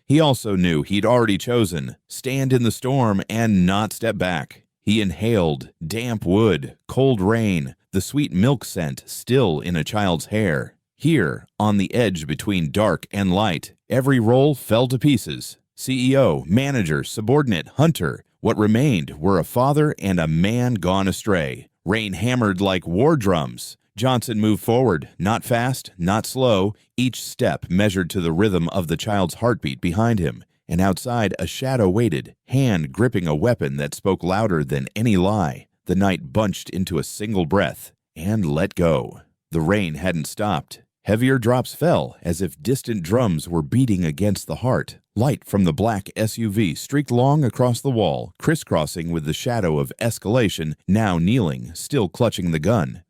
S1: He also knew he'd already chosen stand in the storm and not step back. He inhaled damp wood, cold rain, the sweet milk scent still in a child's hair. Here, on the edge between dark and light, every role fell to pieces. CEO, manager, subordinate, hunter. What remained were a father and a man gone astray. Rain hammered like war drums. Johnson moved forward, not fast, not slow, each step measured to the rhythm of the child's heartbeat behind him. And outside, a shadow waited, hand gripping a weapon that spoke louder than any lie. The night bunched into a single breath and let go. The rain hadn't stopped. Heavier drops fell, as if distant drums were beating against the heart. Light from the black SUV streaked long across the wall, crisscrossing with the shadow of escalation, now kneeling, still clutching the gun.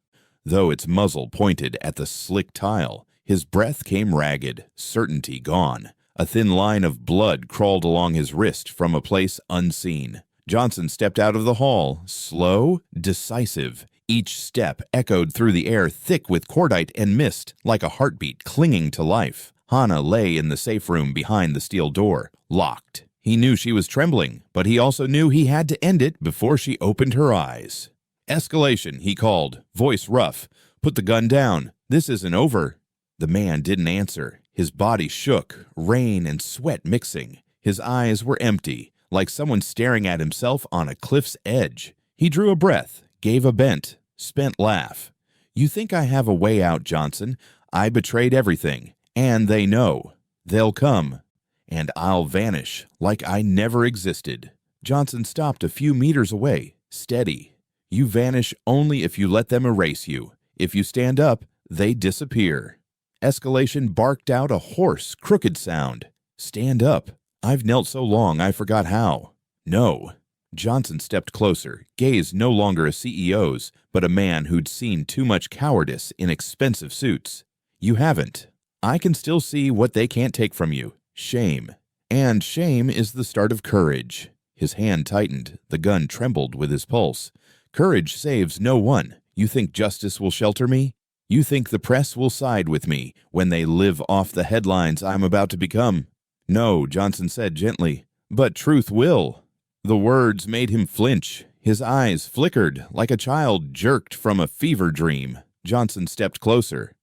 S1: Though its muzzle pointed at the slick tile, his breath came ragged, certainty gone. A thin line of blood crawled along his wrist from a place unseen. Johnson stepped out of the hall, slow, decisive. Each step echoed through the air thick with cordite and mist, like a heartbeat clinging to life. Hannah lay in the safe room behind the steel door, locked. He knew she was trembling, but he also knew he had to end it before she opened her eyes. "Escalation," he called, voice rough. "Put the gun down. This isn't over." The man didn't answer. His body shook, rain and sweat mixing. His eyes were empty, like someone staring at himself on a cliff's edge. He drew a breath, gave a bent, spent laugh. "You think I have a way out, Johnson? I betrayed everything, and they know. They'll come, and I'll vanish like I never existed." Johnson stopped a few meters away, steady. "You vanish only if you let them erase you. If you stand up, they disappear." Escalation barked out a hoarse, crooked sound. "Stand up. I've knelt so long I forgot how." "No." Johnson stepped closer, gaze no longer a CEO's, but a man who'd seen too much cowardice in expensive suits. "You haven't. I can still see what they can't take from you. Shame. And shame is the start of courage." His hand tightened. The gun trembled with his pulse. "Courage saves no one. You think justice will shelter me? You think the press will side with me when they live off the headlines I'm about to become?" "No," Johnson said gently, "but truth will." The words made him flinch. His eyes flickered like a child jerked from a fever dream. Johnson stepped closer,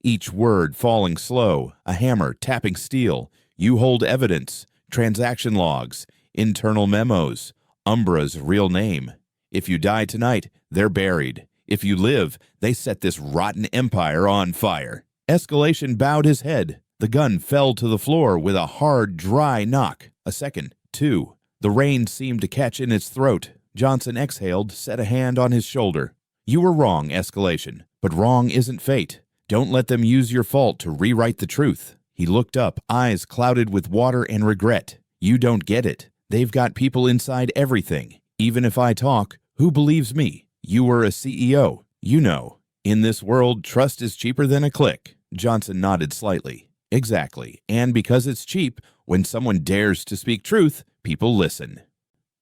S1: each word falling slow, a hammer tapping steel. "You hold evidence, transaction logs, internal memos, Umbra's real name. If you die tonight, they're buried. If you live, they set this rotten empire on fire." Escalation bowed his head. The gun fell to the floor with a hard, dry knock. A second, two. The rain seemed to catch in its throat. Johnson exhaled, set a hand on his shoulder. "You were wrong, Escalation, but wrong isn't fate. Don't let them use your fault to rewrite the truth." He looked up, eyes clouded with water and regret. "You don't get it. They've got people inside everything. Even if I talk, who believes me? You were a CEO. You know. In this world, trust is cheaper than a click." Johnson nodded slightly. "Exactly. And because it's cheap, when someone dares to speak truth, people listen.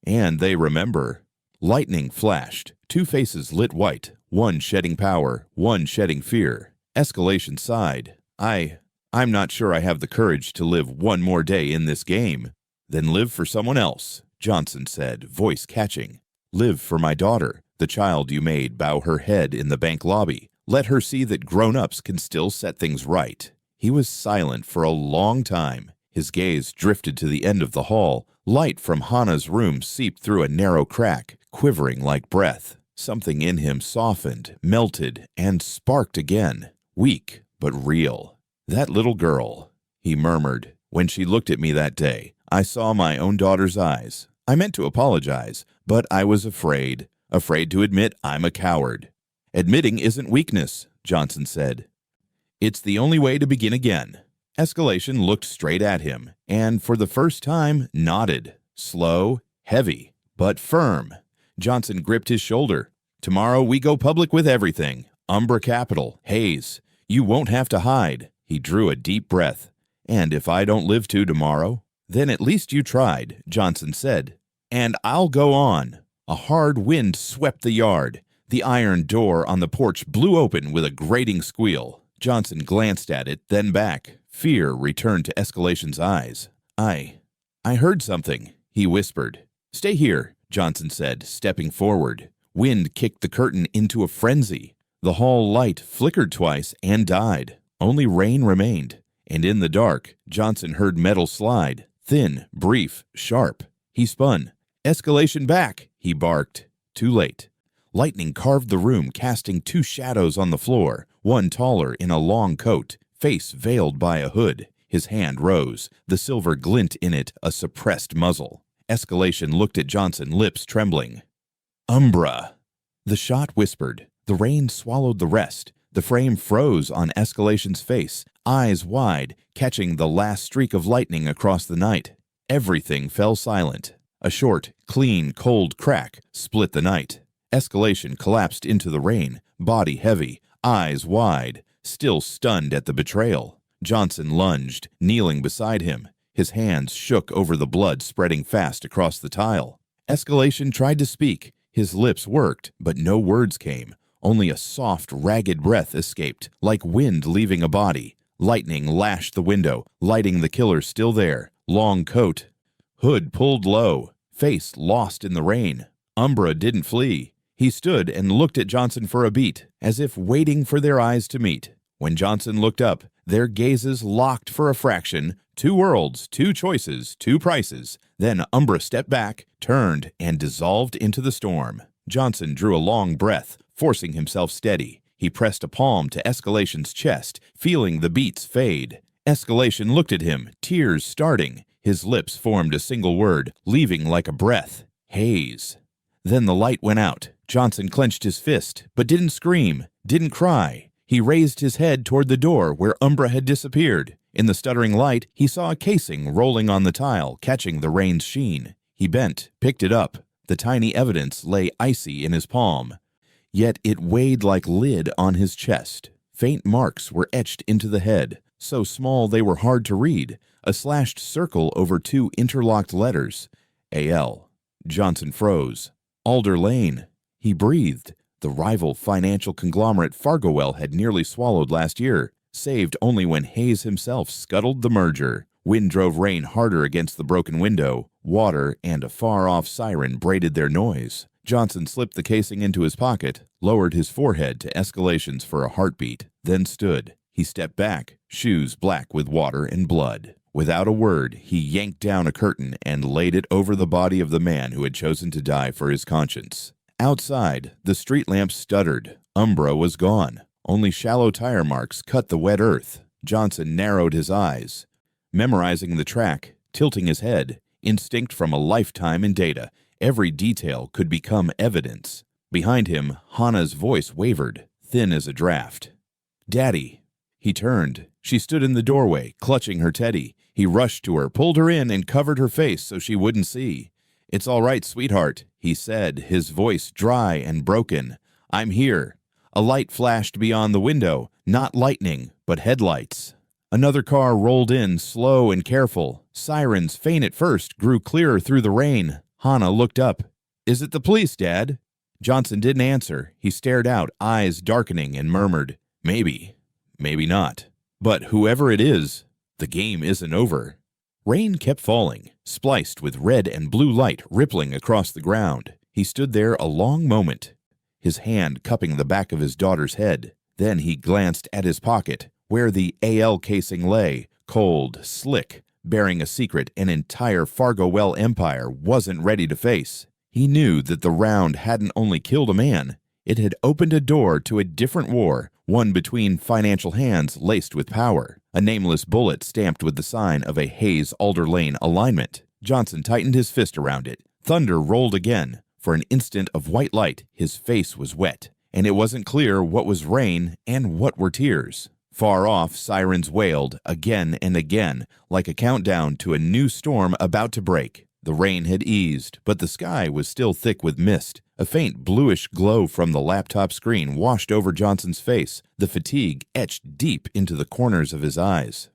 S1: And they remember." Lightning flashed. Two faces lit white, one shedding power, one shedding fear. Escalation sighed. I'm not sure I have the courage to live one more day in this game." "Then live for someone else," Johnson said, voice catching. "Live for my daughter, the child you made bow her head in the bank lobby. Let her see that grown-ups can still set things right." He was silent for a long time. His gaze drifted to the end of the hall. Light from Hannah's room seeped through a narrow crack, quivering like breath. Something in him softened, melted, and sparked again. Weak, but real. "That little girl," he murmured. "When she looked at me that day, I saw my own daughter's eyes. I meant to apologize, but I was afraid to admit I'm a coward. Admitting isn't weakness, Johnson said. It's the only way to begin again. Escalation looked straight at him, and for the first time nodded. Slow, heavy, but firm. Johnson gripped his shoulder. Tomorrow we go public with everything. Umbra Capital, Hayes. You won't have to hide. He drew a deep breath. And if I don't live to tomorrow, then at least you tried, Johnson said. And I'll go on. A hard wind swept the yard. The iron door on the porch blew open with a grating squeal. Johnson glanced at it, then back. Fear returned to Escalation's eyes. I heard something, he whispered. Stay here, Johnson said, stepping forward. Wind kicked the curtain into a frenzy. The hall light flickered twice and died. Only rain remained. And in the dark, Johnson heard metal slide. Thin, brief, sharp. He spun. Escalation back, he barked. Too late. Lightning carved the room, casting two shadows on the floor, one taller in a long coat, face veiled by a hood. His hand rose, the silver glint in it a suppressed muzzle. Escalation looked at Johnson, lips trembling. Umbra. The shot whispered. The rain swallowed the rest. The frame froze on Escalation's face, eyes wide, catching the last streak of lightning across the night. Everything fell silent. A short, clean, cold crack split the night. Escalation collapsed into the rain, body heavy, eyes wide, still stunned at the betrayal. Johnson lunged, kneeling beside him. His hands shook over the blood spreading fast across the tile. Escalation tried to speak. His lips worked, but no words came. Only a soft, ragged breath escaped, like wind leaving a body. Lightning lashed the window, lighting the killer still there. Long coat. Hood pulled low. Face lost in the rain. Umbra didn't flee. He stood and looked at Johnson for a beat, as if waiting for their eyes to meet. When Johnson looked up, their gazes locked for a fraction. Two worlds, two choices, two prices. Then Umbra stepped back, turned, and dissolved into the storm. Johnson drew a long breath, forcing himself steady. He pressed a palm to Escalation's chest, feeling the beats fade. Escalation looked at him, tears starting. His lips formed a single word, leaving like a breath. Hayes. Then the light went out. Johnson clenched his fist, but didn't scream, didn't cry. He raised his head toward the door where Umbra had disappeared. In the stuttering light, he saw a casing rolling on the tile, catching the rain's sheen. He bent, picked it up. The tiny evidence lay icy in his palm. Yet it weighed like lead on his chest. Faint marks were etched into the head, so small they were hard to read. A slashed circle over two interlocked letters. A.L. Johnson froze. Alder Lane. He breathed. The rival financial conglomerate Fargowell had nearly swallowed last year, saved only when Hayes himself scuttled the merger. Wind drove rain harder against the broken window. Water and a far-off siren braided their noise. Johnson slipped the casing into his pocket, lowered his forehead to Escalation's for a heartbeat, then stood. He stepped back, shoes black with water and blood. Without a word, he yanked down a curtain and laid it over the body of the man who had chosen to die for his conscience. Outside, the street lamps stuttered. Umbra was gone. Only shallow tire marks cut the wet earth. Johnson narrowed his eyes, memorizing the track, tilting his head. Instinct from a lifetime in data. Every detail could become evidence. Behind him, Hannah's voice wavered, thin as a draft. Daddy. He turned. She stood in the doorway, clutching her teddy. He rushed to her, pulled her in, and covered her face so she wouldn't see. It's all right, sweetheart, he said, his voice dry and broken. I'm here. A light flashed beyond the window, not lightning, but headlights. Another car rolled in, slow and careful. Sirens, faint at first, grew clearer through the rain. Hannah looked up. Is it the police, Dad? Johnson didn't answer. He stared out, eyes darkening, and murmured, Maybe. Maybe not. But whoever it is, the game isn't over. Rain kept falling, spliced with red and blue light rippling across the ground. He stood there a long moment, his hand cupping the back of his daughter's head. Then he glanced at his pocket, where the AL casing lay, cold, slick, bearing a secret an entire Fargowell empire wasn't ready to face. He knew that the round hadn't only killed a man, it had opened a door to a different war, one between financial hands laced with power. A nameless bullet stamped with the sign of a Hayes-Alder Lane alignment. Johnson tightened his fist around it. Thunder rolled again. For an instant of white light, his face was wet. and it wasn't clear what was rain and what were tears. Far off, sirens wailed again and again, like a countdown to a new storm about to break. The rain had eased, but the sky was still thick with mist. A faint bluish glow from the laptop screen washed over Johnson's face, the fatigue etched deep into the corners of his eyes.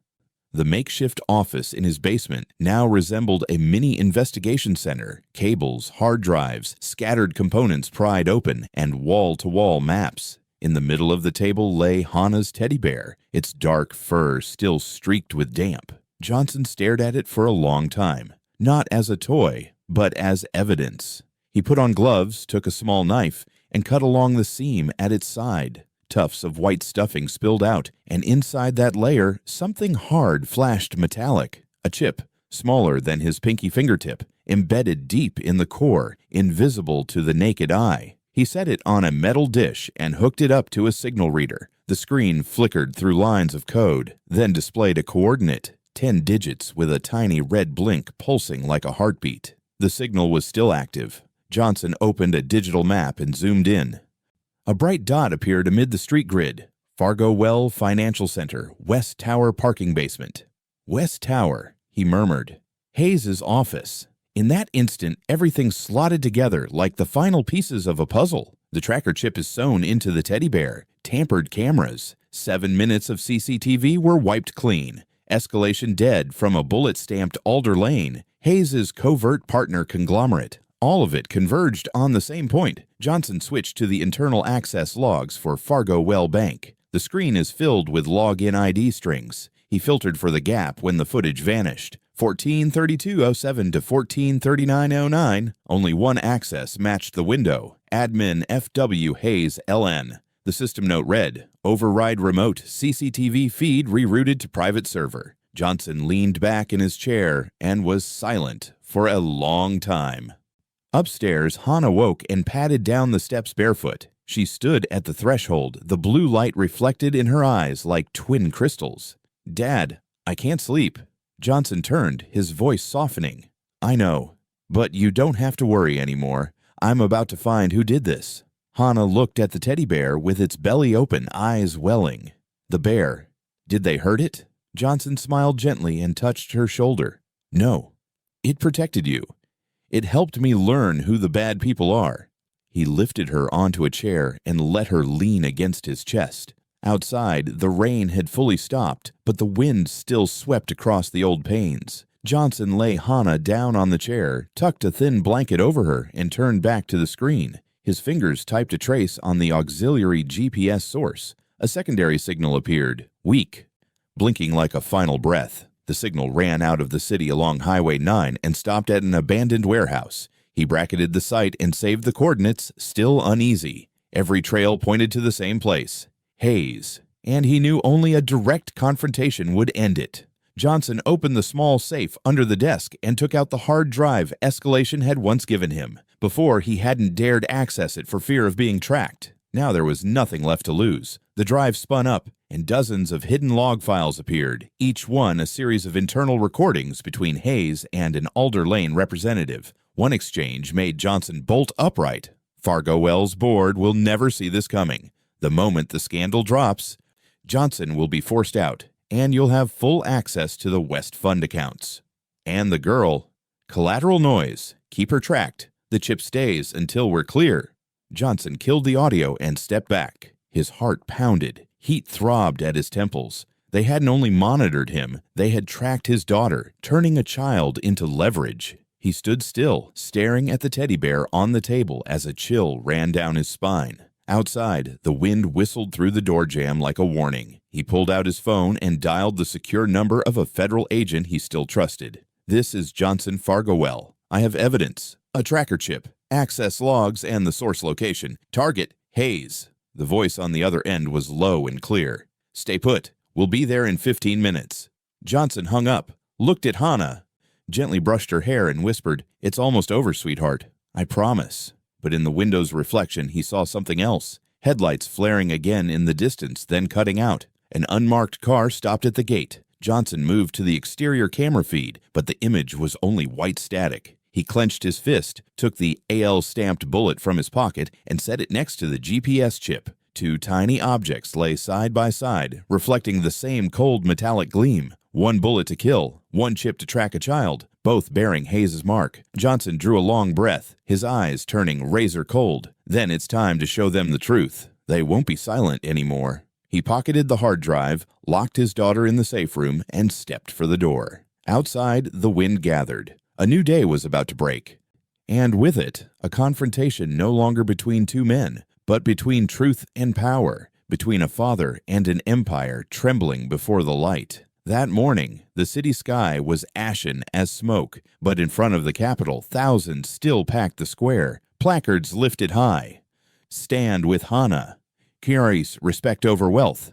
S1: The makeshift office in his basement now resembled a mini investigation center. Cables, hard drives, scattered components pried open, and wall-to-wall maps. In the middle of the table lay Hannah's teddy bear, its dark fur still streaked with damp. Johnson stared at it for a long time, not as a toy, but as evidence. He put on gloves, took a small knife, and cut along the seam at its side. Tufts of white stuffing spilled out, and inside that layer, something hard flashed metallic. A chip, smaller than his pinky fingertip, embedded deep in the core, invisible to the naked eye. He set it on a metal dish and hooked it up to a signal reader. The screen flickered through lines of code, then displayed a coordinate, 10 digits with a tiny red blink pulsing like a heartbeat. The signal was still active. Johnson opened a digital map and zoomed in. A bright dot appeared amid the street grid. Fargowell Financial Center, West Tower parking basement. West Tower, he murmured. Hayes's office. In that instant, everything slotted together like the final pieces of a puzzle. The tracker chip is sewn into the teddy bear. Tampered cameras. 7 minutes of CCTV were wiped clean. Escalation dead from a bullet-stamped Alder Lane. Hayes's covert partner conglomerate. All of it converged on the same point. Johnson switched to the internal access logs for Fargowell Bank. The screen is filled with login ID strings. He filtered for the gap when the footage vanished. 143207 to 143909. Only one access matched the window. Admin FW Hayes LN. The system note read, "Override remote CCTV feed rerouted to private server." Johnson leaned back in his chair and was silent for a long time. Upstairs, Hannah woke and padded down the steps barefoot. She stood at the threshold, the blue light reflected in her eyes like twin crystals. "Dad, I can't sleep." Johnson turned, his voice softening. "I know, but you don't have to worry anymore. I'm about to find who did this." Hannah looked at the teddy bear with its belly open, eyes welling. "The bear. Did they hurt it?" Johnson smiled gently and touched her shoulder. "No. It protected you. It helped me learn who the bad people are." He lifted her onto a chair and let her lean against his chest. Outside, the rain had fully stopped, but the wind still swept across the old panes. Johnson lay Hannah down on the chair, tucked a thin blanket over her, and turned back to the screen. His fingers typed a trace on the auxiliary GPS source. A secondary signal appeared, weak, blinking like a final breath. The signal ran out of the city along Highway 9 and stopped at an abandoned warehouse. He bracketed the site and saved the coordinates, still uneasy. Every trail pointed to the same place. Hayes, and he knew only a direct confrontation would end it. Johnson opened the small safe under the desk and took out the hard drive Escalation had once given him. Before, he hadn't dared access it for fear of being tracked. Now there was nothing left to lose. The drive spun up, and dozens of hidden log files appeared, each one a series of internal recordings between Hayes and an Alder Lane representative. One exchange made Johnson bolt upright. Fargowell's board will never see this coming. The moment the scandal drops, Johnson will be forced out, and you'll have full access to the West Fund accounts. And the girl. Collateral noise. Keep her tracked. The chip stays until we're clear. Johnson killed the audio and stepped back. His heart pounded. Heat throbbed at his temples. They hadn't only monitored him, they had tracked his daughter, turning a child into leverage. He stood still, staring at the teddy bear on the table as a chill ran down his spine. Outside, the wind whistled through the door jamb like a warning. He pulled out his phone and dialed the secure number of a federal agent he still trusted. "This is Johnson Fargowell. I have evidence. A tracker chip, access logs, and the source location. Target, Hayes." The voice on the other end was low and clear. "Stay put. We'll be there in 15 minutes. Johnson hung up, looked at Hannah, gently brushed her hair and whispered, "It's almost over, sweetheart. I promise." But in the window's reflection, he saw something else. Headlights flaring again in the distance, then cutting out. An unmarked car stopped at the gate. Johnson moved to the exterior camera feed, but the image was only white static. He clenched his fist, took the AL-stamped bullet from his pocket, and set it next to the GPS chip. Two tiny objects lay side by side, reflecting the same cold metallic gleam. One bullet to kill, one chip to track a child, both bearing Hayes' mark. Johnson drew a long breath, his eyes turning razor cold. Then it's time to show them the truth. They won't be silent anymore. He pocketed the hard drive, locked his daughter in the safe room, and stepped for the door. Outside, the wind gathered. A new day was about to break. And with it, a confrontation no longer between two men, but between truth and power, between a father and an empire trembling before the light. That morning, the city sky was ashen as smoke, but in front of the Capitol, thousands still packed the square, placards lifted high. Stand with Hannah. Curious respect over wealth.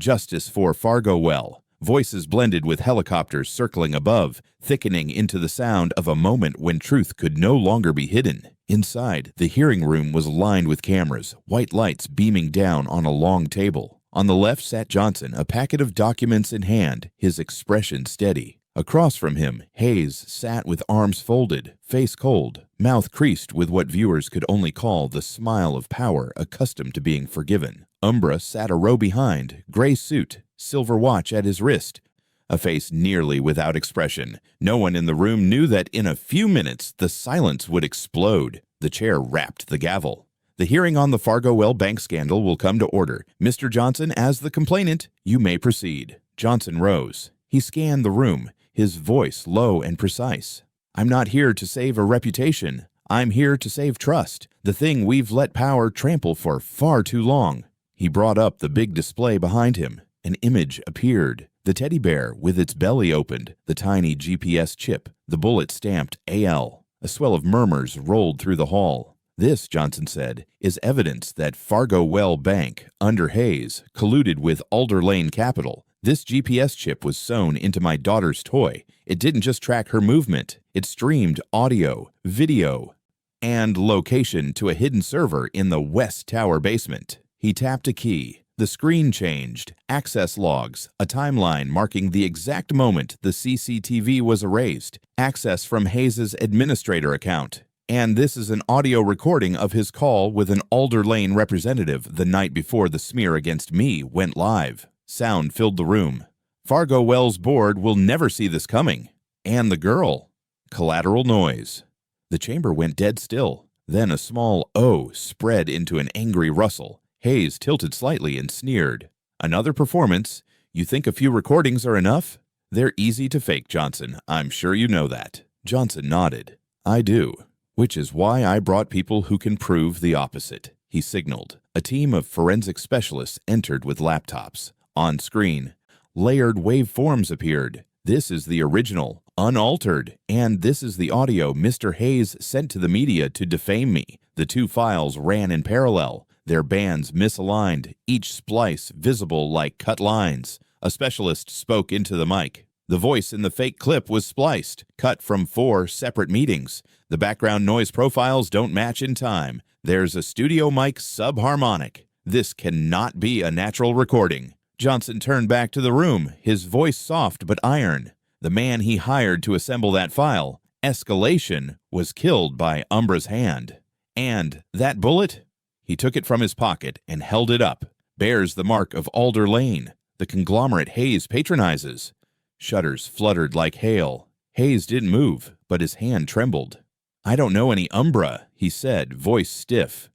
S1: Justice for Fargowell. Voices blended with helicopters circling above, thickening into the sound of a moment when truth could no longer be hidden. Inside, the hearing room was lined with cameras, white lights beaming down on a long table. On the left sat Johnson, a packet of documents in hand, his expression steady. Across from him, Hayes sat with arms folded, face cold, mouth creased with what viewers could only call the smile of power accustomed to being forgiven. Umbra sat a row behind, gray suit, silver watch at his wrist, a face nearly without expression. No one in the room knew that in a few minutes the silence would explode. The chair rapped the gavel. The hearing on the Fargowell Bank scandal will come to order. Mr. Johnson, as the complainant, you may proceed. Johnson rose. He scanned the room, his voice low and precise. I'm not here to save a reputation. I'm here to save trust, the thing we've let power trample for far too long. He brought up the big display behind him. An image appeared. The teddy bear with its belly opened, the tiny GPS chip, the bullet stamped AL. A swell of murmurs rolled through the hall. This, Johnson said, is evidence that Fargowell Bank, under Hayes, colluded with Alder Lane Capital. This GPS chip was sewn into my daughter's toy. It didn't just track her movement. It streamed audio, video, and location to a hidden server in the West Tower basement. He tapped a key. The screen changed. Access logs, a timeline marking the exact moment the CCTV was erased. Access from Hayes' administrator account. And this is an audio recording of his call with an Alder Lane representative the night before the smear against me went live. Sound filled the room. Fargowell's board will never see this coming. And the girl. Collateral noise. The chamber went dead still. Then a small O spread into an angry rustle. Hayes tilted slightly and sneered. Another performance? You think a few recordings are enough? They're easy to fake, Johnson. I'm sure you know that. Johnson nodded. I do. Which is why I brought people who can prove the opposite. He signaled. A team of forensic specialists entered with laptops. On screen, layered waveforms appeared. This is the original, unaltered, and this is the audio Mr. Hayes sent to the media to defame me. The two files ran in parallel. Their bands misaligned, each splice visible like cut lines. A specialist spoke into the mic. The voice in the fake clip was spliced, cut from 4 separate meetings. The background noise profiles don't match in time. There's a studio mic subharmonic. This cannot be a natural recording. Johnson turned back to the room, his voice soft but iron. The man he hired to assemble that file, Escalation, was killed by Umbra's hand. And that bullet? He took it from his pocket and held it up. Bears the mark of Alder Lane, the conglomerate Hayes patronizes. Shutters fluttered like hail. Hayes didn't move, but his hand trembled. I don't know any Umbra, he said, voice stiff.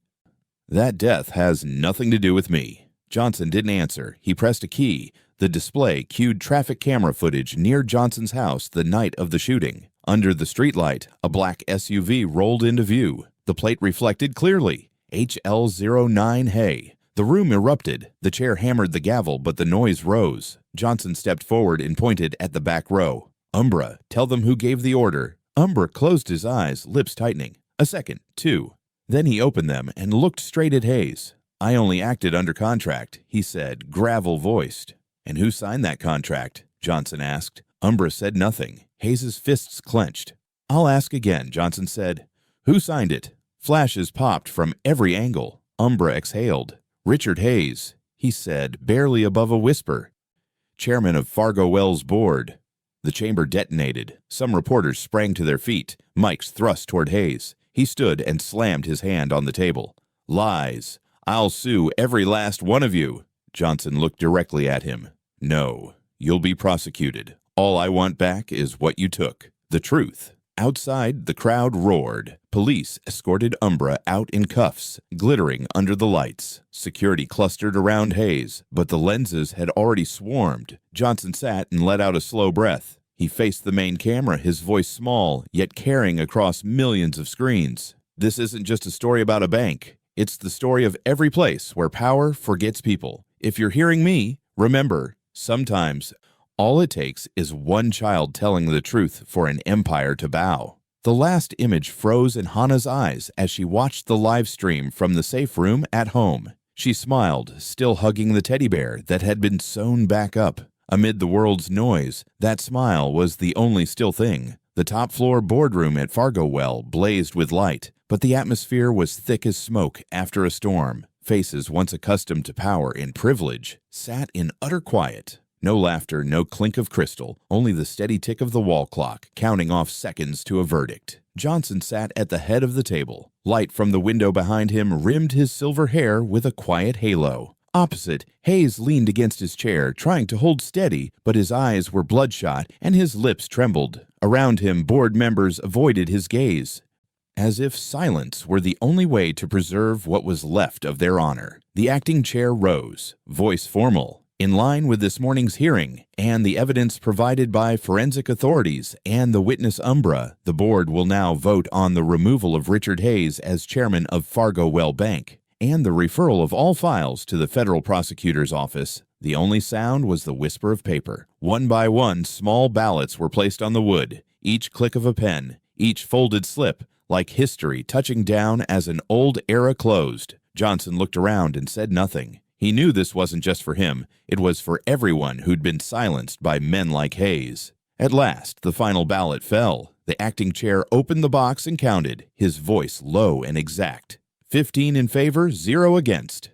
S1: That death has nothing to do with me. Johnson didn't answer. He pressed a key. The display cued traffic camera footage near Johnson's house the night of the shooting. Under the streetlight, a black SUV rolled into view. The plate reflected clearly. HL09 Hay. The room erupted. The chair hammered the gavel, but the noise rose. Johnson stepped forward and pointed at the back row. Umbra, tell them who gave the order. Umbra closed his eyes, lips tightening. A second, 2. Then he opened them and looked straight at Hayes. I only acted under contract, he said, gravel-voiced. And who signed that contract? Johnson asked. Umbra said nothing. Hayes' fists clenched. I'll ask again, Johnson said. Who signed it? Flashes popped from every angle. Umbra exhaled. Richard Hayes, he said, barely above a whisper. Chairman of Fargowell's board. The chamber detonated. Some reporters sprang to their feet. Mics thrust toward Hayes. He stood and slammed his hand on the table. Lies. I'll sue every last one of you. Johnson looked directly at him. No, you'll be prosecuted. All I want back is what you took. The truth. Outside, the crowd roared. Police escorted Umbra out in cuffs, glittering under the lights. Security clustered around Hayes, but the lenses had already swarmed. Johnson sat and let out a slow breath. He faced the main camera, his voice small, yet carrying across millions of screens. This isn't just a story about a bank. It's the story of every place where power forgets people. If you're hearing me, remember, sometimes all it takes is one child telling the truth for an empire to bow. The last image froze in Hannah's eyes as she watched the live stream from the safe room at home. She smiled, still hugging the teddy bear that had been sewn back up. Amid the world's noise, that smile was the only still thing. The top-floor boardroom at Fargowell blazed with light, but the atmosphere was thick as smoke after a storm. Faces once accustomed to power and privilege sat in utter quiet. No laughter, no clink of crystal, only the steady tick of the wall clock, counting off seconds to a verdict. Johnson sat at the head of the table. Light from the window behind him rimmed his silver hair with a quiet halo. Opposite, Hayes leaned against his chair, trying to hold steady, but his eyes were bloodshot and his lips trembled. Around him, board members avoided his gaze, as if silence were the only way to preserve what was left of their honor. The acting chair rose, voice formal. In line with this morning's hearing and the evidence provided by forensic authorities and the witness Umbra, the board will now vote on the removal of Richard Hayes as chairman of Fargowell Bank and the referral of all files to the federal prosecutor's office. The only sound was the whisper of paper. One by one, small ballots were placed on the wood, each click of a pen, each folded slip, like history touching down as an old era closed. Johnson looked around and said nothing. He knew this wasn't just for him. It was for everyone who'd been silenced by men like Hayes. At last, the final ballot fell. The acting chair opened the box and counted, his voice low and exact. 15 in favor, 0 against.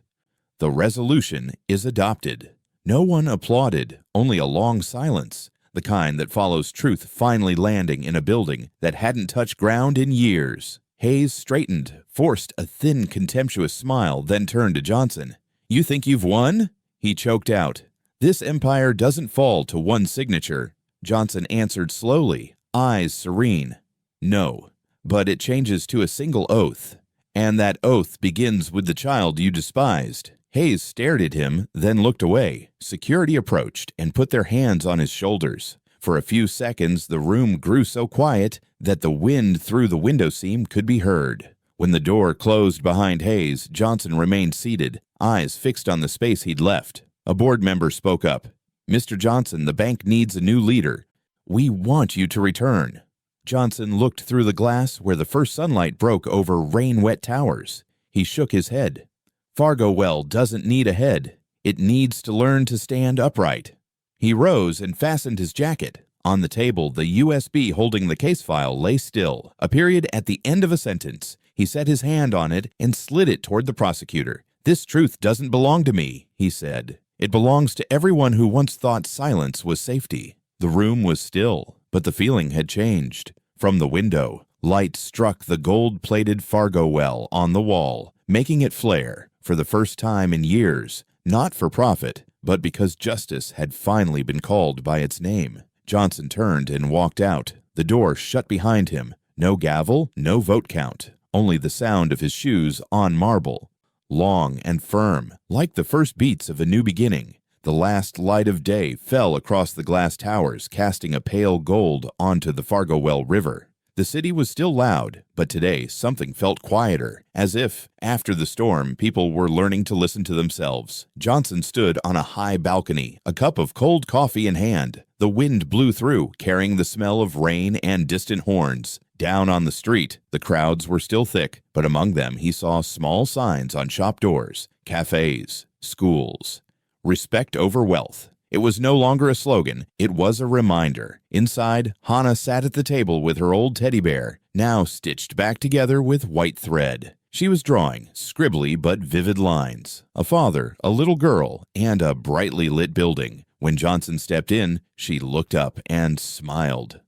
S1: The resolution is adopted. No one applauded, only a long silence, the kind that follows truth finally landing in a building that hadn't touched ground in years. Hayes straightened, forced a thin, contemptuous smile, then turned to Johnson. You think you've won? He choked out. This empire doesn't fall to one signature. Johnson answered slowly, eyes serene. No, but it changes to a single oath. And that oath begins with the child you despised. Hayes stared at him, then looked away. Security approached and put their hands on his shoulders. For a few seconds, the room grew so quiet that the wind through the window seam could be heard. When the door closed behind Hayes, Johnson remained seated, eyes fixed on the space he'd left. A board member spoke up. Mr. Johnson, the bank needs a new leader. We want you to return. Johnson looked through the glass where the first sunlight broke over rain-wet towers. He shook his head. Fargowell doesn't need a head. It needs to learn to stand upright. He rose and fastened his jacket. On the table, the USB holding the case file lay still, a period at the end of a sentence. He set his hand on it and slid it toward the prosecutor. This truth doesn't belong to me, he said. It belongs to everyone who once thought silence was safety. The room was still, but the feeling had changed. From the window, light struck the gold-plated Fargowell on the wall, making it flare, for the first time in years, not for profit, but because justice had finally been called by its name. Johnson turned and walked out. The door shut behind him. No gavel, no vote count. Only the sound of his shoes on marble. Long and firm, like the first beats of a new beginning. The last light of day fell across the glass towers, casting a pale gold onto the Fargowell River. The city was still loud, but today something felt quieter, as if, after the storm, people were learning to listen to themselves. Johnson stood on a high balcony, a cup of cold coffee in hand. The wind blew through, carrying the smell of rain and distant horns. Down on the street, the crowds were still thick, but among them he saw small signs on shop doors, cafes, schools. Respect over wealth. It was no longer a slogan, it was a reminder. Inside, Hannah sat at the table with her old teddy bear, now stitched back together with white thread. She was drawing scribbly but vivid lines. A father, a little girl, and a brightly lit building. When Johnson stepped in, she looked up and smiled.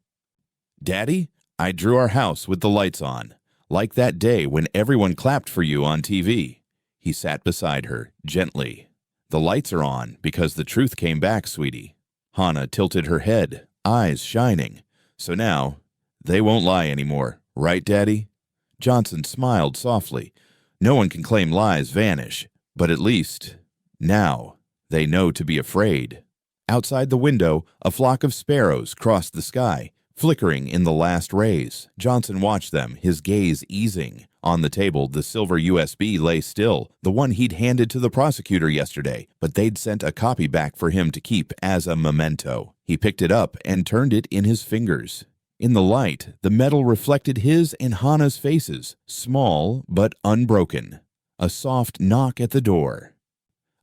S1: "Daddy, I drew our house with the lights on, like that day when everyone clapped for you on TV." He sat beside her, gently. "The lights are on because the truth came back, sweetie." Hannah tilted her head, eyes shining. "So now, they won't lie anymore, right, Daddy?" Johnson smiled softly. "No one can claim lies vanish, but at least, now, they know to be afraid." Outside the window, a flock of sparrows crossed the sky, flickering in the last rays. Johnson watched them, his gaze easing. On the table, the silver USB lay still, the one he'd handed to the prosecutor yesterday, but they'd sent a copy back for him to keep as a memento. He picked it up and turned it in his fingers. In the light, the metal reflected his and Hannah's faces, small but unbroken. A soft knock at the door.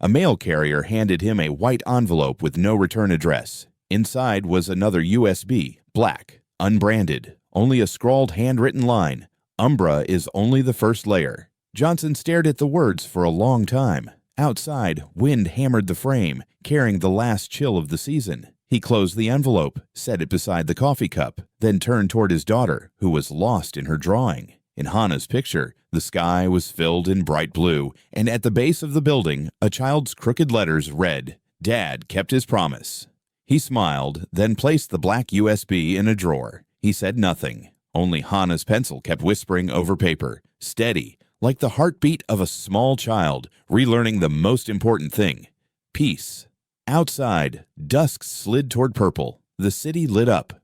S1: A mail carrier handed him a white envelope with no return address. Inside was another USB, black, unbranded, only a scrawled handwritten line. "Umbra is only the first layer." Johnson stared at the words for a long time. Outside, wind hammered the frame, carrying the last chill of the season. He closed the envelope, set it beside the coffee cup, then turned toward his daughter, who was lost in her drawing. In Hannah's picture, the sky was filled in bright blue, and at the base of the building, a child's crooked letters read, "Dad kept his promise." He smiled, then placed the black USB in a drawer. He said nothing. Only Hannah's pencil kept whispering over paper, steady, like the heartbeat of a small child, relearning the most important thing: peace. Outside, dusk slid toward purple. The city lit up.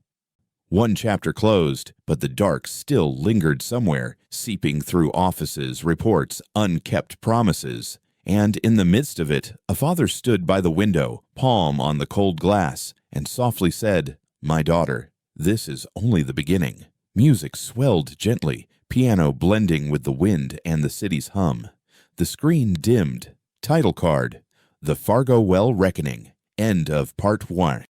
S1: One chapter closed, but the dark still lingered somewhere, seeping through offices, reports, unkept promises. And in the midst of it, a father stood by the window, palm on the cold glass, and softly said, "My daughter, this is only the beginning." Music swelled gently, piano blending with the wind and the city's hum. The screen dimmed. Title card: The Fargowell Reckoning. End of Part 1.